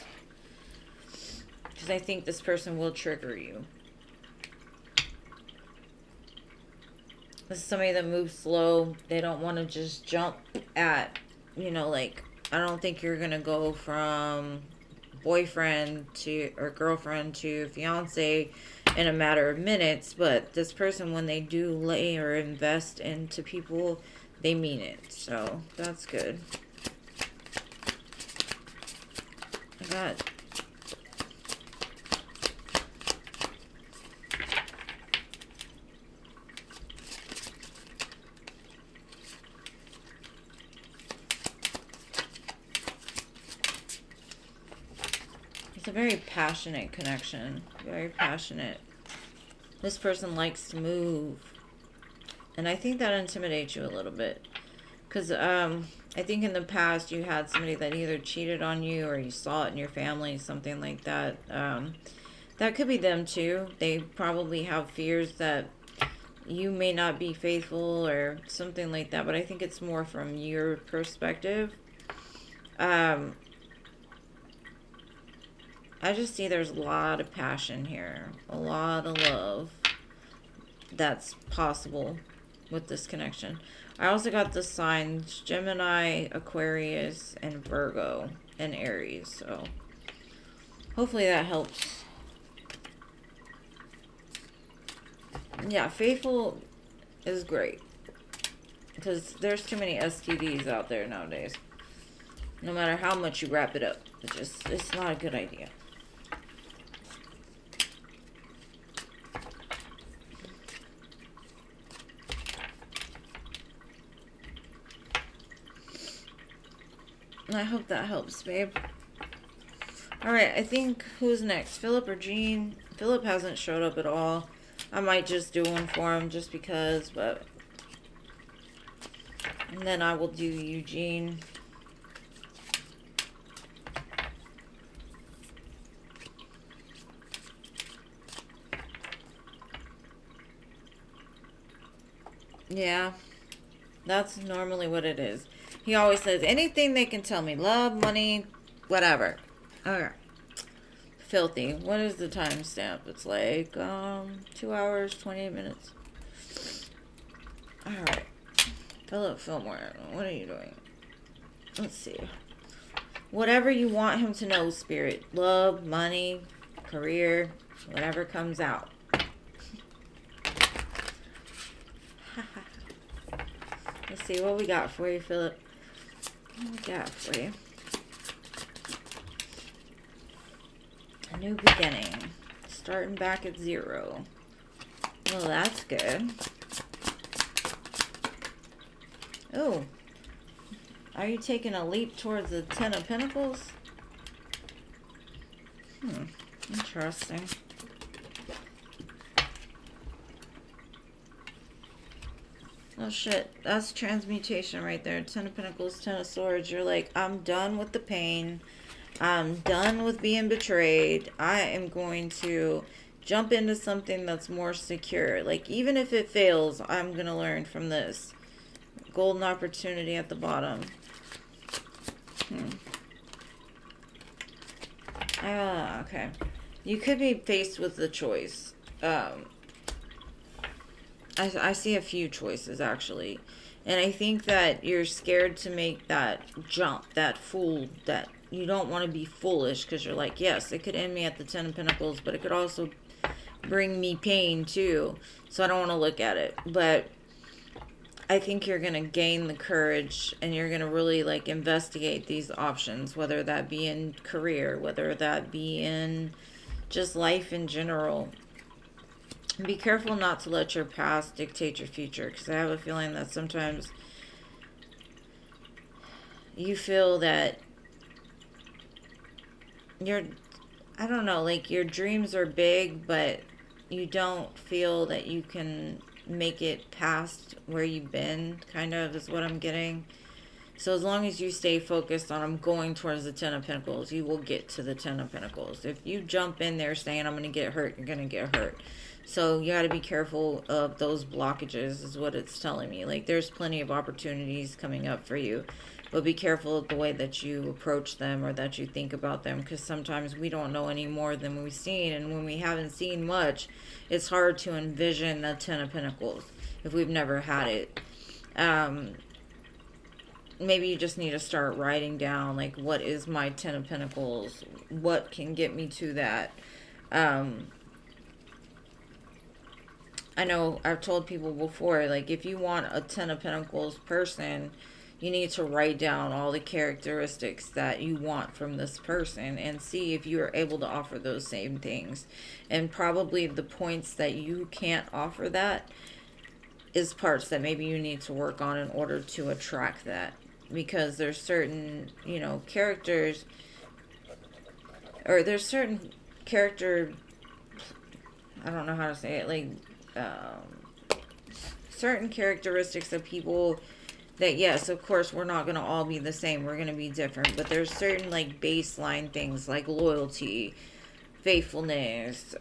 S1: because I think this person will trigger you. This is somebody that moves slow. They don't want to just jump at, you know, like, I don't think you're going to go from boyfriend to or girlfriend to fiance in a matter of minutes, but this person, when they do lay or invest into people, they mean it. So that's good. I got it's a very passionate connection. Very passionate. This person likes to move. And I think that intimidates you a little bit. Because I think in the past you had somebody that either cheated on you or you saw it in your family, something like that. That could be them too. They probably have fears that you may not be faithful or something like that. But I think it's more from your perspective. I just see there's a lot of passion here. A lot of love that's possible with this connection. I also got the signs Gemini, Aquarius, and Virgo, and Aries. So hopefully that helps. Yeah, faithful is great. Because there's too many STDs out there nowadays. No matter how much you wrap it up. It's not a good idea. I hope that helps, babe. Alright, I think, who's next? Philip or Jean? Philip hasn't showed up at all. I might just do one for him just because, but... And then I will do Eugene. Yeah, that's normally what it is. He always says, anything they can tell me. Love, money, whatever. Okay. Filthy. What is the timestamp? It's like 2 hours, 28 minutes. Alright. Philip Fillmore, what are you doing? Let's see. Whatever you want him to know, Spirit. Love, money, career, whatever comes out. Let's see what we got for you, Philip. What we got for you? A new beginning. Starting back at 0. Well, that's good. Oh. Are you taking a leap towards the Ten of Pentacles? Interesting. Oh shit, that's transmutation right there. Ten of Pentacles, Ten of Swords. You're like, I'm done with the pain. I'm done with being betrayed. I am going to jump into something that's more secure. Like, even if it fails, I'm going to learn from this. Golden opportunity at the bottom. Okay. You could be faced with the choice. I see a few choices, actually. And I think that you're scared to make that jump, that fool, that you don't want to be foolish, because you're like, yes, it could end me at the Ten of Pentacles, but it could also bring me pain, too. So I don't want to look at it. But I think you're going to gain the courage, and you're going to really, like, investigate these options, whether that be in career, whether that be in just life in general. Be careful not to let your past dictate your future, because I have a feeling that sometimes you feel that I don't know, like your dreams are big, but you don't feel that you can make it past where you've been, kind of, is what I'm getting. So as long as you stay focused on, I'm going towards the Ten of Pentacles, you will get to the Ten of Pentacles. If you jump in there saying, I'm going to get hurt, you're going to get hurt. So you got to be careful of those blockages, is what it's telling me. Like, there's plenty of opportunities coming up for you. But be careful of the way that you approach them or that you think about them, because sometimes we don't know any more than we've seen. And when we haven't seen much, it's hard to envision a Ten of Pentacles if we've never had it. maybe you just need to start writing down, like, what is my 10 of Pentacles? What can get me to that? I know I've told people before, like, if you want a 10 of Pentacles person, you need to write down all the characteristics that you want from this person and see if you are able to offer those same things. And probably the points that you can't offer that is parts that maybe you need to work on in order to attract that. Because there's certain, you know, characters, or there's certain character, I don't know how to say it, like, certain characteristics of people that, yes, of course, we're not going to all be the same. We're going to be different. But there's certain, like, baseline things like loyalty, faithfulness,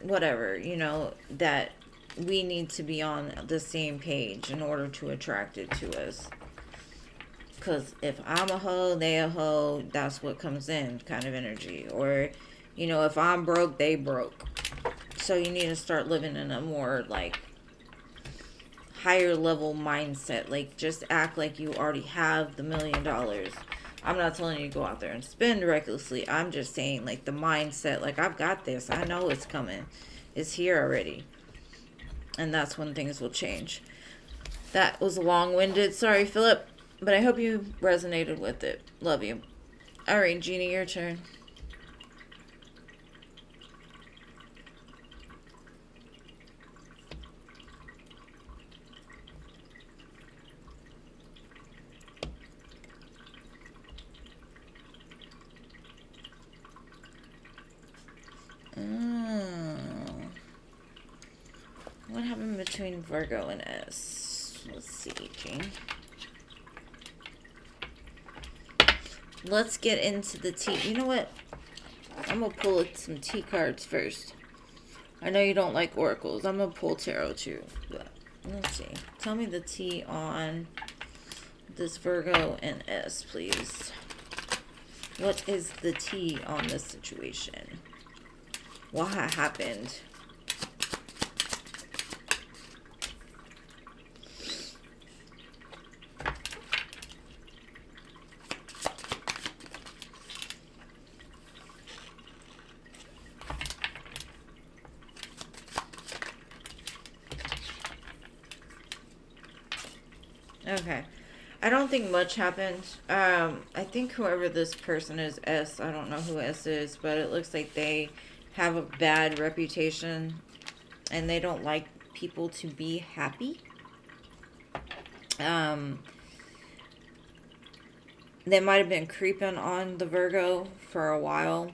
S1: whatever, you know, that we need to be on the same page in order to attract it to us. Because if I'm a hoe, they a hoe, that's what comes in, kind of energy. Or, you know, if I'm broke, they broke. So you need to start living in a more, like, higher level mindset. Like, just act like you already have the $1 million. I'm not telling you to go out there and spend recklessly. I'm just saying, like, the mindset, like, I've got this. I know it's coming. It's here already. And that's when things will change. That was long-winded. Sorry, Philip. But I hope you resonated with it. Love you. Alright, Jeannie, your turn. What happened between Virgo and S? Let's see, Jean. Let's get into the tea. You know what? I'm going to pull some tea cards first. I know you don't like oracles. I'm going to pull tarot too. But let's see. Tell me the tea on this Virgo and S, please. What is the tea on this situation? What happened? Okay. I don't think much happened. I think whoever this person is, S, I don't know who S is, but it looks like they have a bad reputation and they don't like people to be happy. They might have been creeping on the Virgo for a while.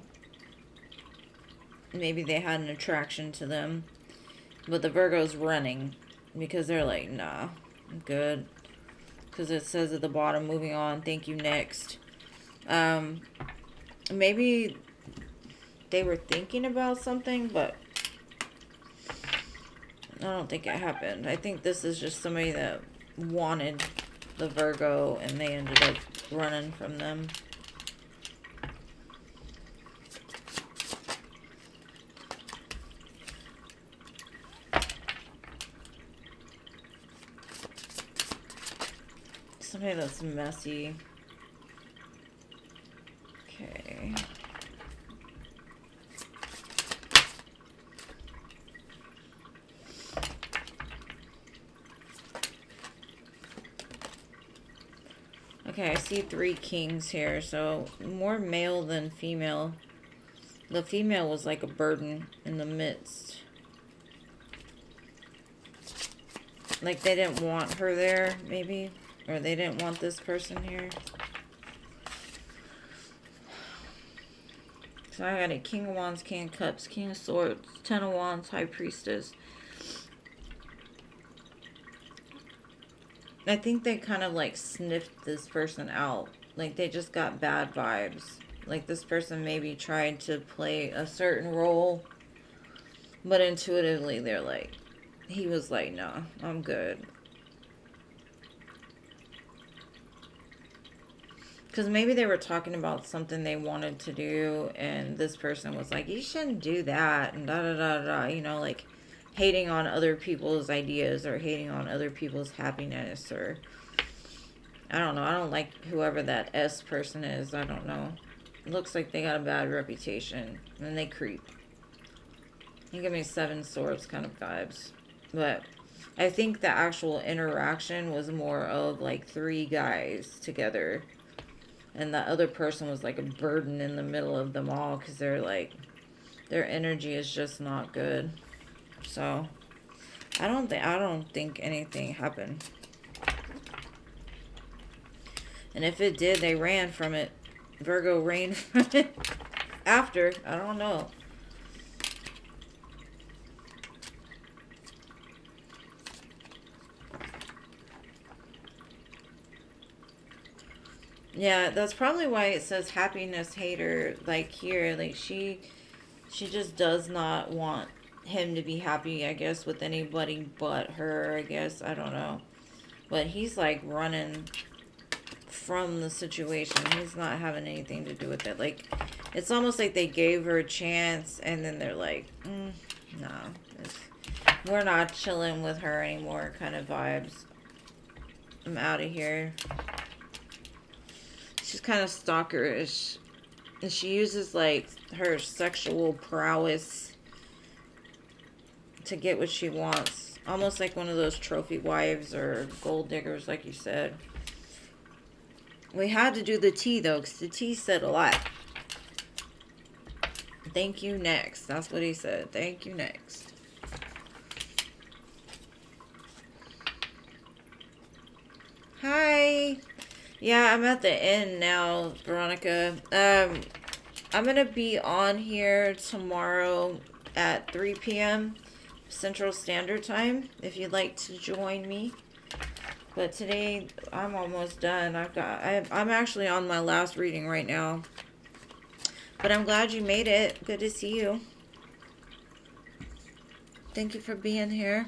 S1: Maybe they had an attraction to them. But the Virgo's running because they're like, nah, I'm good. Because it says at the bottom, moving on, thank you, next. Maybe they were thinking about something, but I don't think it happened. I think this is just somebody that wanted the Virgo and they ended up running from them. Somebody that's messy. Okay. Okay, I see 3 kings here, so more male than female. The female was like a burden in the midst. Like they didn't want her there, maybe. Or they didn't want this person here. So I got a King of Wands, King of Cups, King of Swords, 10 of Wands, High Priestess. I think they kind of like sniffed this person out. Like they just got bad vibes. Like this person maybe tried to play a certain role. But intuitively they're like, he was like, no, I'm good. Because maybe they were talking about something they wanted to do. And this person was like, you shouldn't do that. And da da da da. You know, like hating on other people's ideas or hating on other people's happiness or I don't know. I don't like whoever that S person is. I don't know. It looks like they got a bad reputation. And they creep. You give me 7 swords kind of vibes. But I think the actual interaction was more of like 3 guys together. And the other person was like a burden in the middle of them all. Because they're like, their energy is just not good. So I don't think anything happened. And if it did, they ran from it. Virgo ran from it after. I don't know. Yeah, that's probably why it says happiness hater, like here. Like she just does not want him to be happy, I guess, with anybody but her, I guess. I don't know. But he's like running from the situation. He's not having anything to do with it. Like, it's almost like they gave her a chance and then they're like, no, we're not chilling with her anymore kind of vibes. I'm out of here. She's kind of stalkerish. And she uses like her sexual prowess to get what she wants. Almost like one of those trophy wives or gold diggers, like you said. We had to do the tea, though, because the tea said a lot. Thank you, next. That's what he said. Thank you, next. Hi. Yeah, I'm at the end now, Veronica. I'm going to be on here tomorrow at 3 p.m. Central Standard Time, if you'd like to join me. But today, I'm almost done. I'm actually on my last reading right now. But I'm glad you made it. Good to see you. Thank you for being here.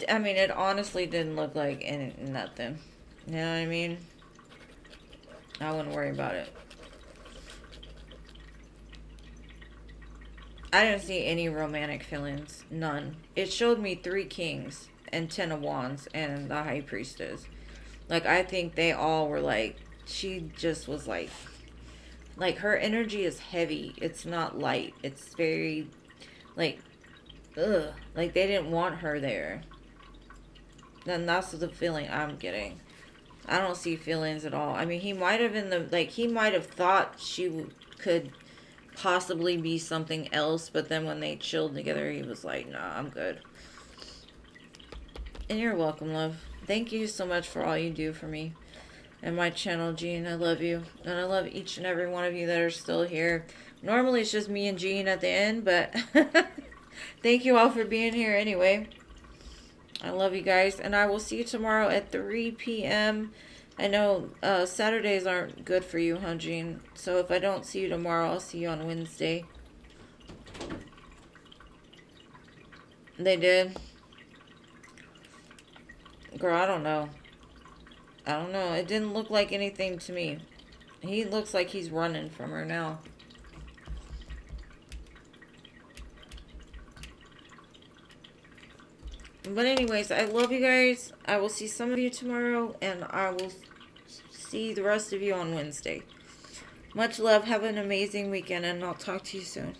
S1: I mean, it honestly didn't look like nothing. You know what I mean? I wouldn't worry about it. I didn't see any romantic feelings. None. It showed me 3 kings and 10 of wands and the high priestess. Like, I think they all were like, she just was like her energy is heavy. It's not light. It's very, like, ugh. Like, they didn't want her there. Then that's the feeling I'm getting. I don't see feelings at all. I mean, he might have he might have thought she could possibly be something else, but then when they chilled together, he was like, nah, I'm good. And you're welcome, love. Thank you so much for all you do for me and my channel, Jean. I love you. And I love each and every one of you that are still here. Normally, it's just me and Jean at the end, but thank you all for being here anyway. I love you guys, and I will see you tomorrow at 3 p.m. I know Saturdays aren't good for you, huh, Jean? So if I don't see you tomorrow, I'll see you on Wednesday. They did? Girl, I don't know. I don't know. It didn't look like anything to me. He looks like he's running from her now. But anyways, I love you guys. I will see some of you tomorrow, and I will see the rest of you on Wednesday. Much love. Have an amazing weekend, and I'll talk to you soon.